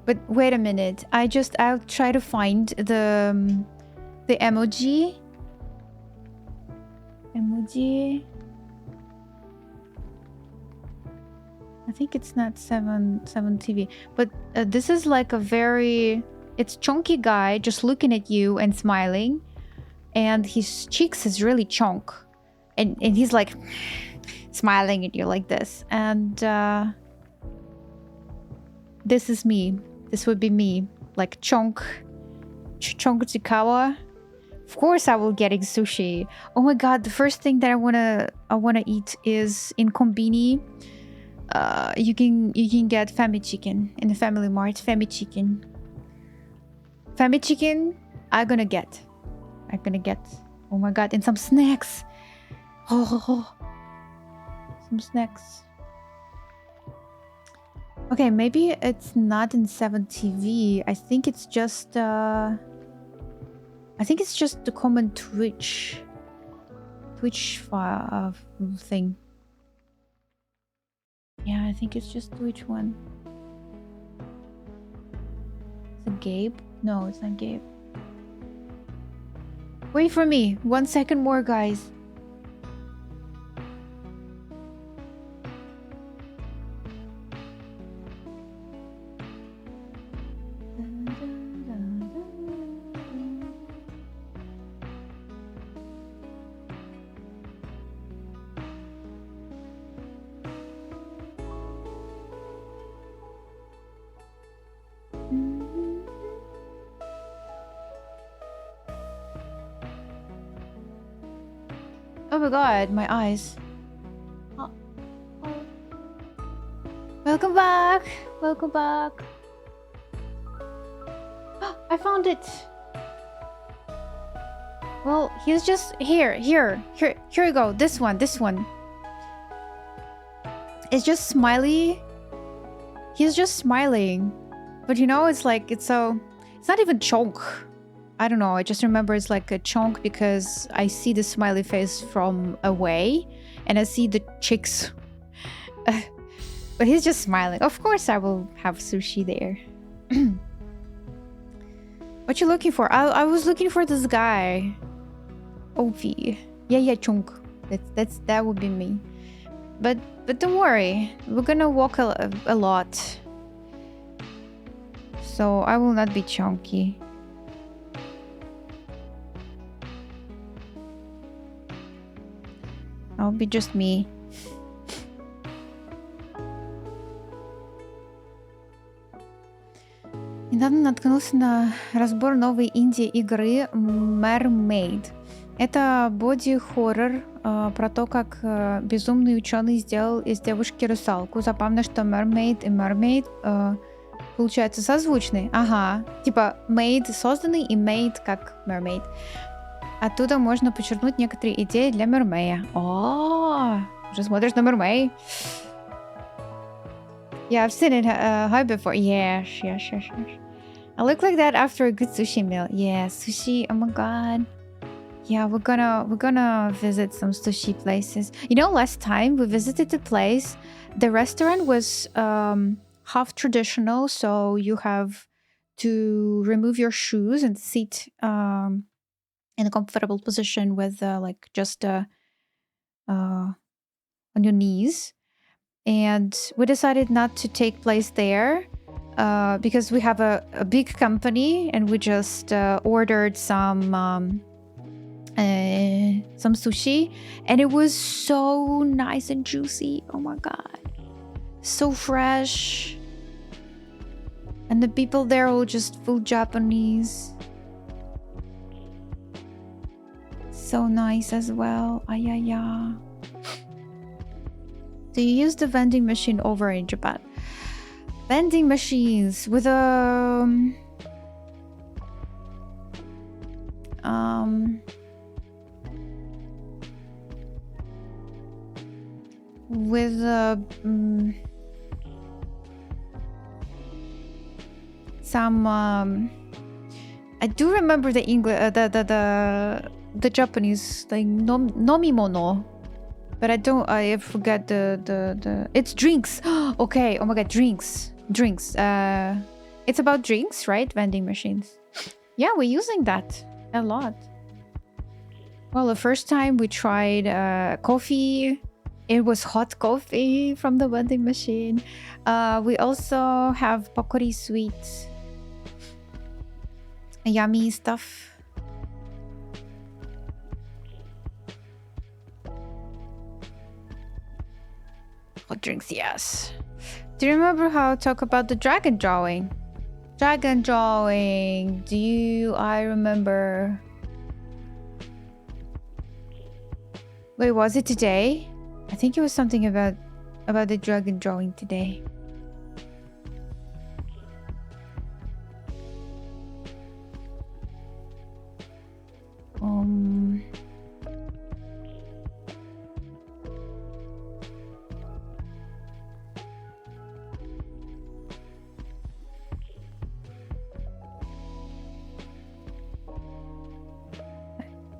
Speaker 1: But wait a minute. I'll try to find the emoji. I think it's not 7 TV, but this is like a very, it's chunky guy just looking at you and smiling, and his cheeks is really chunk, and he's like smiling at you like this, and this is me. This would be me, like chunk Dzikawa. Of course, I will getting sushi. Oh my god, the first thing that I wanna eat is in Konbini. You can get Fami chicken in the Family Mart. Fami chicken. I'm gonna get. Oh my god, and some snacks. Oh, some snacks. Okay, maybe it's not in 7 TV. I think it's just the common Twitch file thing. Yeah, I think it's just Twitch one. Is it Gabe? No, it's not Gabe. Wait for me. 1 second more, guys. Oh my god, my eyes. Oh. Welcome back. I found it. Well, he's just here you go. This one. It's just smiley. He's just smiling. but you know, it's like it's not even chonk. I don't know. I just remember it's like a chonk because I see the smiley face from away, and I see the chicks. But he's just smiling. Of course, I will have sushi there. What you looking for? I was looking for this guy. Ovi. Yeah, chunk. That would be me. But don't worry, we're gonna walk a lot. So I will not be chunky. I'll be just me. Недавно наткнулся на разбор новой инди-игры Mermaid. Это боди-хоррор про то, как безумный ученый сделал из девушки русалку. Забавно, что Mermaid и Mermaid получается созвучны. Ага, типа made созданный и made как Mermaid. Оттуда можно подчеркнуть некоторые идеи для Мермея. О, уже смотришь на Мермей? Yeah, I've seen it high before. Yes. I look like that after a good sushi meal. Yeah, sushi. Oh my god. Yeah, we're gonna visit some sushi places. You know, last time we visited a place, the restaurant was half traditional, so you have to remove your shoes and sit in a comfortable position with like just on your knees. And we decided not to take place there because we have a big company, and we just ordered some sushi, and it was so nice and juicy. Oh my god, so fresh. And the people there were just full Japanese. So nice as well. Ayaya. Do you use the vending machine over in Japan? Vending machines with some I do remember the English the Japanese like nomimono, but I forget the it's drinks. Okay, oh my god, drinks. It's about drinks, right? Vending machines. Yeah, we're using that a lot. Well, the first time we tried coffee, it was hot coffee from the vending machine. We also have pokori sweets. Yummy stuff. Hot drinks, yes. Do you remember how I talk about the dragon drawing? Dragon drawing. I remember. Wait, was it today? I think it was something about the dragon drawing today.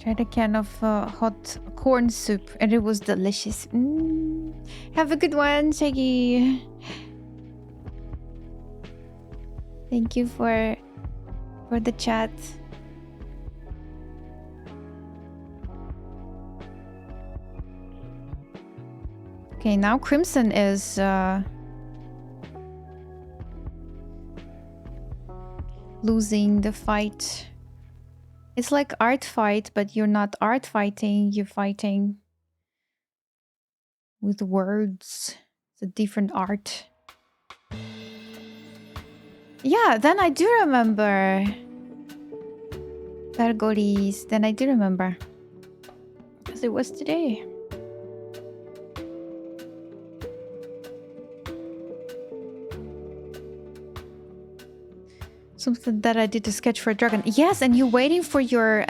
Speaker 1: Tried a can of hot corn soup, and it was delicious. Have a good one, Shaggy. Thank you for the chat. Okay, now Crimson is losing the fight. It's like art fight, but you're not art fighting, you're fighting with words. It's a different art. Yeah, then I do remember. Pergolis, then I do remember. Because it was today. Something that I did to sketch for a dragon. Yes, and you're waiting for your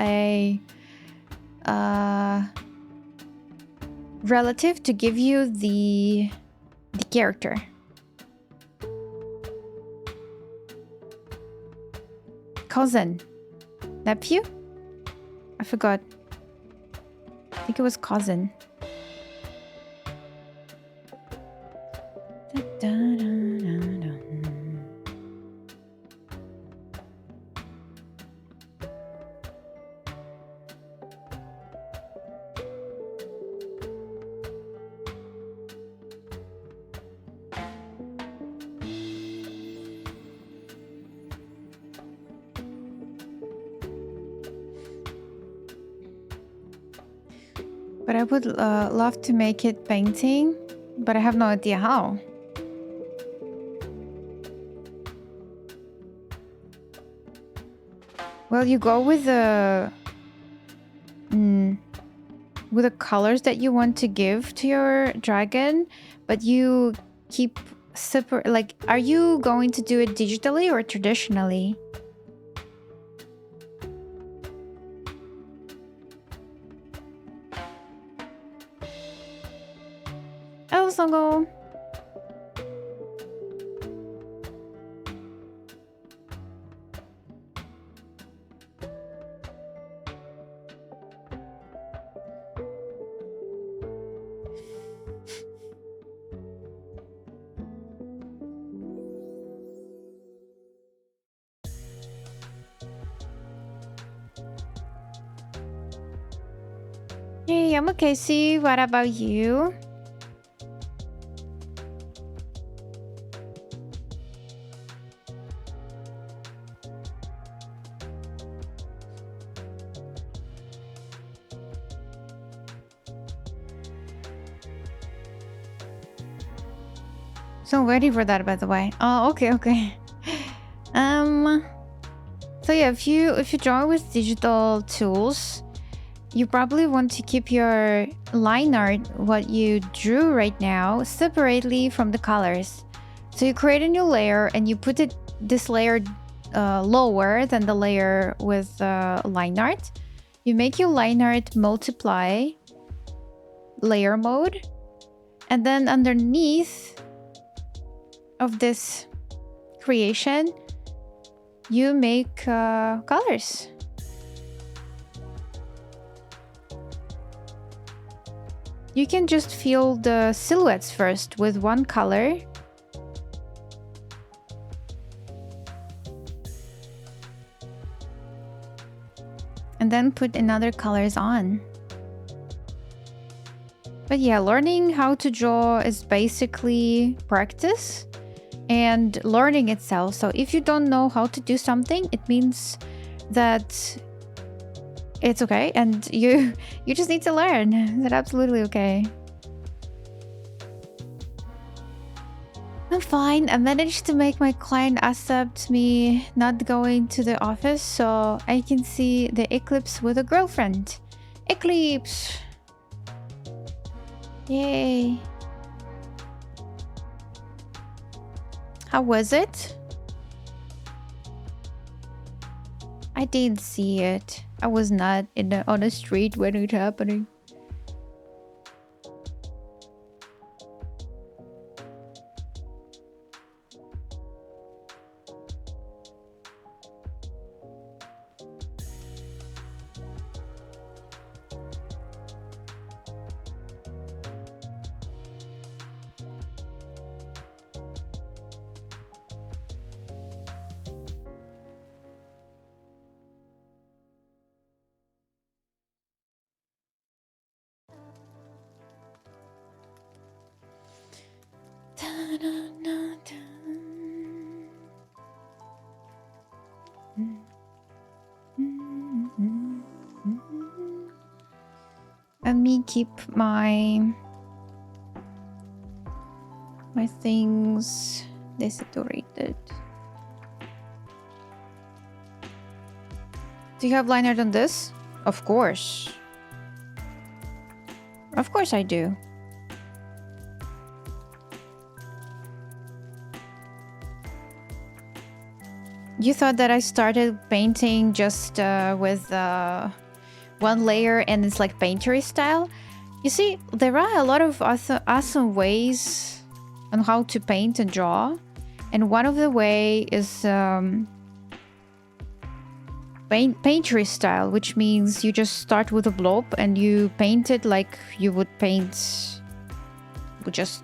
Speaker 1: relative to give you the character. cousin. Nephew? I forgot. I think it was cousin. But I would love to make it painting, but I have no idea how. Well, you go with the colors that you want to give to your dragon, but you keep separate. Like, are you going to do it digitally or traditionally? Oh, Songo. Hey, I'm okay. See, what about you? So ready for that, by the way. Oh, okay, okay. So yeah, if you draw with digital tools, you probably want to keep your line art, what you drew right now, separately from the colors. So you create a new layer and you put this layer lower than the layer with line art. You make your line art multiply layer mode, and then underneath of this creation, you make colors. You can just fill the silhouettes first with one color. And then put another colors on. But yeah, learning how to draw is basically practice and learning itself. So if you don't know how to do something, it means that it's okay, and you just need to learn. That's absolutely okay. I'm fine. I managed to make my client accept me not going to the office so I can see the eclipse with a girlfriend. Eclipse! Yay! How was it? I didn't see it. I was not on the street when it happening. Let me keep my things desaturated. Do you have line art on this? Of course. Of course I do. You thought that I started painting just with one layer and it's like painterly style? You see, there are a lot of awesome ways on how to paint and draw. And one of the way is painterly style, which means you just start with a blob and you paint it like you would paint just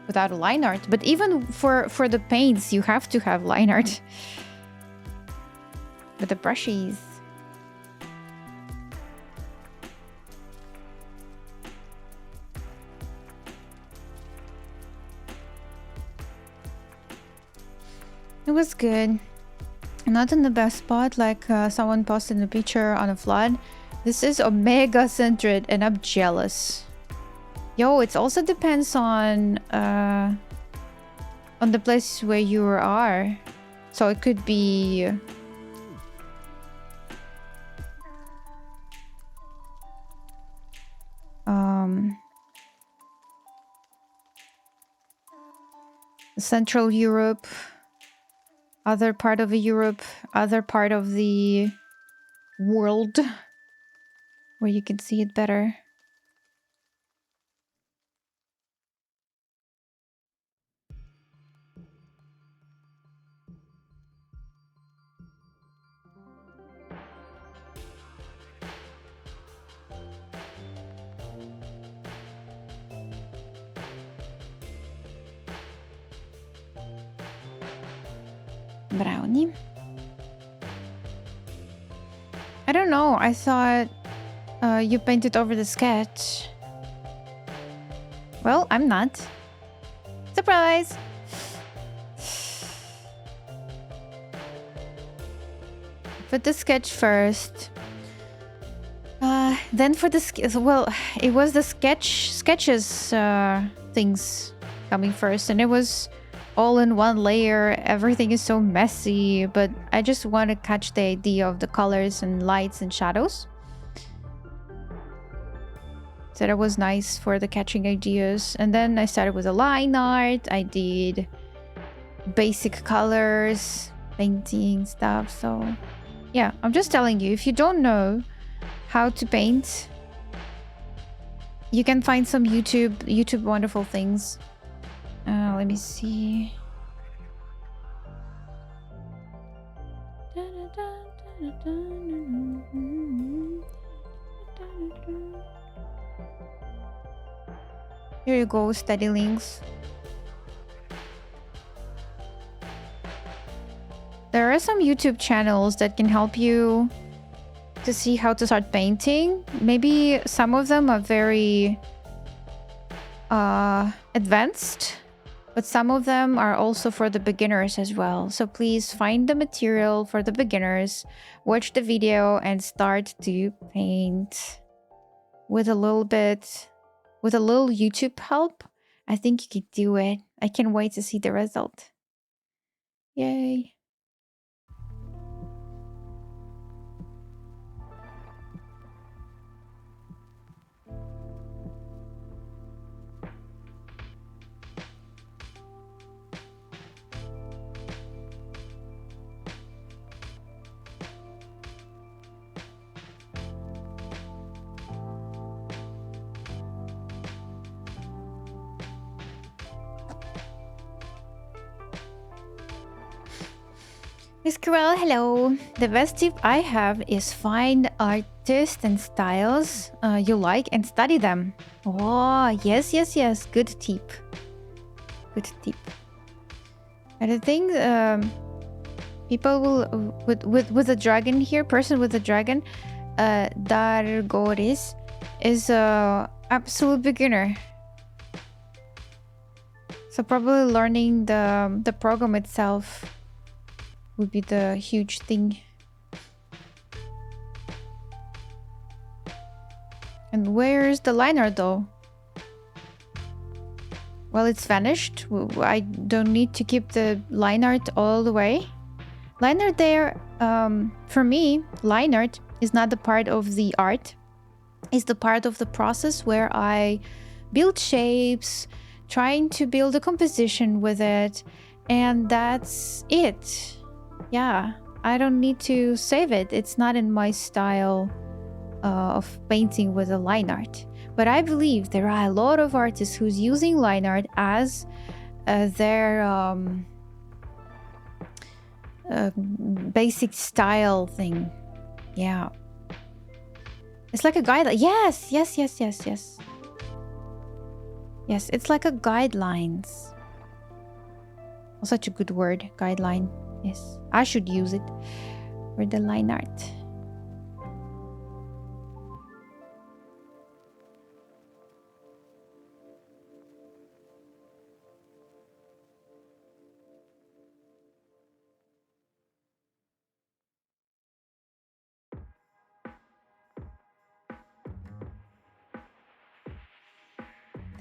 Speaker 1: without a line art. But even for the paints, you have to have line art with the brushes. It was good. Not in the best spot, like someone posted a picture on a flood. This is omega centered and I'm jealous. Yo, it also depends on the place where you are. So it could be Central Europe, other part of Europe, other part of the world where you can see it better. Brownie. I don't know. I thought you painted over the sketch. Well, I'm not. Surprise! Put the sketch first. Then for the well, it was the sketches things coming first, and it was all in one layer. Everything is so messy, but I just want to catch the idea of the colors and lights and shadows. So that was nice for the catching ideas. And then I started with a line art. I did basic colors, painting stuff. So yeah, I'm just telling you, if you don't know how to paint, you can find some YouTube wonderful things. Let me see. Here you go, study links. There are some YouTube channels that can help you to see how to start painting. Maybe some of them are very advanced, but some of them are also for the beginners as well. So please find the material for the beginners, watch the video, and start to paint. With a little YouTube help, I think you could do it. I can't wait to see the result. Yay. Miss Corel, hello. The best tip I have is find artists and styles you like and study them. Oh, yes. Good tip. Good tip. And I think people will with a dragon here, person with a dragon, Dargoris is a absolute beginner. So probably learning the program itself would be the huge thing. And where's the liner though? Well, it's vanished. I don't need to keep the line art all the way. Line art there, for me, line art is not the part of the art. It's the part of the process where I build shapes, trying to build a composition with it, and that's it. Yeah, I don't need to save it. It's not in my style of painting with a line art. But I believe there are a lot of artists who's using line art as their basic style thing. Yeah. It's like a guideline. Yes, yes, yes, yes, yes. Yes, it's like a guidelines. Oh, such a good word, guideline. Yes, I should use it for the line art.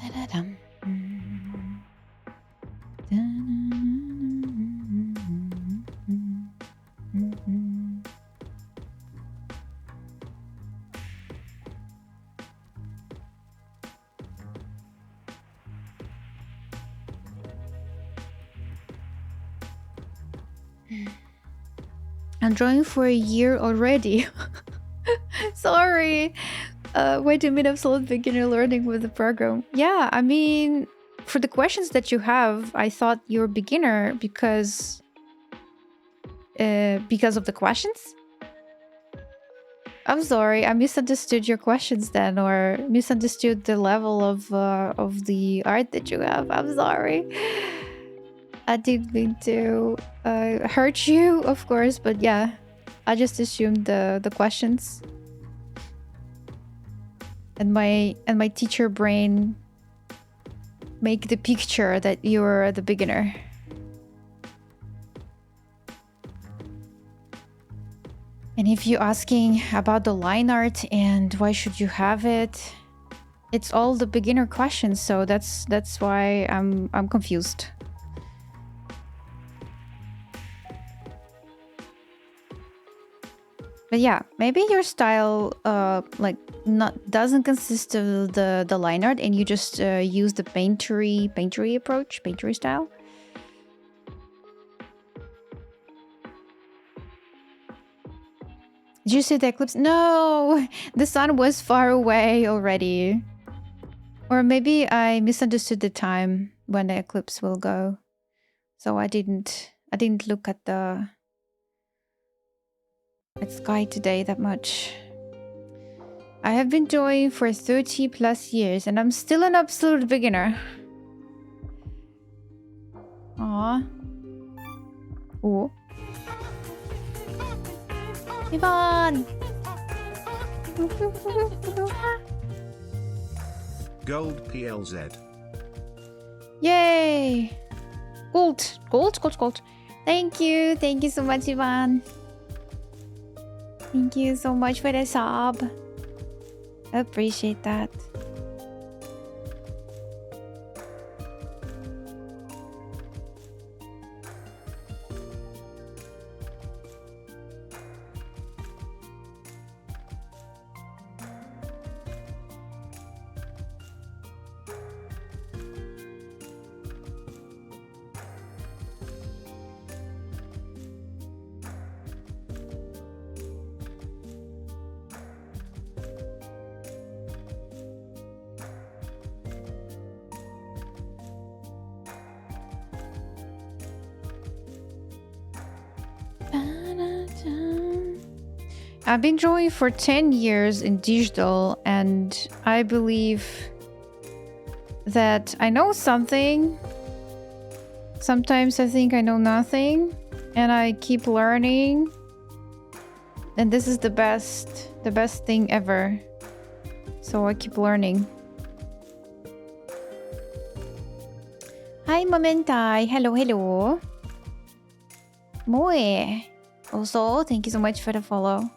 Speaker 1: Da-da-dum. I'm drawing for a year already. Sorry. Wait a minute, absolute beginner learning with the program. Yeah, I mean, for the questions that you have, I thought you're beginner because of the questions. I'm sorry, I misunderstood your questions then, or misunderstood the level of the art that you have. I'm sorry. I didn't mean to hurt you, of course, but yeah, I just assumed the questions, and my teacher brain make the picture that you're the beginner. And if you're asking about the line art and why should you have it, it's all the beginner questions, so that's why I'm confused. But yeah, maybe your style like not doesn't consist of the line art, and you just use the paintery approach, paintery style. Did you see the eclipse? No, the sun was far away already. Or maybe I misunderstood the time when the eclipse will go. So I didn't look at the sky today that much. I have been drawing for 30 plus years and I'm still an absolute beginner. Aww. Oh. Ivan!
Speaker 3: Gold PLZ.
Speaker 1: Yay! Gold. Thank you so much, Ivan. Thank you so much for the sub. I appreciate that. I've been drawing for 10 years in digital, and I believe that I know something. Sometimes I think I know nothing, and I keep learning. And this is the best thing ever. So I keep learning. Hi, Momentai. Hello. Moe. Also, thank you so much for the follow.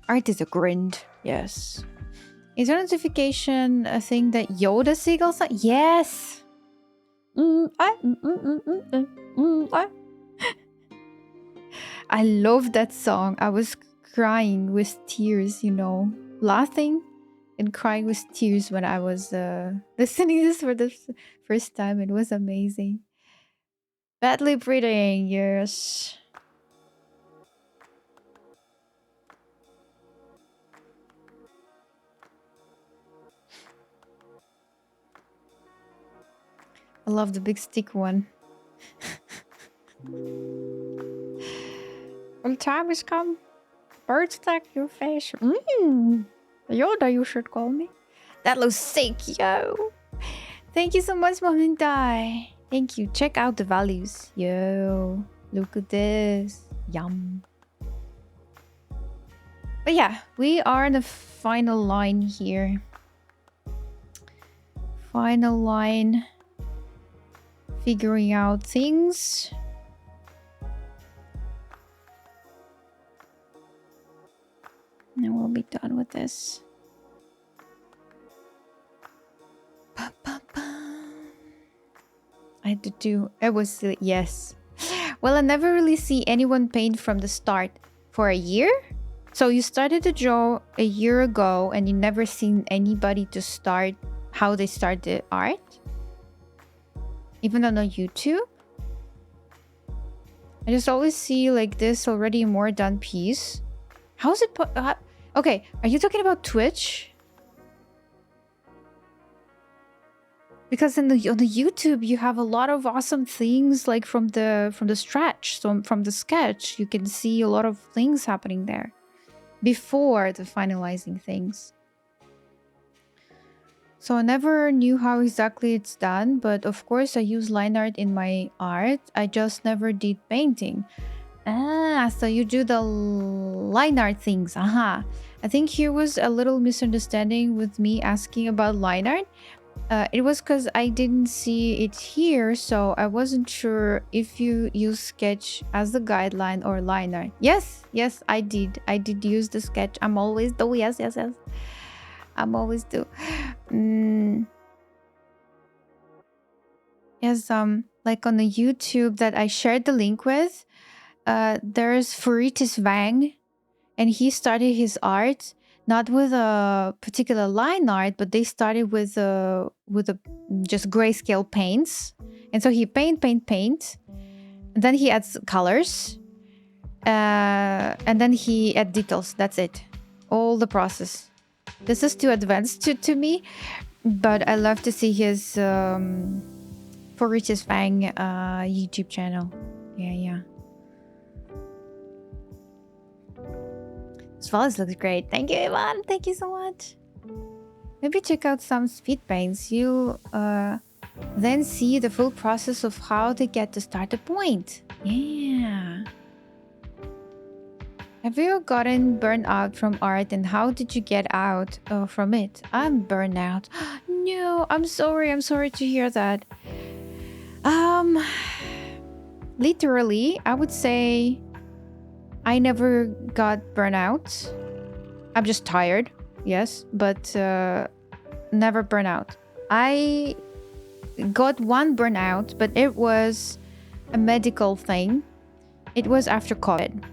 Speaker 1: Art is a grind. Yes. Is there a notification a thing that Yoda Seagull song? Yes. I love that song. I was crying with tears, laughing and crying with tears when I was listening this for the first time. It was amazing. Badly breathing, yes. I love the big stick one. Well, time has come. Birds attack your face. Yoda, you should call me. That looks sick, yo. Thank you so much, Mom and Dai. Thank you. Check out the values. Yo, look at this. Yum. But yeah, we are in the final line here. Final line. Figuring out things. And we'll be done with this. I had to do... It was... Yes. Well, I never really see anyone paint from the start. For a year? So you started to draw a year ago and you never seen anybody to start how they start the art? Even on YouTube? I just always see like this already more done piece. How is it put... okay, are you talking about Twitch? Because on the YouTube you have a lot of awesome things like from the stretch, so from the sketch you can see a lot of things happening there before the finalizing things. So I never knew how exactly it's done, but of course I use line art in my art. I just never did painting. Ah, so you do the line art things. Aha. I think here was a little misunderstanding with me asking about line art. It was because I didn't see it here, so I wasn't sure if you use sketch as the guideline or line art. Yes, I did. I did use the sketch. I'm always do. Yes. I'm always do. Yes, like on the YouTube that I shared the link with, there's Furitis Wang, and he started his art not with a particular line art, but they started with a just grayscale paints, and so he paint, and then he adds colors, and then he adds details. That's it, all the process. This is too advanced to me, but I love to see his Furitis Wang YouTube channel. Yeah. As well as looks great. Thank you, Ivan. Thank you so much. Maybe check out some speed paints. You'll then see the full process of how they get to start the point. Yeah. Have you gotten burned out from art, and how did you get out from it? I'm burned out. No, I'm sorry. I'm sorry to hear that. Literally, I would say I never got burnout. I'm just tired, yes, but never burnout. I got one burnout, but it was a medical thing. It was after COVID.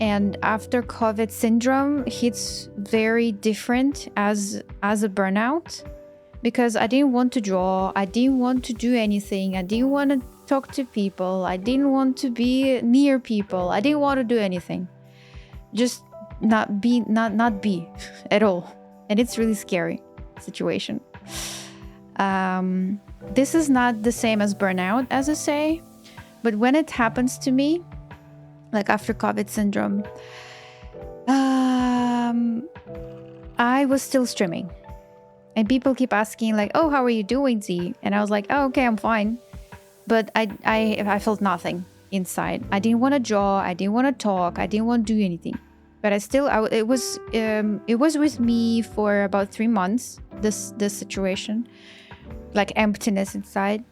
Speaker 1: And after COVID syndrome hits very different as a burnout, because I didn't want to draw, I didn't want to do anything, I didn't want to talk to people, I didn't want to be near people, I didn't want to do anything. Just not be at all. And it's really scary situation. This is not the same as burnout, as I say, but when it happens to me, like after COVID syndrome, I was still streaming. And people keep asking like, oh, how are you doing, Z? And I was like, oh, okay, I'm fine. But I felt nothing inside. I didn't want to draw. I didn't want to talk. I didn't want to do anything. But it was with me for about 3 months, this situation, like emptiness inside.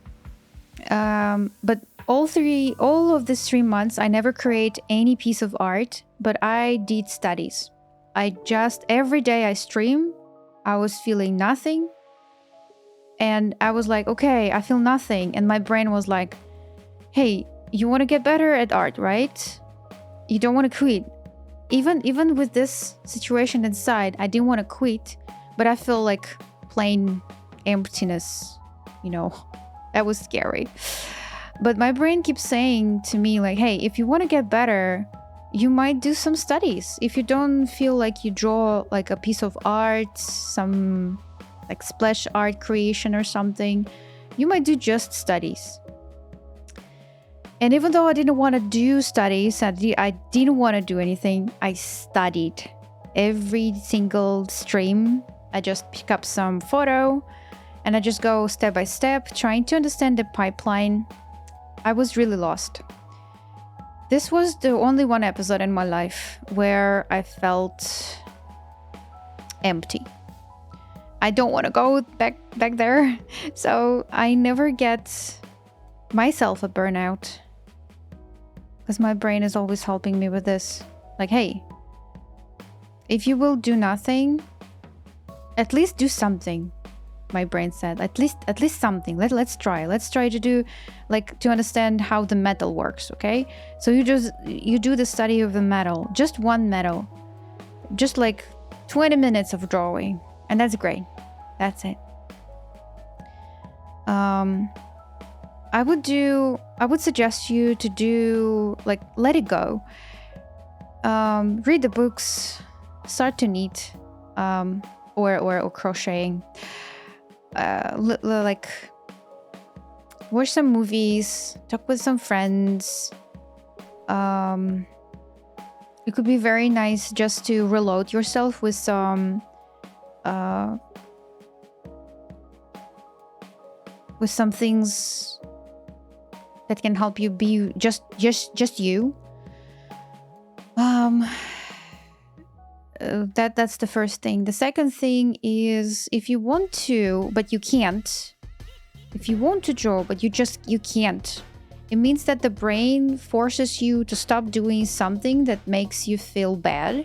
Speaker 1: But all of these 3 months, I never create any piece of art, but I did studies. Every day I stream, I was feeling nothing. And I was like, okay, I feel nothing. And my brain was like, hey, you want to get better at art, right? You don't want to quit. Even with this situation inside, I didn't want to quit, but I feel like plain emptiness, that was scary. But my brain keeps saying to me like, hey, if you want to get better, you might do some studies. If you don't feel like you draw like a piece of art, some like splash art creation or something, you might do just studies. And even though I didn't want to do studies, I didn't want to do anything, I studied every single stream. I just pick up some photo and I just go step by step, trying to understand the pipeline. I was really lost. This was the only one episode in my life where I felt empty. I don't want to go back there. So I never get myself a burnout, because my brain is always helping me with this. Like, hey, if you will do nothing, at least do something. My brain said, at least something. Let's try to do, like, to understand how the metal works. Okay, so you do the study of the metal, just one metal, just like 20 minutes of drawing, and that's great. That's it. I would suggest you to do, like, let it go. Read the books, start to knit, or crocheting. Like, watch some movies, talk with some friends. It could be very nice just to reload yourself with some things that can help you be just you. That's the first thing. The second thing is, if you want to but you can't, if you want to draw but you can't, it means that the brain forces you to stop doing something that makes you feel bad.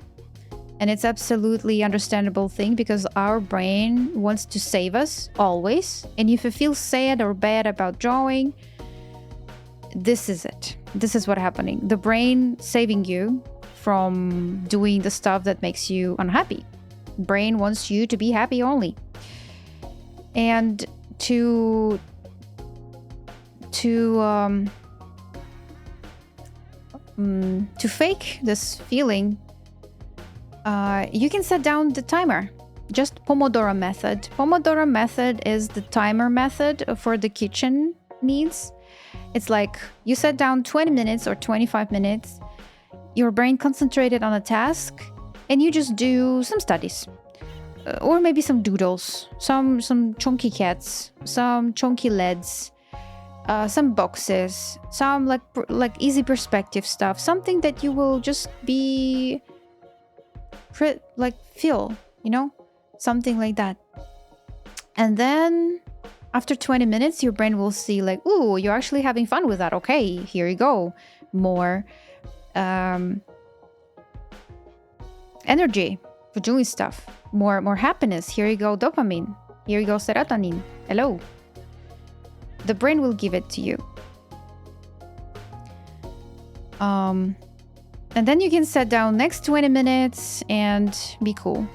Speaker 1: And it's absolutely understandable thing, because our brain wants to save us always. And if you feel sad or bad about drawing, this is it. This is what's happening. The brain saving you from doing the stuff that makes you unhappy. Brain wants you to be happy only. And to fake this feeling, you can set down the timer. Just Pomodoro method. Pomodoro method is the timer method for the kitchen needs. It's like you set down 20 minutes or 25 minutes. Your brain concentrated on a task, and you just do some studies, or maybe some doodles, some chunky cats, some chunky leads, some boxes, some like easy perspective stuff, something that you will just be feel, something like that. And then after 20 minutes, your brain will see, like, ooh, you're actually having fun with that. Okay, here you go. More energy for doing stuff. More happiness. Here you go, dopamine. Here you go, serotonin. Hello. The brain will give it to you. And then you can set down next 20 minutes and be cool.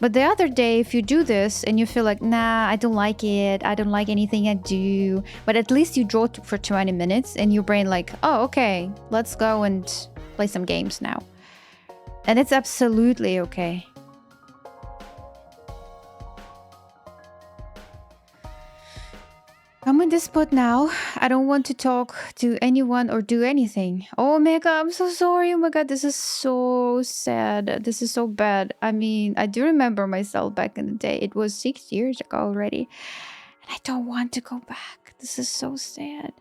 Speaker 1: But the other day, if you do this and you feel like, nah, I don't like it, I don't like anything I do, but at least you draw for 20 minutes and your brain like, oh, okay, let's go and play some games now. And it's absolutely okay. I'm in this spot now. I don't want to talk to anyone or do anything. Oh my god, I'm so sorry. Oh my god, this is so sad. This is so bad. I mean, I do remember myself back in the day. It was 6 years ago already. And I don't want to go back. This is so sad.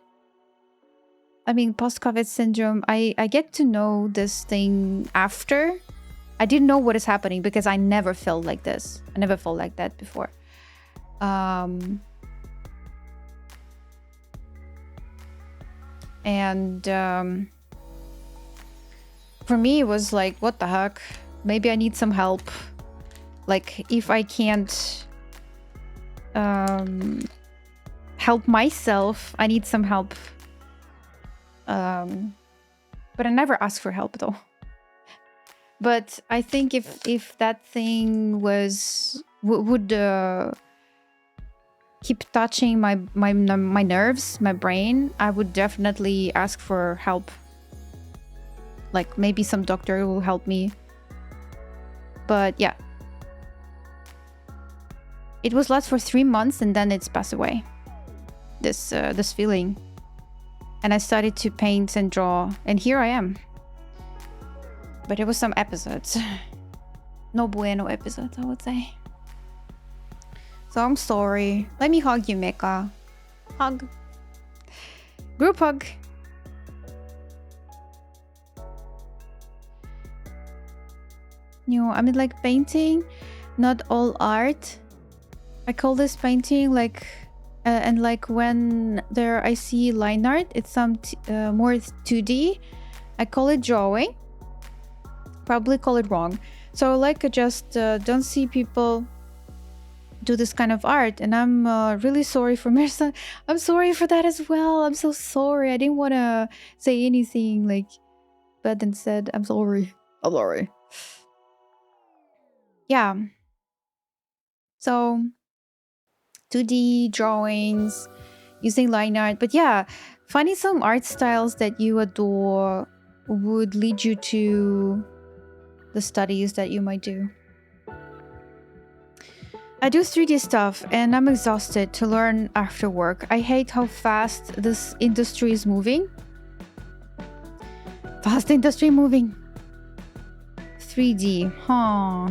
Speaker 1: I mean, post-COVID syndrome, I get to know this thing after. I didn't know what is happening because I never felt like this. I never felt like that before. And for me, it was like, what the heck? Maybe I need some help. Like, if I can't help myself, I need some help. But I never asked for help, though. But I think if that thing would keep touching my nerves, my brain, I would definitely ask for help. Like, maybe some doctor will help me. But yeah, it was last for 3 months and then it's passed away. This feeling. And I started to paint and draw, and here I am. But it was some episodes. No bueno episodes, I would say. So I'm sorry. Let me hug you, Mecca. Hug. Group hug. You know, I mean, like painting, not all art. I call this painting like, and like when I see line art, it's some more 2D. I call it drawing. Probably call it wrong. So like I just don't see people do this kind of art, and I'm really sorry for Mirsa. I'm sorry for that as well. I'm so sorry. I didn't want to say anything like, but then said I'm sorry. I'm sorry. Yeah. So 2D drawings, using line art, but yeah, finding some art styles that you adore would lead you to the studies that you might do. I do 3D stuff and I'm exhausted to learn after work. I hate how fast this industry is moving. Fast industry moving. 3D, huh?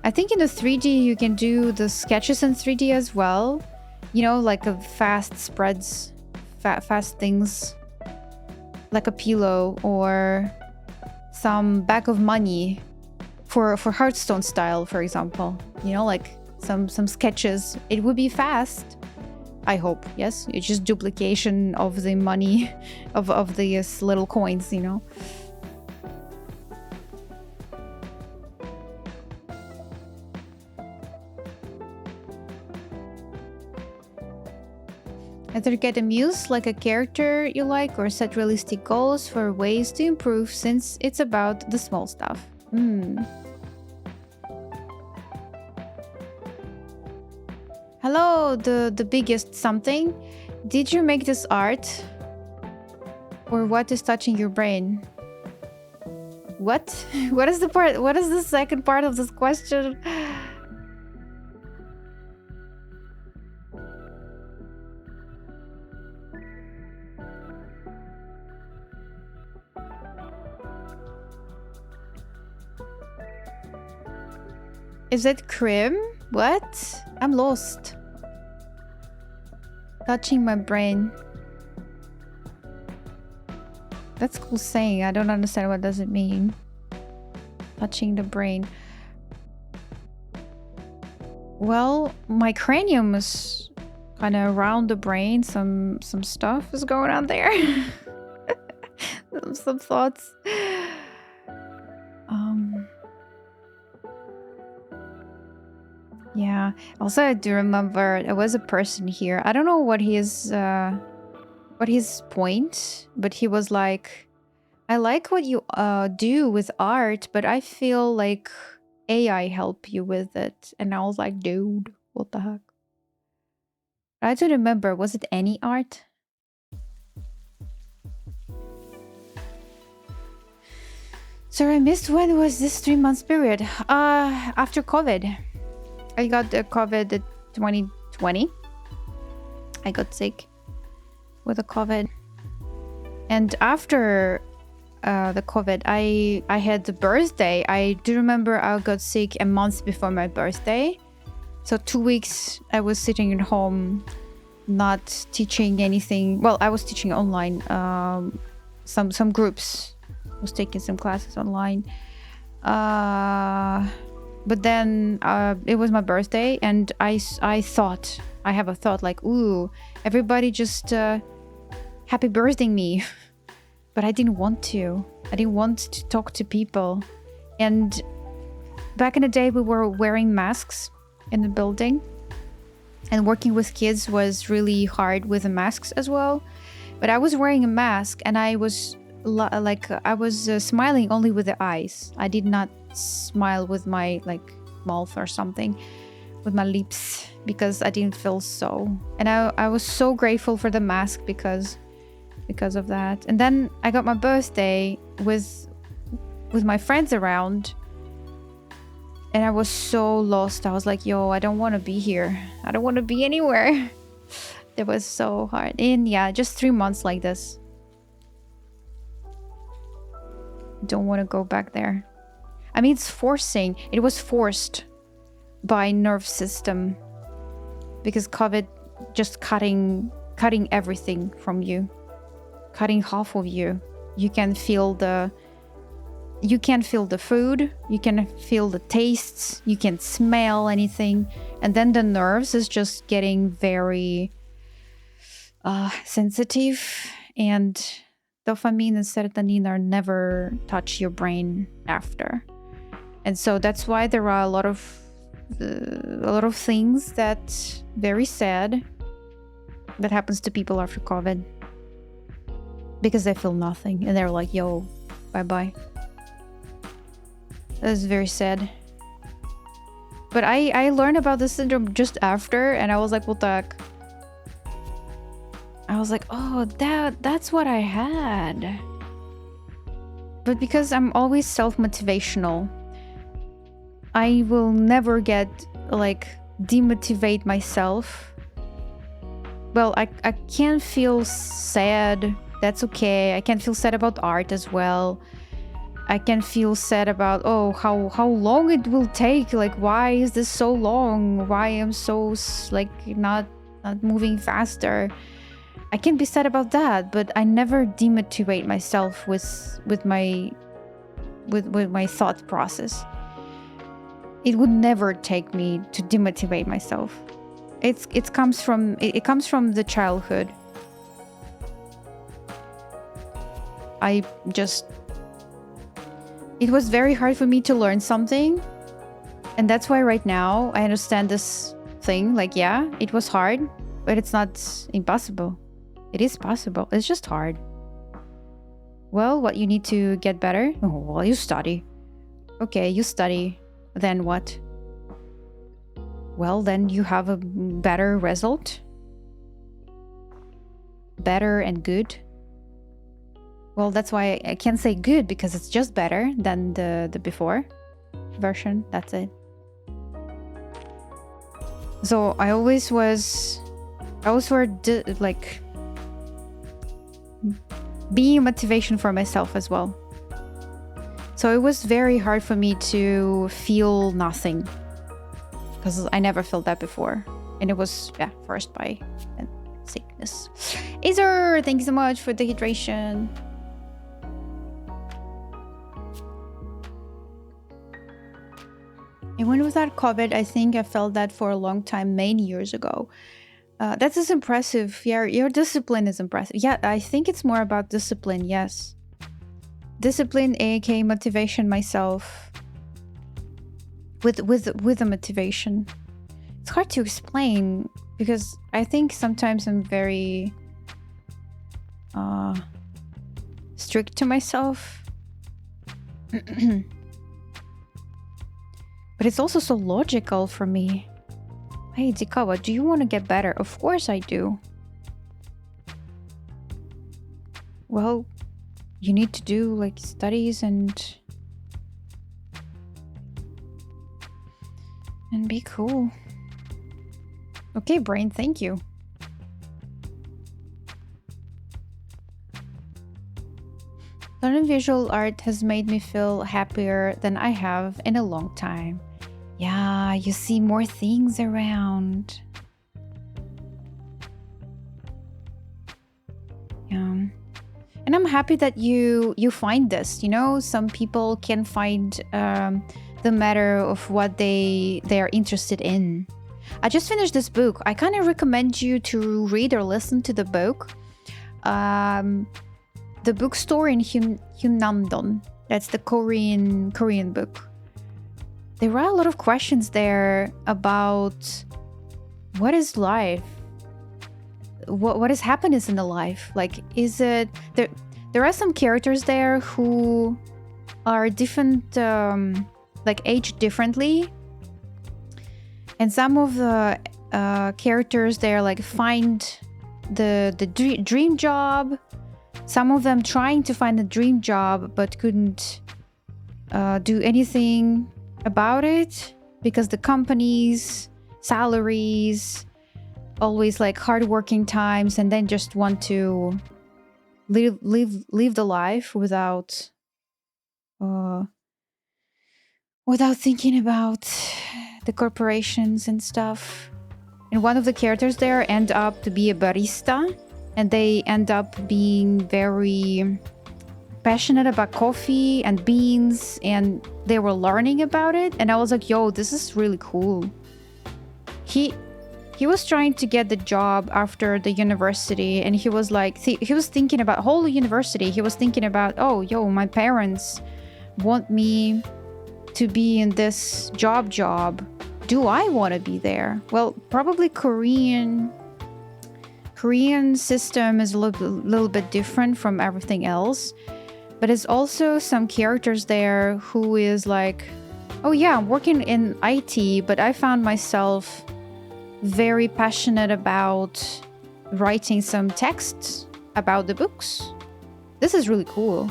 Speaker 1: I think in the 3D you can do the sketches in 3D as well. You know, like a fast spreads, fast things. Like a pillow or some bag of money for Hearthstone style, for example. You know, like some sketches. It would be fast, I hope. Yes, it's just duplication of the money of these little coins, you know. Either get amused like a character you like or set realistic goals for ways to improve, since it's about the small stuff. Hello, the biggest something. Did you make this art? Or what is touching your brain? What? What is the second part of this question? Is it Krim? What? I'm lost. Touching my brain. That's cool saying. I don't understand what does it mean. Touching the brain. Well, my cranium is kind of around the brain. Some stuff is going on there. some thoughts. Yeah. Also, I do remember there was a person here. I don't know what his point, but he was like, "I like what you do with art, but I feel like AI help you with it." And I was like, "Dude, what the heck?" I don't remember. Was it any art? Sorry, I missed. When was this 3 months period? After COVID. I got the COVID in 2020. I got sick with the COVID. And after the COVID, I had the birthday. I do remember I got sick a month before my birthday. So 2 weeks I was sitting at home, not teaching anything. Well, I was teaching online. Some groups. I was taking some classes online. But then it was my birthday, and I thought, I have a thought like, ooh, everybody just happy birthday me. But I didn't want to. I didn't want to talk to people. And back in the day, we were wearing masks in the building. And working with kids was really hard with the masks as well. But I was wearing a mask, and I was smiling only with the eyes. I did not smile with my mouth or something, with my lips, because I didn't feel so. And I was so grateful for the mask because of that. And then I got my birthday with my friends around, and I was so lost. I was like, yo, I don't want to be here. I don't want to be anywhere. It was so hard. And yeah, just 3 months like this. don't want to go back there. I mean, it was forced by nerve system, because COVID just cutting everything from you, cutting half of you. You can feel the food, you can feel the tastes, you can smell anything, and then the nerves is just getting very sensitive, and dopamine and serotonin are never touch your brain after. And so that's why there are a lot of things that very sad that happens to people after COVID, because they feel nothing and they're like, yo, bye-bye. That's very sad. But I learned about this syndrome just after, and I was like, what the heck? I was like, oh, that's what I had. But because I'm always self-motivational, I will never get, like, demotivate myself. Well, I can feel sad. That's okay. I can feel sad about art as well. I can feel sad about, oh, how long it will take. Like, why is this so long? Why am so, like, not moving faster? I can be sad about that, but I never demotivate myself with my thought process. It would never take me to demotivate myself. It comes from the childhood. It was very hard for me to learn something, and that's why right now I understand this thing. Like, yeah, it was hard, but it's not impossible. It is possible. It's just hard. Well, what you need to get better? Oh, well, you study. Okay, you study. Then what? Well, then you have a better result. Better and good. Well, that's why I can't say good, because it's just better than the before version. That's it. So I always were like being a motivation for myself as well. So it was very hard for me to feel nothing, because I never felt that before. And it was, yeah, forced by sickness. Azer, thank you so much for the hydration. Even without COVID, I think I felt that for a long time, many years ago. That is impressive. Yeah, your discipline is impressive. Yeah, I think it's more about discipline, yes. Discipline, aka motivation myself. With the motivation. It's hard to explain, because I think sometimes I'm very strict to myself. But it's also so logical for me. Hey, Dzikawa, do you want to get better? Of course I do. Well, you need to do, like, studies and be cool. Okay, brain, thank you. Learning visual art has made me feel happier than I have in a long time. Yeah, you see more things around. Yeah. And I'm happy that you find this. You know, some people can find the matter of what they are interested in. I just finished this book. I kind of recommend you to read or listen to the book. The bookstore in Hyunamdon. That's the Korean book. There are a lot of questions there about what is life? What is happiness in the life? Like, is it there are some characters there who are different, like aged differently, and some of the characters there like find the dream job. Some of them trying to find a dream job but couldn't do anything about it because the companies, salaries, always like hardworking times, and then just want to live the life without uh, without thinking about the corporations and stuff. And one of the characters there end up to be a barista, and they end up being very passionate about coffee and beans, and they were learning about it. And I was like, yo, this is really cool. He was trying to get the job after the university, and he was like, he was thinking about whole university. He was thinking about, oh, yo, my parents want me to be in this job. Do I want to be there? Well, probably Korean system is a little bit different from everything else, but it's also some characters there who is like, oh yeah, I'm working in IT, but I found myself very passionate about writing some texts about the books. This is really cool.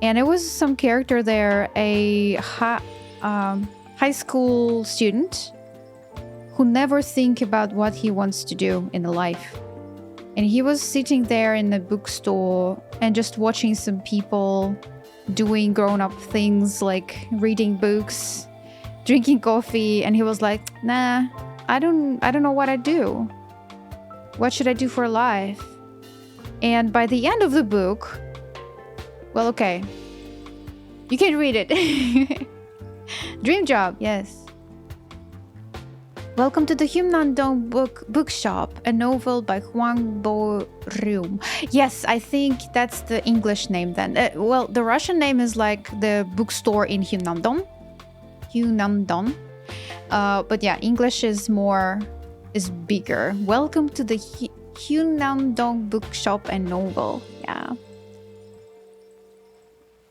Speaker 1: And it was some character there, a high school student who never think about what he wants to do in life. And he was sitting there in the bookstore and just watching some people doing grown-up things like reading books, drinking coffee, and he was like, nah, I don't know what I do. What should I do for life? And by the end of the book, well, okay, you can read it. Dream Job, yes. Welcome to the Humnandong Bookshop, a novel by Hwang Bo-ryum. Yes, I think that's the English name then. Well, the Russian name is like the bookstore in Humnandong. But yeah, English is bigger. Welcome to the Humnandong Bookshop and novel. Yeah.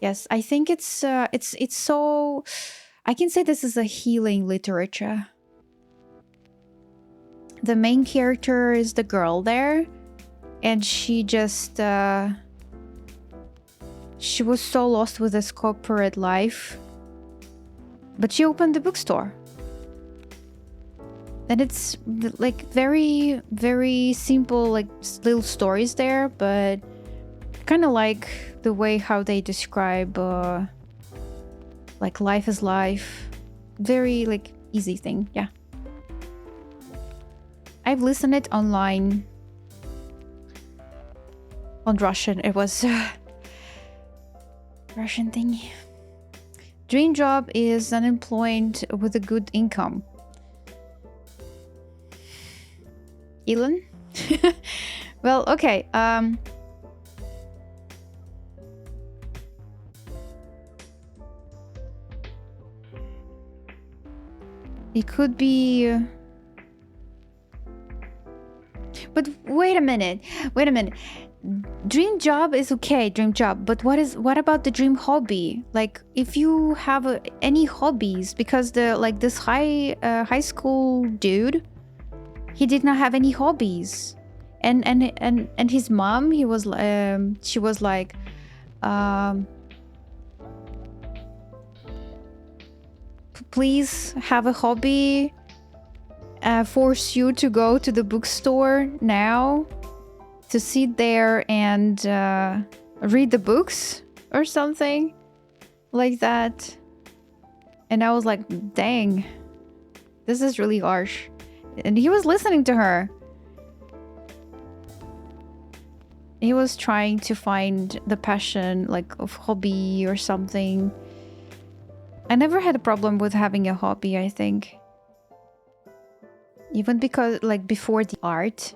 Speaker 1: Yes, I think it's so. I can say this is a healing literature. The main character is the girl there, and she just she was so lost with this corporate life, but she opened the bookstore. And it's like very, very simple, like little stories there, but kind of like the way how they describe like life is life. Very like easy thing, yeah. I've listened it online on Russian. It was Russian thing. Dream job is unemployed with a good income. Elon? Well, okay. It could be... But wait a minute. Dream job is okay, dream job. But what about the dream hobby? Like, if you have any hobbies, because this high school dude, he did not have any hobbies, and his mom, she was like, please have a hobby. Force you to go to the bookstore now to sit there and read the books or something like that. And I was like, dang, this is really harsh. And he was listening to her. He was trying to find the passion, like, of hobby or something. I never had a problem with having a hobby, I think. Even because, like, before the art,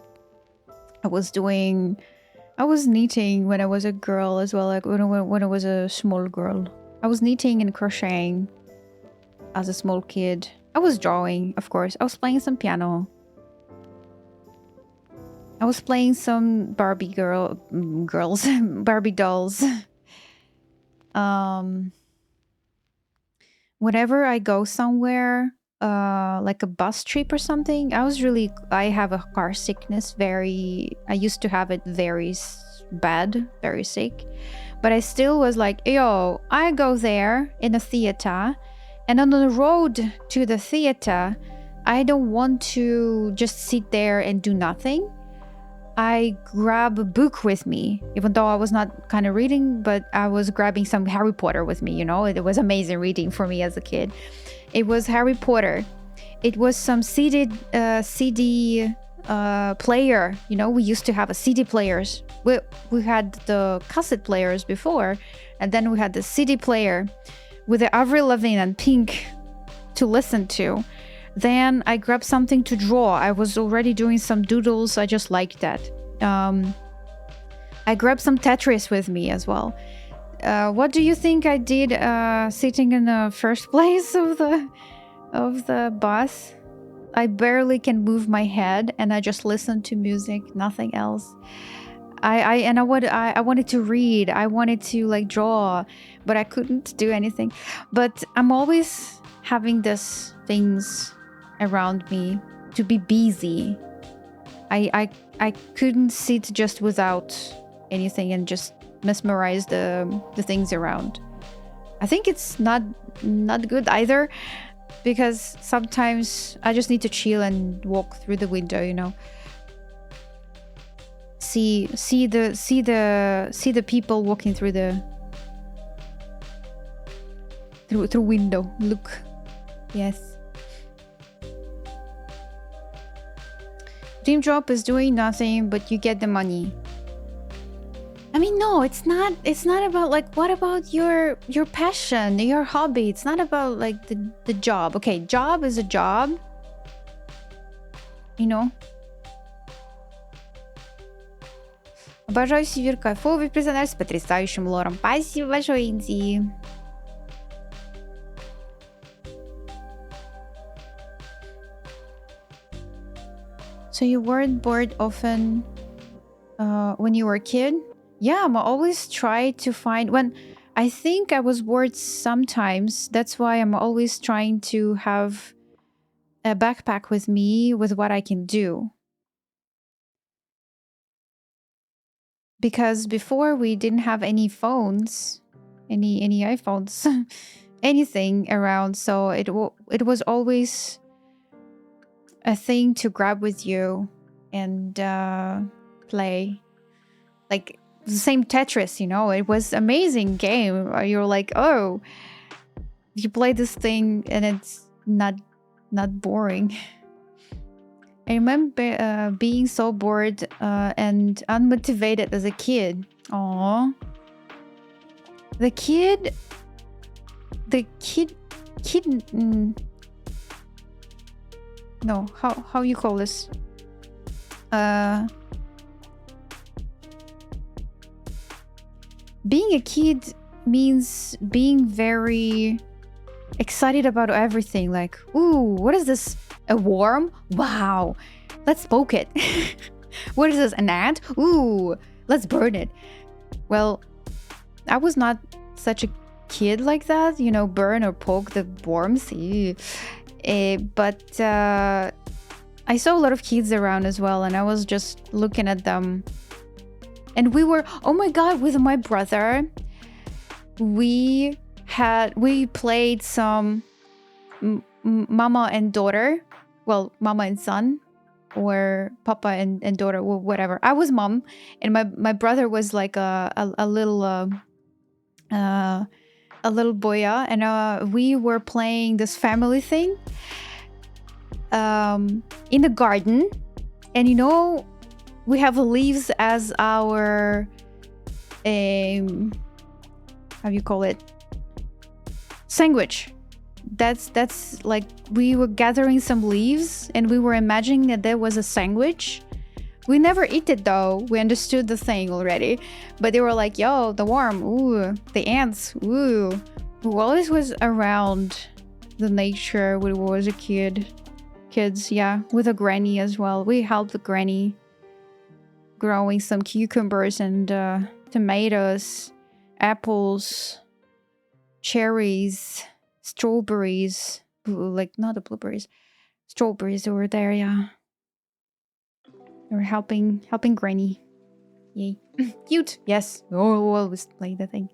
Speaker 1: I was knitting when I was a girl as well, like when I was a small girl. I was knitting and crocheting as a small kid. I was drawing, of course. I was playing some piano. I was playing some Barbie girls, Barbie dolls. Whenever I go somewhere, like a bus trip or something, I have a car sickness. I used to have it very bad, very sick. But I still was like, yo, I go there in a theater, and on the road to the theater, I don't want to just sit there and do nothing. I grab a book with me, even though I was not kind of reading, but I was grabbing some Harry Potter with me, you know? It was amazing reading for me as a kid. It was Harry Potter. It was some CD player. You know, we used to have a CD players. We had the cassette players before, and then we had the CD player with the Avril Lavigne and Pink to listen to. Then I grabbed something to draw. I was already doing some doodles. I just liked that. I grabbed some Tetris with me as well. What do you think I did sitting in the first place of the bus? I barely can move my head, and I just listened to music, nothing else. I wanted to read. I wanted to like draw, but I couldn't do anything. But I'm always having these things around me to be busy. I couldn't sit just without anything and just mesmerize the things around. I think it's not good either, because sometimes I just need to chill and walk through the window, you know. See the people walking through the through window. Look. Yes. Dream job is doing nothing, but you get the money. I mean, no, it's not about like, what about your passion, your hobby? It's not about like the job. Okay, job is a job. You know? Обожаю Сивир, кайфовый персонаж с потрясающим лором. Спасибо большое, Инди. So you weren't bored often when you were a kid? Yeah, I'm always try to find when I think I was bored sometimes. That's why I'm always trying to have a backpack with me with what I can do. Because before we didn't have any phones, any iPhones, anything around. So it was always a thing to grab with you and play. Like the same Tetris, you know, it was amazing game. You're like, oh, you play this thing and it's not boring. I remember being so bored and unmotivated as a kid. Aww. The kid. No, how you call this? Being a kid means being very excited about everything. Like, ooh, what is this? A worm? Wow, let's poke it. What is this? An ant? Ooh, let's burn it. Well, I was not such a kid like that, you know, burn or poke the worms. But I saw a lot of kids around as well, and I was just looking at them. And we were, oh my god, with my brother, we played some mama and daughter. Well, mama and son, or papa and daughter, or whatever. I was mom, and my brother was like a little boya, and we were playing this family thing in the garden. And you know, we have leaves as our how you call it, sandwich. That's like, we were gathering some leaves and we were imagining that there was a sandwich. We never eat it though. We understood the thing already, but they were like, yo, the worm, ooh, the ants, ooh. Who always was around the nature when we was a kids, yeah, with a granny as well. We helped the granny growing some cucumbers and tomatoes, apples, cherries, strawberries, like not the blueberries, strawberries over there, yeah. They were helping granny. Yay. Cute, yes. Oh, we'll always play the thing.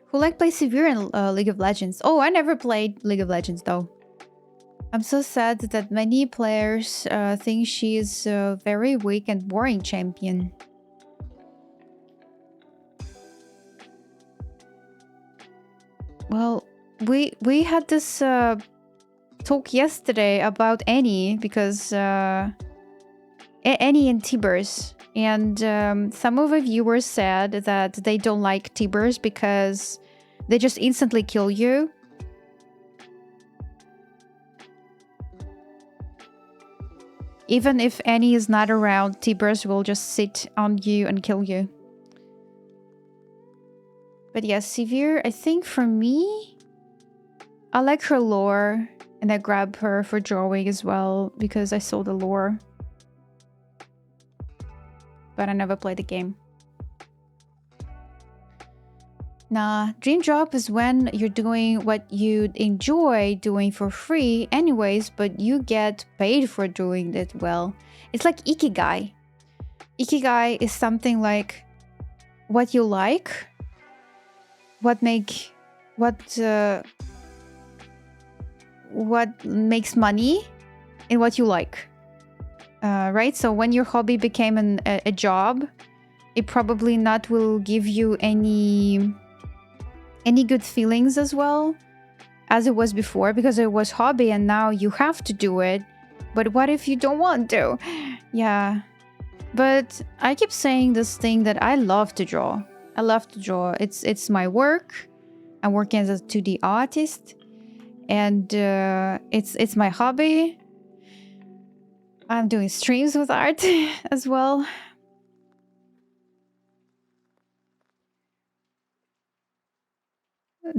Speaker 1: Who like play Sivir in League of Legends? Oh, I never played League of Legends though. I'm so sad that many players think she is a very weak and boring champion. Well, we had this talk yesterday about Annie because Annie and Tibers, and some of the viewers said that they don't like Tibers because they just instantly kill you. Even if Annie is not around, Tibers will just sit on you and kill you. But yes, Sivir, I think for me, I like her lore, and I grab her for drawing as well because I saw the lore. But I never played the game. Nah, dream job is when you're doing what you'd enjoy doing for free anyways, but you get paid for doing it well. It's like Ikigai. Ikigai is something like what you like, what makes money, and what you like. Right? So when your hobby became a job, it probably not will give you any good feelings as well as it was before because it was hobby and now you have to do it. But what if you don't want to? Yeah. But I keep saying this thing that I love to draw. I love to draw. It's my work. I'm working as a 2D artist and it's my hobby. I'm doing streams with art as well.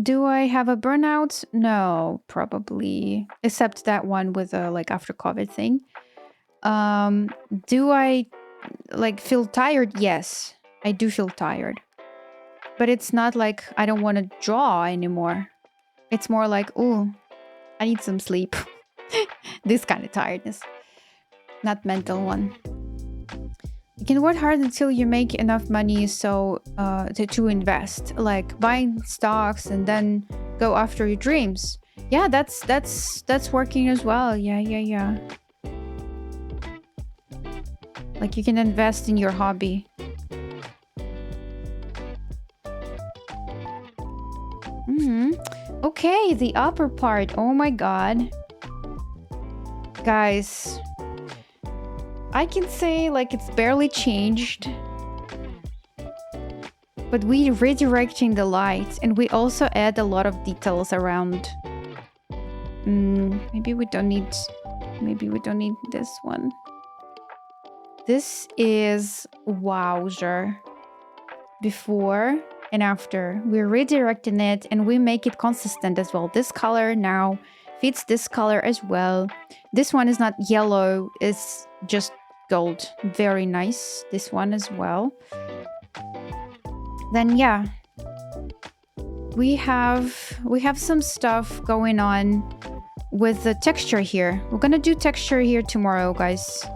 Speaker 1: Do I have a burnout? No, probably. Except that one with a like after COVID thing. Do I like feel tired? Yes, I do feel tired. But it's not like I don't want to draw anymore. It's more like, oh, I need some sleep. This kind of tiredness. Not mental one. You can work hard until you make enough money so to invest, like buying stocks and then go after your dreams. Yeah, that's working as well. Yeah. Like you can invest in your hobby. Okay, the upper part. Oh my god. Guys, I can say like it's barely changed. But we redirecting the light and we also add a lot of details around. Maybe we don't need this one. This is Wowzer. Before and after. We're redirecting it and we make it consistent as well. This color now fits this color as well. This one is not yellow, it's just gold. Very nice. This one as well. Then yeah. We have some stuff going on with the texture here. We're gonna do texture here tomorrow, guys.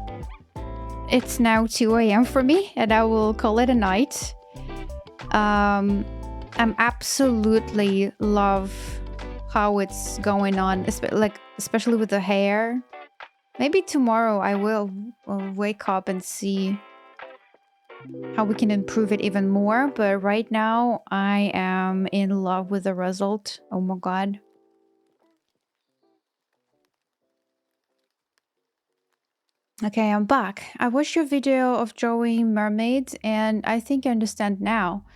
Speaker 1: It's now 2 a.m. for me and I will call it a night. I'm absolutely love how it's going on, especially with the hair. Maybe tomorrow I will wake up and see how we can improve it even more. But right now I am in love with the result. Oh my god. Okay, I'm back. I watched your video of drawing mermaids and I think I understand now.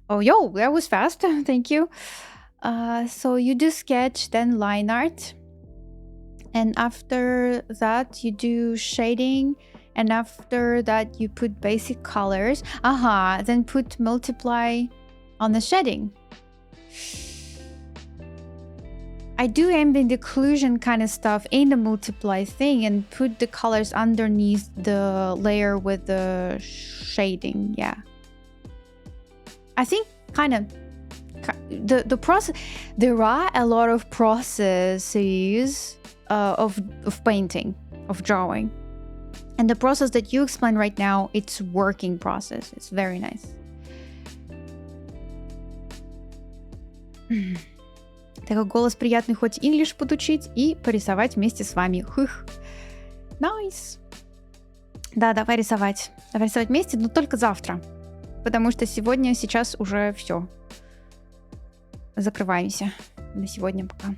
Speaker 1: Oh, yo, that was fast. Thank you. So you do sketch, then line art. And after that, you do shading. And after that, you put basic colors. Then put multiply on the shading. I do ambient occlusion kind of stuff in the multiply thing and put the colors underneath the layer with the shading. Yeah. I think kind of the process. There are a lot of processes of painting, of drawing. And the process that you explain right now, it's working process. It's very nice. Такой голос приятный, хоть English подучить и порисовать вместе с вами. Хых. Nice. Да, давай рисовать. Давай рисовать вместе, но только завтра. Потому что сейчас уже все. Закрываемся на сегодня пока.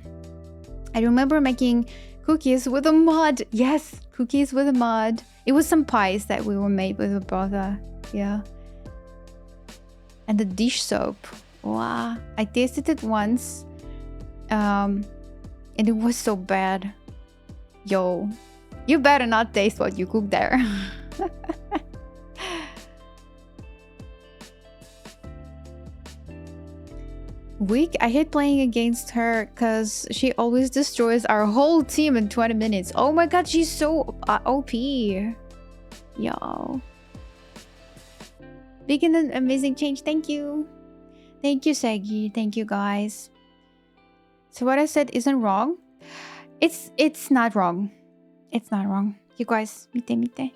Speaker 1: I remember making cookies with a mud. Yes, cookies with a mud. It was some pies that we were made with a brother. Yeah. And the dish soap. Wow. I tasted it once. And it was so bad. Yo, you better not taste what you cook there. Weak. I hate playing against her because she always destroys our whole team in 20 minutes. Oh my god, she's so OP. Yo. Big and an amazing change. Thank you. Thank you, Segi. Thank you, guys. So what I said isn't wrong. It's not wrong. It's not wrong. You guys, mite.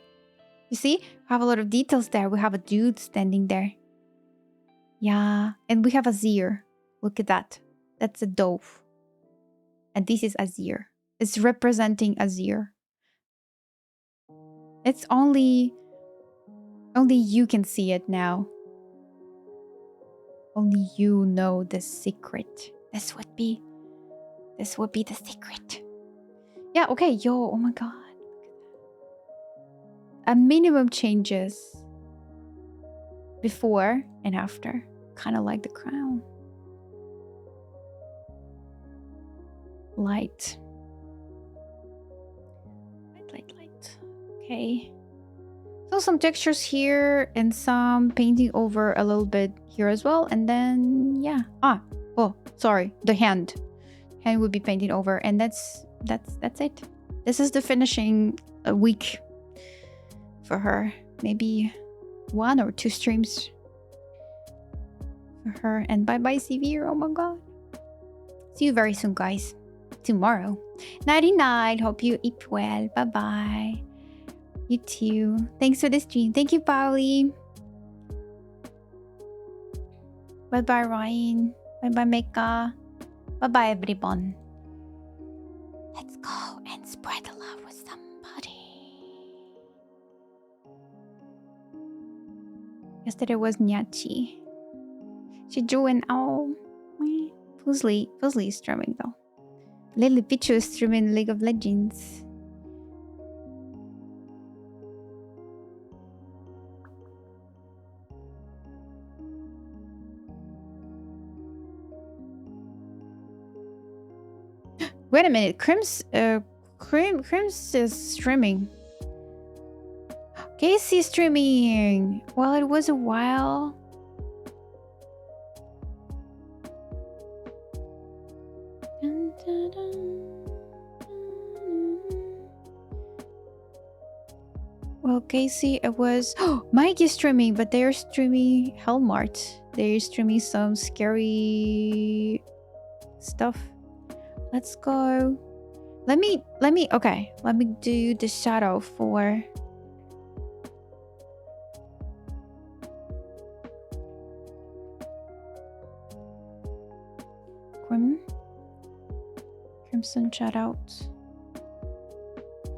Speaker 1: You see? We have a lot of details there. We have a dude standing there. Yeah. And we have Azir. Look at that. That's a dove. And this is Azir. It's representing Azir. It's only you can see it now. Only you know the secret. This would be the secret. Yeah, okay, yo, oh my god. A minimum changes before and after. Kind of like the crown. Light. Light. Okay. So some textures here and some painting over a little bit here as well. And then, yeah. Oh, sorry. The hand. Hand would be painted over. And that's it. This is the finishing week for her. Maybe 1 or 2 streams for her. And bye-bye, Sivir. Oh my god. See you very soon, guys. Tomorrow. Nighty-night. Hope you eat well. Bye-bye. You too. Thanks for the stream. Thank you, Pauli. Bye-bye, Ryan. Bye-bye, Mecca. Bye-bye, everyone. Let's go and spread the love with somebody. Yesterday was Nyachi. She joined. Oh, Fusli is streaming though. Lily Pichu is streaming League of Legends. Wait a minute, Crims is streaming. Casey is streaming. Well, it was a while. Dun, dun, dun. Well, Casey, it was... Oh, Mike is streaming, but they're streaming Hellmart. They're streaming some scary stuff. Let's go. Let me do the shadow for... Crimson shadow.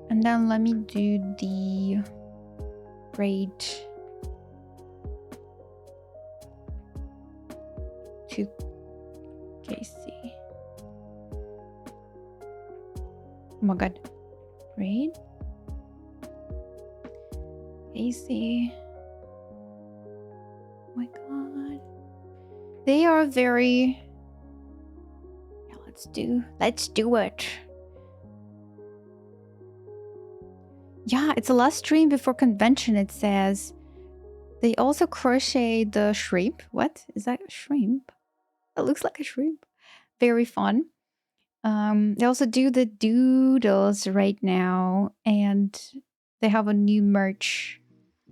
Speaker 1: And then let me do the braid to Casey. Oh my god. Braid. Casey. Oh my god. They are very... Yeah, let's do it. Yeah, it's the last stream before convention, it says. They also crochet the shrimp. What? Is that a shrimp? It looks like a shrimp. Very fun. They also do the doodles right now. And they have a new merch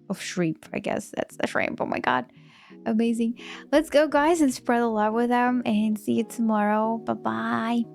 Speaker 1: of shrimp, I guess. That's the shrimp. Oh my god. Amazing. Let's go, guys, and spread the love with them. And see you tomorrow. Bye-bye.